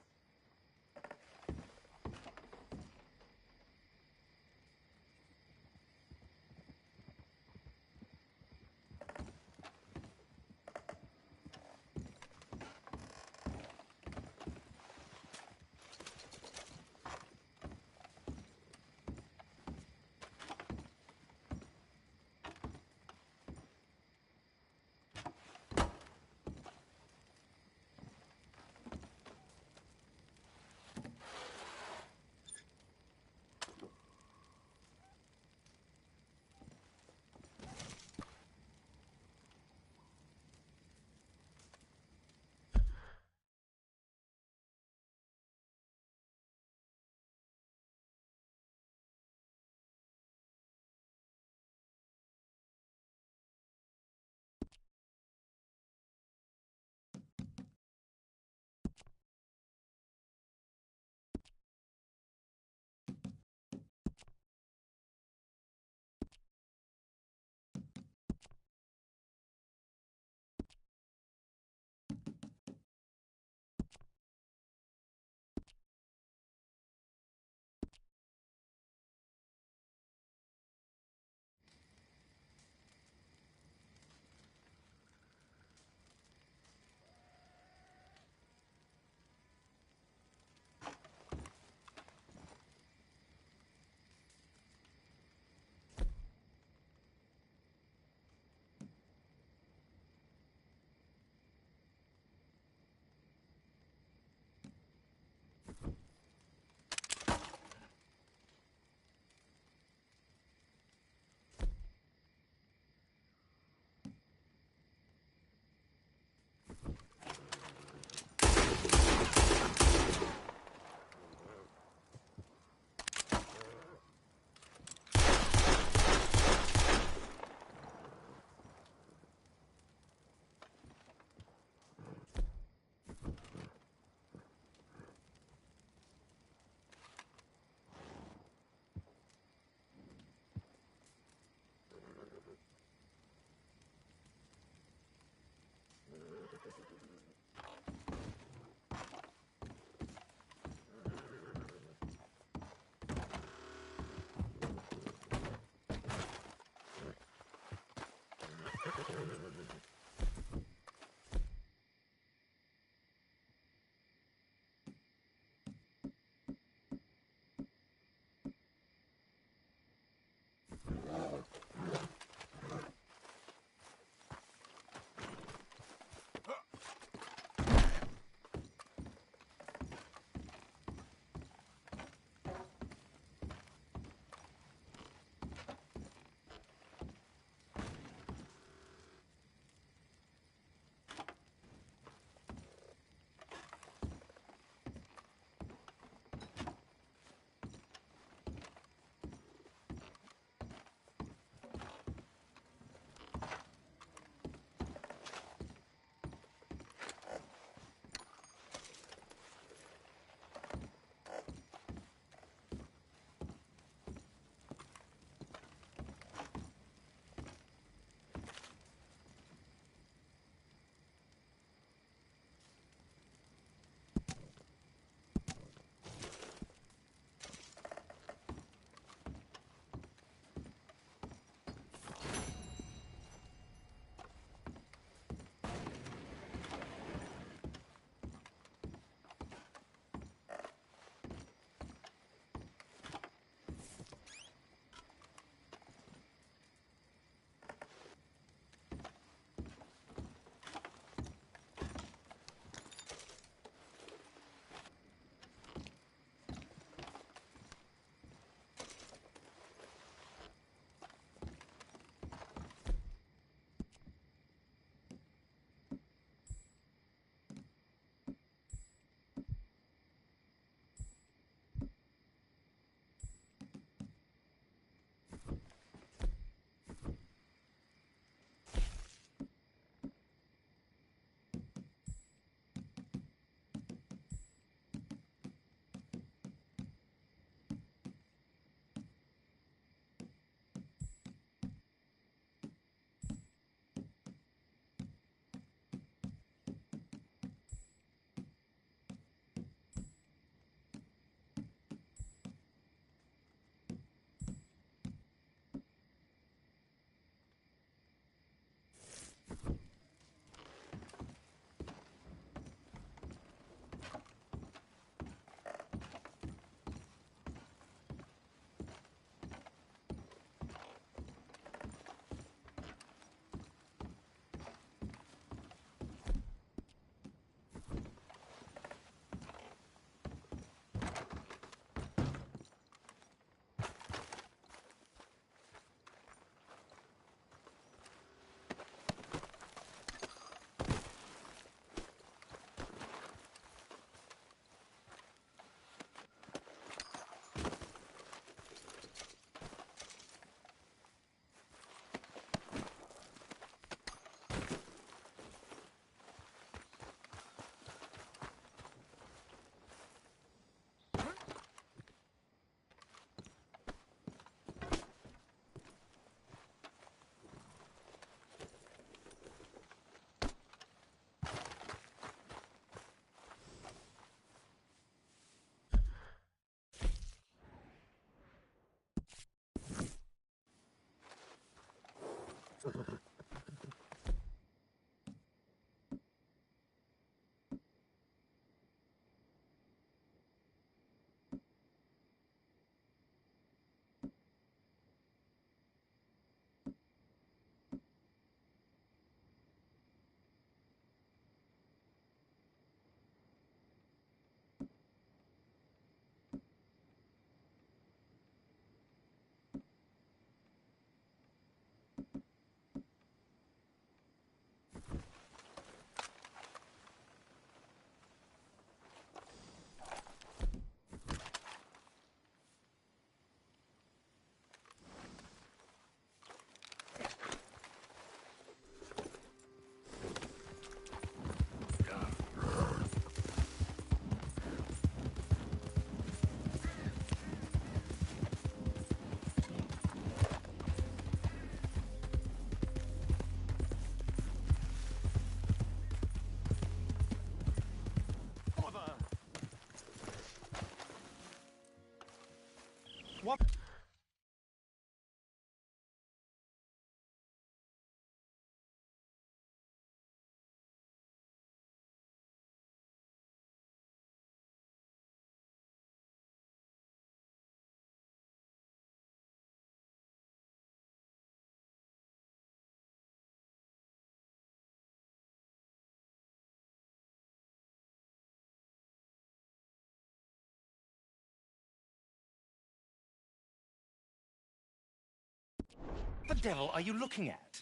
the devil are you looking at?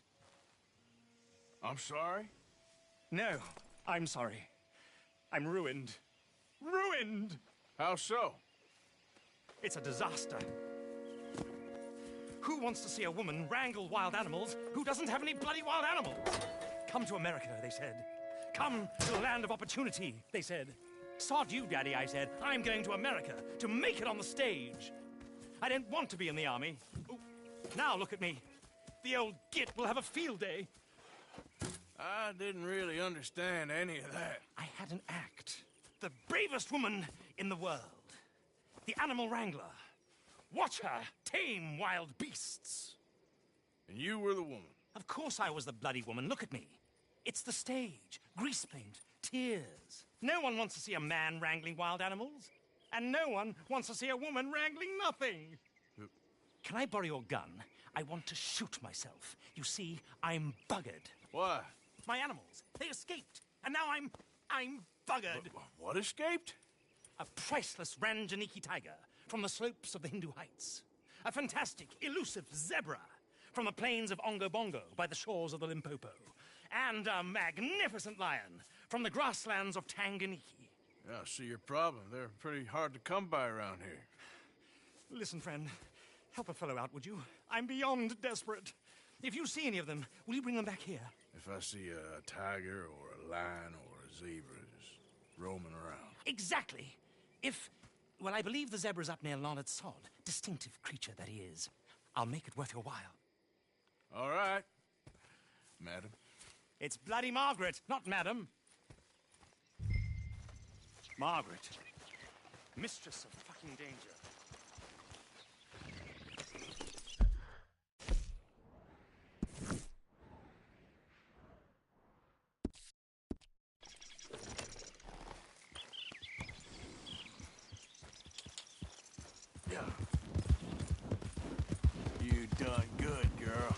I'm sorry? No, I'm sorry. I'm ruined. Ruined! How so? It's a disaster. Who wants to see a woman wrangle wild animals who doesn't have any bloody wild animals? Come to America, they said. Come to the land of opportunity, they said. Sod you, Daddy, I said. I'm going to America to make it on the stage. I don't want to be in the army. Ooh, now look at me. The old git will have a field day. I didn't really understand any of that. I had an act. The bravest woman in the world. The animal wrangler. Watch her tame wild beasts. And you were the woman? Of course I was the bloody woman. Look at me. It's the stage. Grease paint. Tears. No one wants to see a man wrangling wild animals. And no one wants to see a woman wrangling nothing. Can I borrow your gun? I want to shoot myself. You see, I'm buggered. Why? My animals. They escaped. And now I'm buggered. What escaped? A priceless Ranjaniki tiger from the slopes of the Hindu Heights. A fantastic, elusive zebra from the plains of Ongo Bongo by the shores of the Limpopo. And a magnificent lion from the grasslands of Tanganyika. Yeah, I see your problem. They're pretty hard to come by around here. Listen, friend. Help a fellow out, would you? I'm beyond desperate. If you see any of them, will you bring them back here? If I see a tiger or a lion or a zebra just roaming around. Exactly. Well, I believe the zebra's up near Leonard Sod. Distinctive creature that he is. I'll make it worth your while. All right, madam. It's bloody Margaret, not madam. Margaret. Mistress of fucking danger. You done good, girl.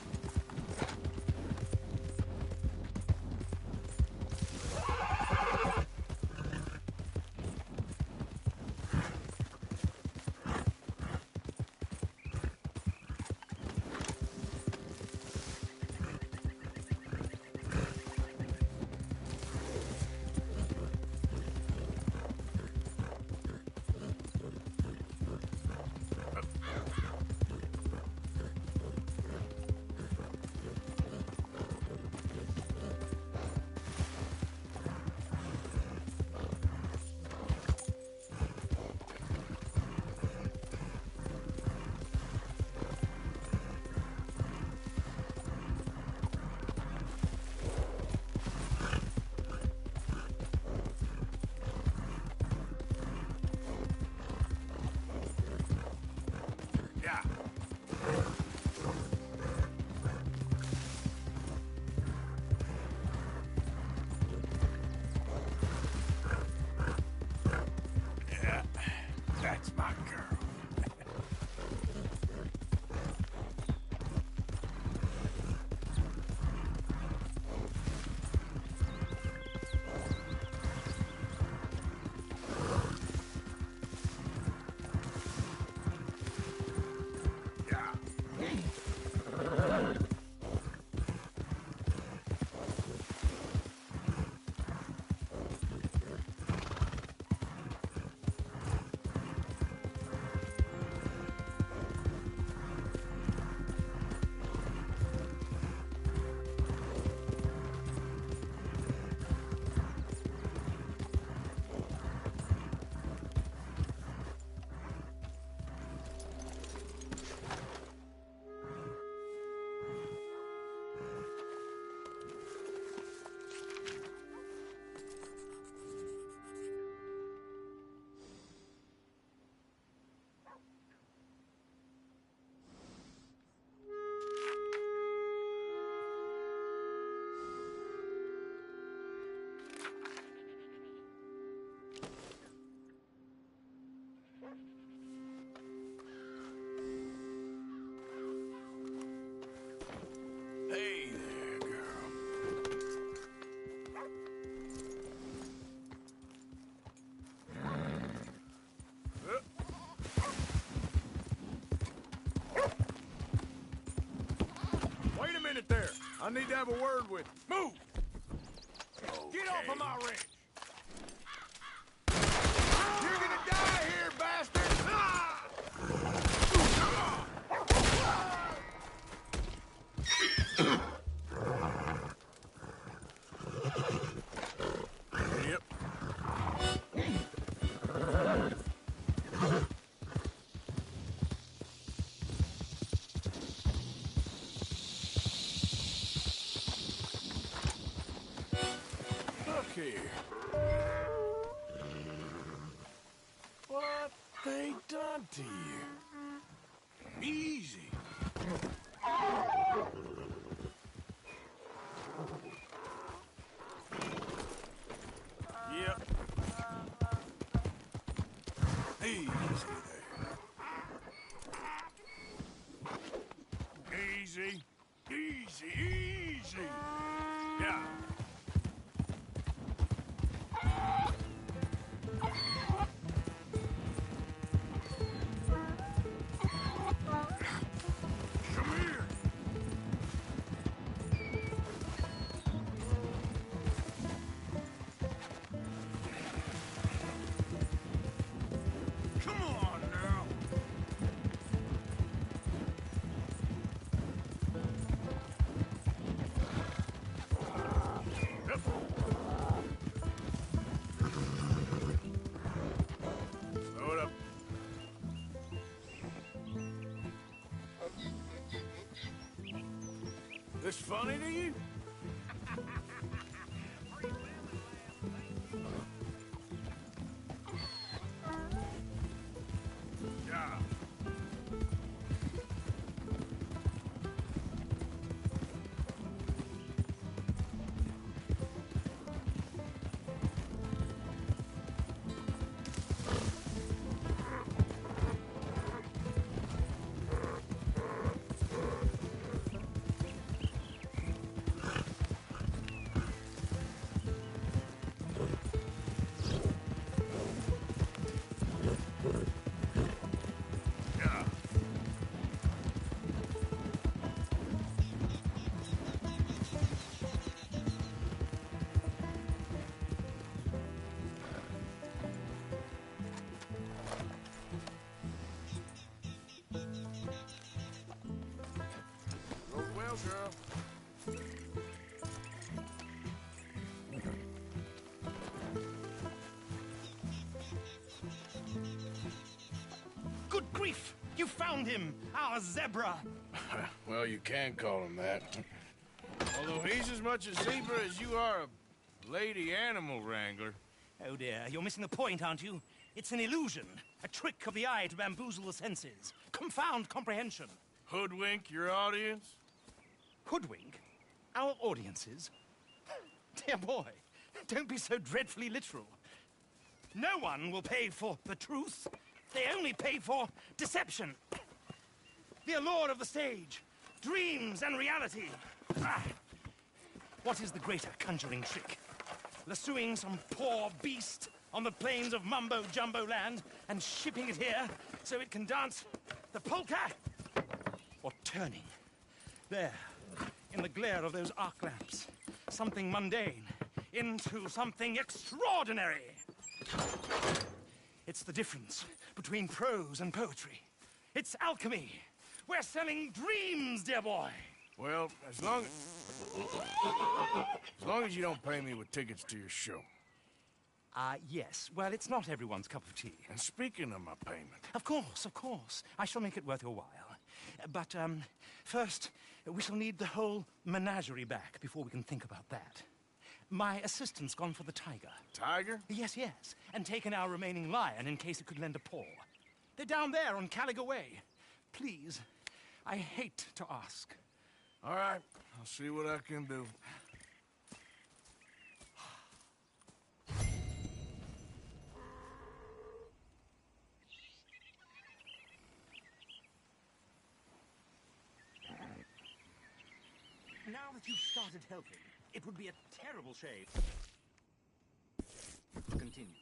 I need to have a word with you. Move! Get off of my ranch! You're gonna die here, bastard! Yep. Look here. What they done to you? Easy. Yep. Easy there. Easy. Easy, easy. Yeah. Come here. Come on now. Yep. Throw it up. This funny to you? Yeah. Yeah. Goes well, girl. Good grief! You found him! Our zebra! Well, you can call him that. Although he's as much a zebra as you are a lady animal wrangler. Oh dear, you're missing the point, aren't you? It's an illusion. A trick of the eye to bamboozle the senses. Confound comprehension. Hoodwink your audience? Hoodwink? Our audiences? Dear boy, don't be so dreadfully literal. No one will pay for the truth. They only pay for deception. The allure of the stage, dreams and reality. Ah. What is the greater conjuring trick? Lassoing some poor beast on the plains of mumbo-jumbo land and shipping it here so it can dance the polka? Or turning, there, in the glare of those arc lamps, something mundane into something extraordinary? It's the difference between prose and poetry. It's alchemy. We're selling dreams, dear boy. Well, as long as you don't pay me with tickets to your show. Yes. Well, it's not everyone's cup of tea. And speaking of my payment... Of course, of course. I shall make it worth your while. But, first, we shall need the whole menagerie back before we can think about that. My assistant's gone for the tiger. Tiger? Yes, yes. And taken our remaining lion in case it could lend a paw. They're down there on Caliga Way. Please, I hate to ask. All right, I'll see what I can do. Now that you've started helping, it would be a terrible shame to continue.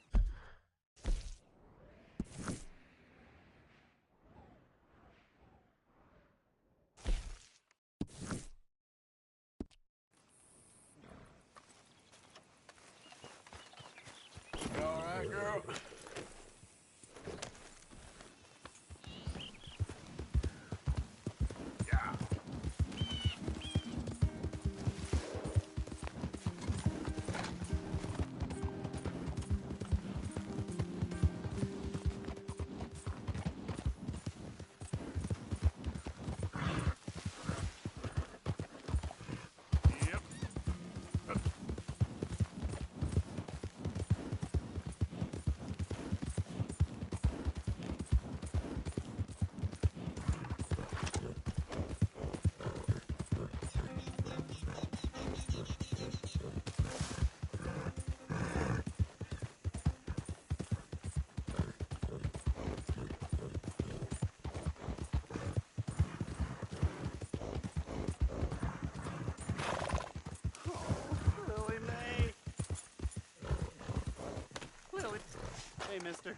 Hey, mister.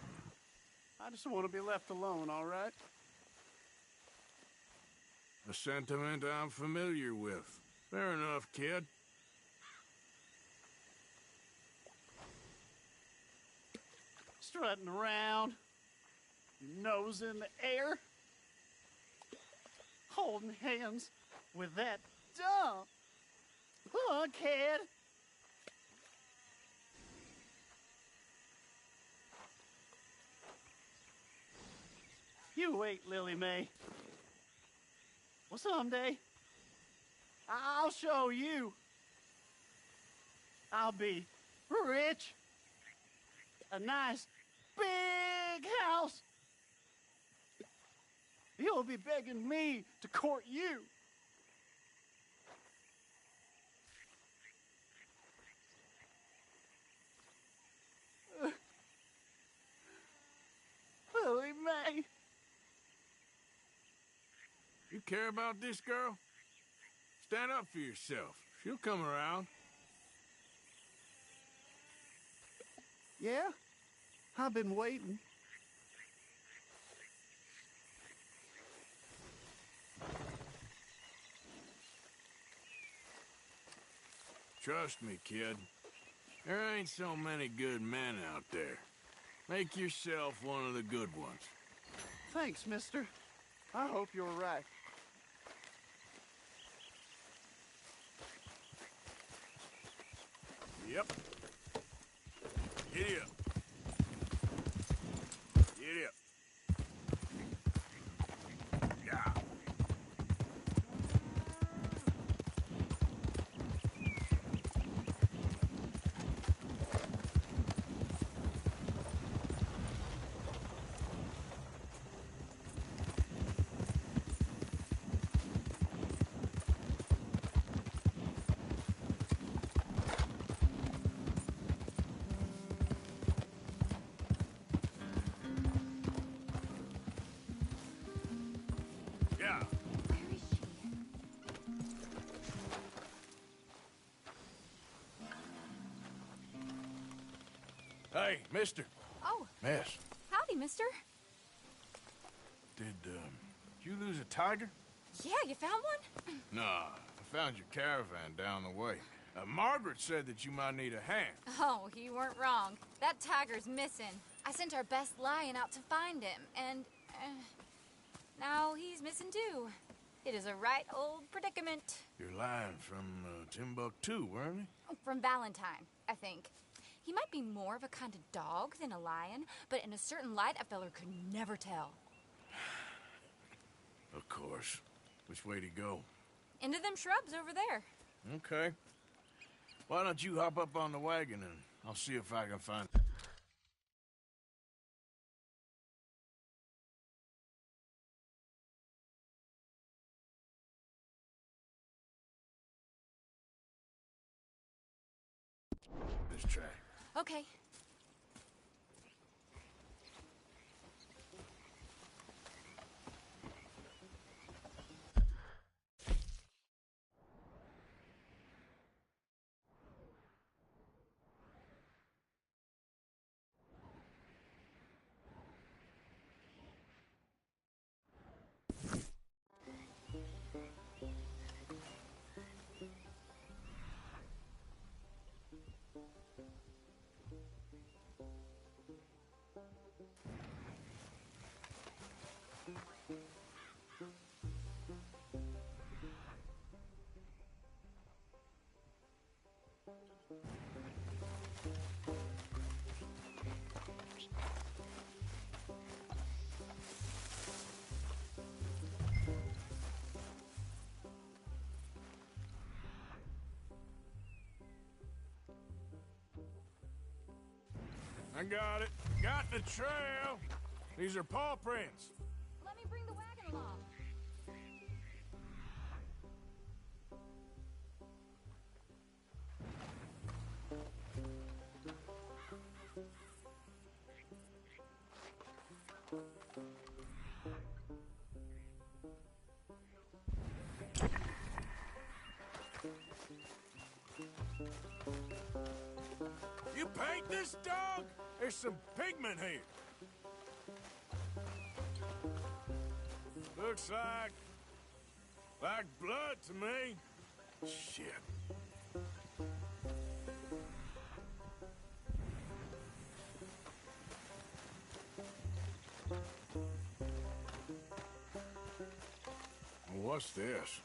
I just want to be left alone, all right? A sentiment I'm familiar with. Fair enough, kid. Strutting around, nose in the air, holding hands with that dumb kid. You wait, Lily Mae. Well, someday, I'll show you. I'll be rich. A nice, big house. You'll be begging me to court you. Lily Mae. You care about this girl? Stand up for yourself. She'll come around. Yeah? I've been waiting. Trust me, kid. There ain't so many good men out there. Make yourself one of the good ones. Thanks, mister. I hope you're right. Yep. Giddy up. Giddy up. Yeah. Yeah. Hey, mister. Oh. Miss. Howdy, mister. Did you lose a tiger? Yeah, you found one? Nah, I found your caravan down the way. Margaret said that you might need a hand. Oh, you weren't wrong. That tiger's missing. I sent our best lion out to find him, and now he's missing too. It is a right old predicament. You're lying from Timbuktu, weren't you? From Valentine, I think. He might be more of a kind of dog than a lion, but in a certain light, a feller could never tell. Of course. Which way to go? Into them shrubs over there. Okay. Why don't you hop up on the wagon and I'll see if I can find... this track. Okay. I got it. Got the trail. These are paw prints. Let me bring the wagon along. You paint this dog? There's some pigment here. Looks like blood to me. Shit. What's this?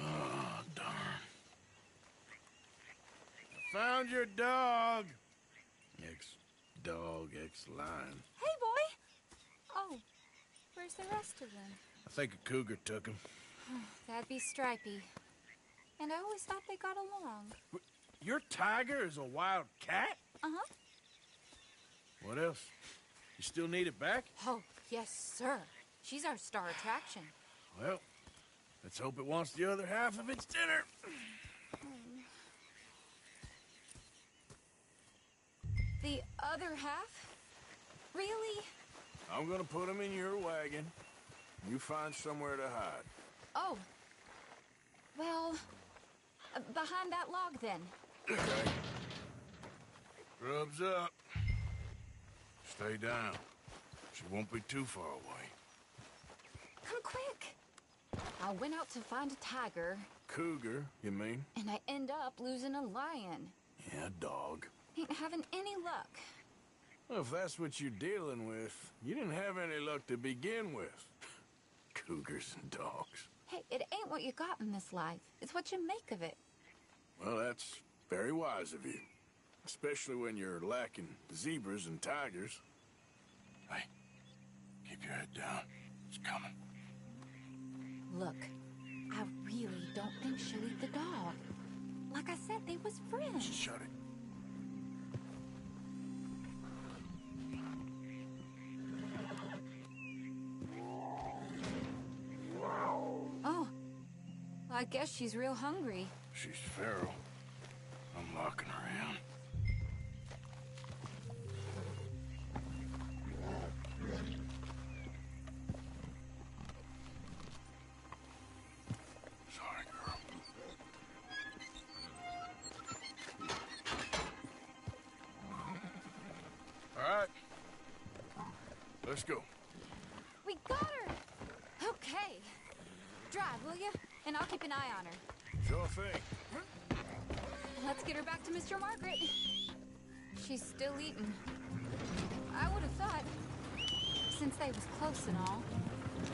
Oh, darn. I found your dog. Ex-dog, ex-lion. Hey, boy! Oh, where's the rest of them? I think a cougar took him. That'd be Stripey. And I always thought they got along. Your tiger is a wild cat? Uh-huh. What else? You still need it back? Oh, yes, sir. She's our star attraction. Well, let's hope it wants the other half of its dinner. The other half? Really? I'm gonna put him in your wagon. You find somewhere to hide. Oh. Well, behind that log, then. Okay. Grub's up. Stay down. She won't be too far away. Come quick. I went out to find a tiger. Cougar, you mean? And I end up losing a lion. Yeah, dog. Ain't having any luck. Well, if that's what you're dealing with, you didn't have any luck to begin with. Cougars and dogs. Hey, it ain't what you got in this life. It's what you make of it. Well, that's very wise of you. Especially when you're lacking zebras and tigers. Hey, keep your head down. It's coming. Look, I really don't think she'll eat the dog. Like I said, they was friends. Shut it. Oh, I guess she's real hungry. She's feral. I'm locking her in. Sorry, girl. All right. Let's go. We got her! Okay. Drive, will you? And I'll keep an eye on her. Sure thing. Let's get her back to Mr. Margaret. She's still eating. I would have thought, since they was close and all.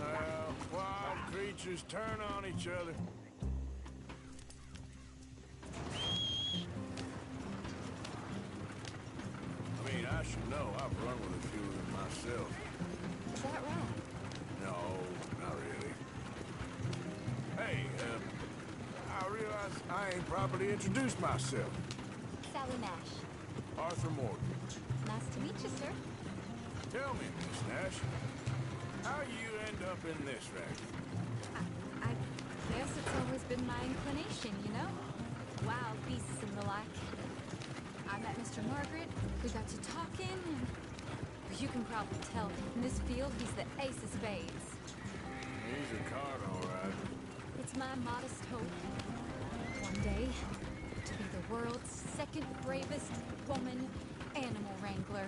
Well, wild creatures turn on each other. I mean, I should know. I've run with a few of them myself. Is that right? No, not really. Hey, I realize I ain't properly introduced myself. Sally Nash. Arthur Morgan. Nice to meet you, sir. Tell me, Miss Nash, how you end up in this racket? I guess it's always been my inclination, you know? Wild beasts and the like. I met Mr. Margaret, we got to talking, and you can probably tell, in this field, he's the ace of spades. He's a card, all right. It's my modest hope, one day, to be the world's second bravest woman animal wrangler.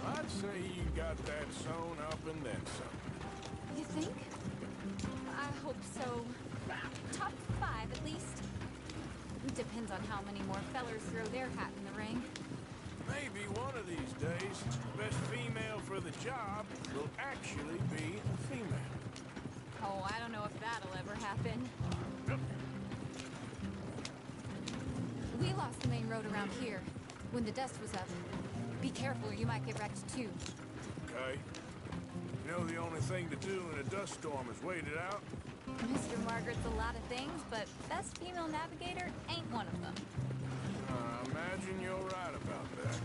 I'd say you got that sewn up and then some. You think? I hope so. Top 5, at least. Depends on how many more fellers throw their hat in the ring. Maybe one of these days, the best female for the job will actually be a female. Oh, I don't know if that'll ever happen. We lost the main road around here when the dust was up. Be careful or you might get wrecked too. Okay. You know the only thing to do in a dust storm is wait it out? Mr. Margaret's a lot of things, but best female navigator ain't one of them. I imagine you're right about that.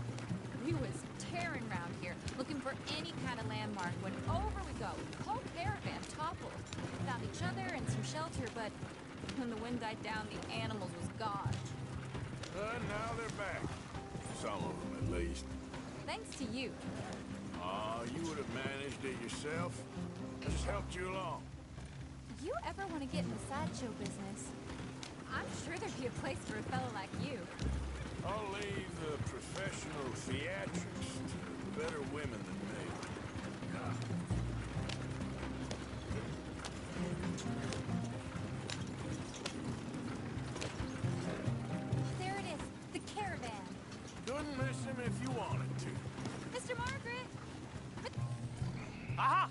We was tearing around here, looking for any kind of landmark when over we go. Whole caravan toppled. Found each other and some shelter, but when the wind died down, the animals was gone. Now they're back. Some of them, at least. thanks to you. Aw, you would have managed it yourself. I just helped you along. If you ever want to get in the sideshow business, I'm sure there'd be a place for a fellow like you. I'll leave the professional theatrics to better women than me. There it is, the caravan. Couldn't miss him if you wanted to. Mr. Margaret! Aha!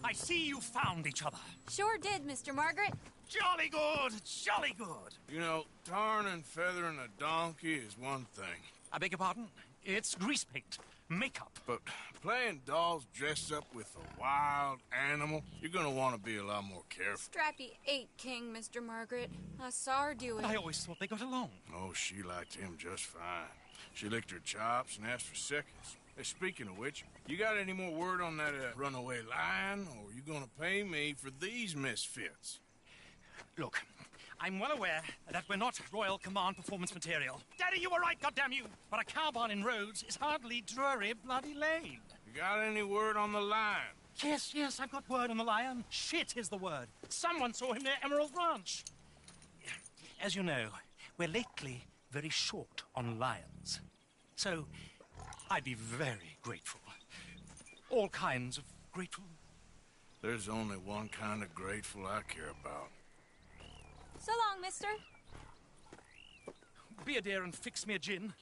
I see you found each other. Sure did, Mr. Margaret. Jolly good, jolly good. You know, tarring and feathering a donkey is one thing. I beg your pardon? It's grease paint, makeup. But playing dolls dressed up with a wild animal, you're gonna want to be a lot more careful. Strappy ate King, Mr. Margaret. I saw her do it. I always thought they got along. Oh, she liked him just fine. She licked her chops and asked for seconds. Hey, speaking of which, you got any more word on that runaway lion, or are you gonna pay me for these misfits? Look, I'm well aware that we're not Royal Command performance material. Daddy, you were right, goddamn you! But a cowbarn in Rhodes is hardly Drury Bloody Lane. You got any word on the lion? Yes, I've got word on the lion. Shit is the word. Someone saw him near Emerald Ranch. As you know, we're lately very short on lions. So, I'd be very grateful. All kinds of grateful. There's only one kind of grateful I care about. So long, mister. Be a dear and fix me a gin.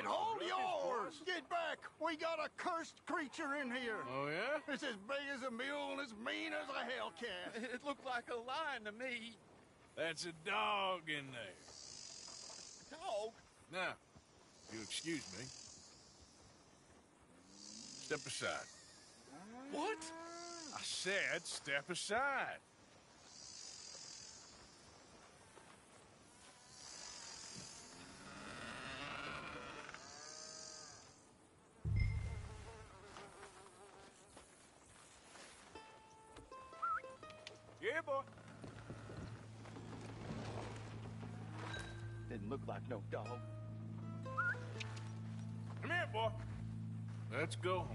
Hold yours! Get back! We got a cursed creature in here! Oh, yeah? It's as big as a mule and as mean as a hellcat. It looked like a lion to me. That's a dog in there. Dog? Now, you excuse me. Step aside. What? I said step aside. Yeah, boy. Didn't look like no dog. Come here, boy. Let's go.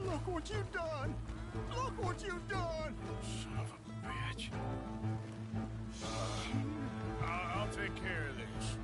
Look what you've done! Look what you've done! Son of a bitch. I'll take care of this.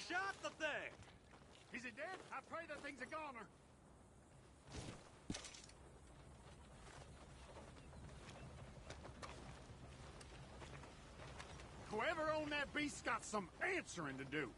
shot the thing? Is it dead? I pray the thing's a goner. Whoever owned that beast's got some answering to do.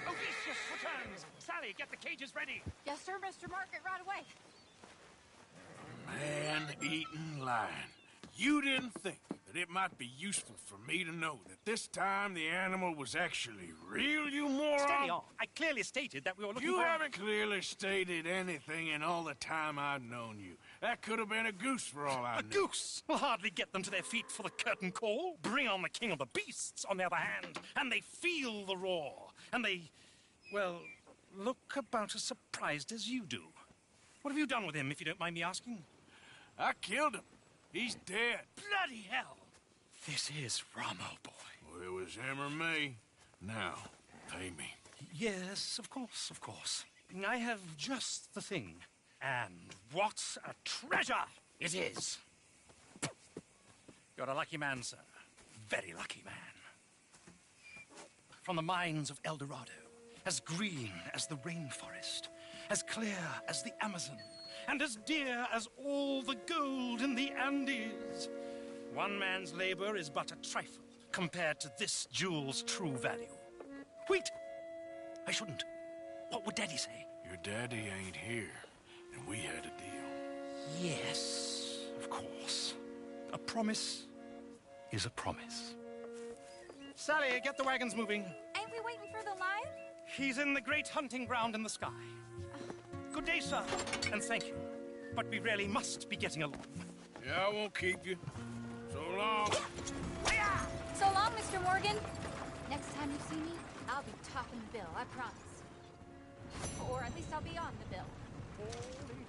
Odysseus returns! Sally, get the cages ready! Yes, sir, Mr. Margaret, right away. Man-eating lion. You didn't think that it might be useful for me to know that this time the animal was actually real, you moron? Steady on. I clearly stated that we were looking You for... haven't clearly stated anything in all the time I've known you. That could have been a goose for all I know. A goose will hardly get them to their feet for the curtain call. Bring on the king of the beasts, on the other hand, and they feel the roar. And they, well, look about as surprised as you do. What have you done with him, if you don't mind me asking? I killed him. He's dead. Bloody hell! This is Ramo, boy. Well, it was him or me. Now, pay me. Yes, of course, of course. I have just the thing. And what a treasure it is! You're a lucky man, sir. Very lucky man. From the mines of El Dorado, as green as the rainforest, as clear as the Amazon, and as dear as all the gold in the Andes. One man's labor is but a trifle compared to this jewel's true value. Wait! I shouldn't. What would Daddy say? Your daddy ain't here, and we had a deal. Yes, of course. A promise is a promise. Sally, get the wagons moving. Ain't we waiting for the lion? He's in the great hunting ground in the sky. Good day, sir, and thank you. But we really must be getting along. Yeah, I won't keep you. So long. So long, Mr. Morgan. Next time you see me, I'll be topping the bill, I promise. Or at least I'll be on the bill. Holy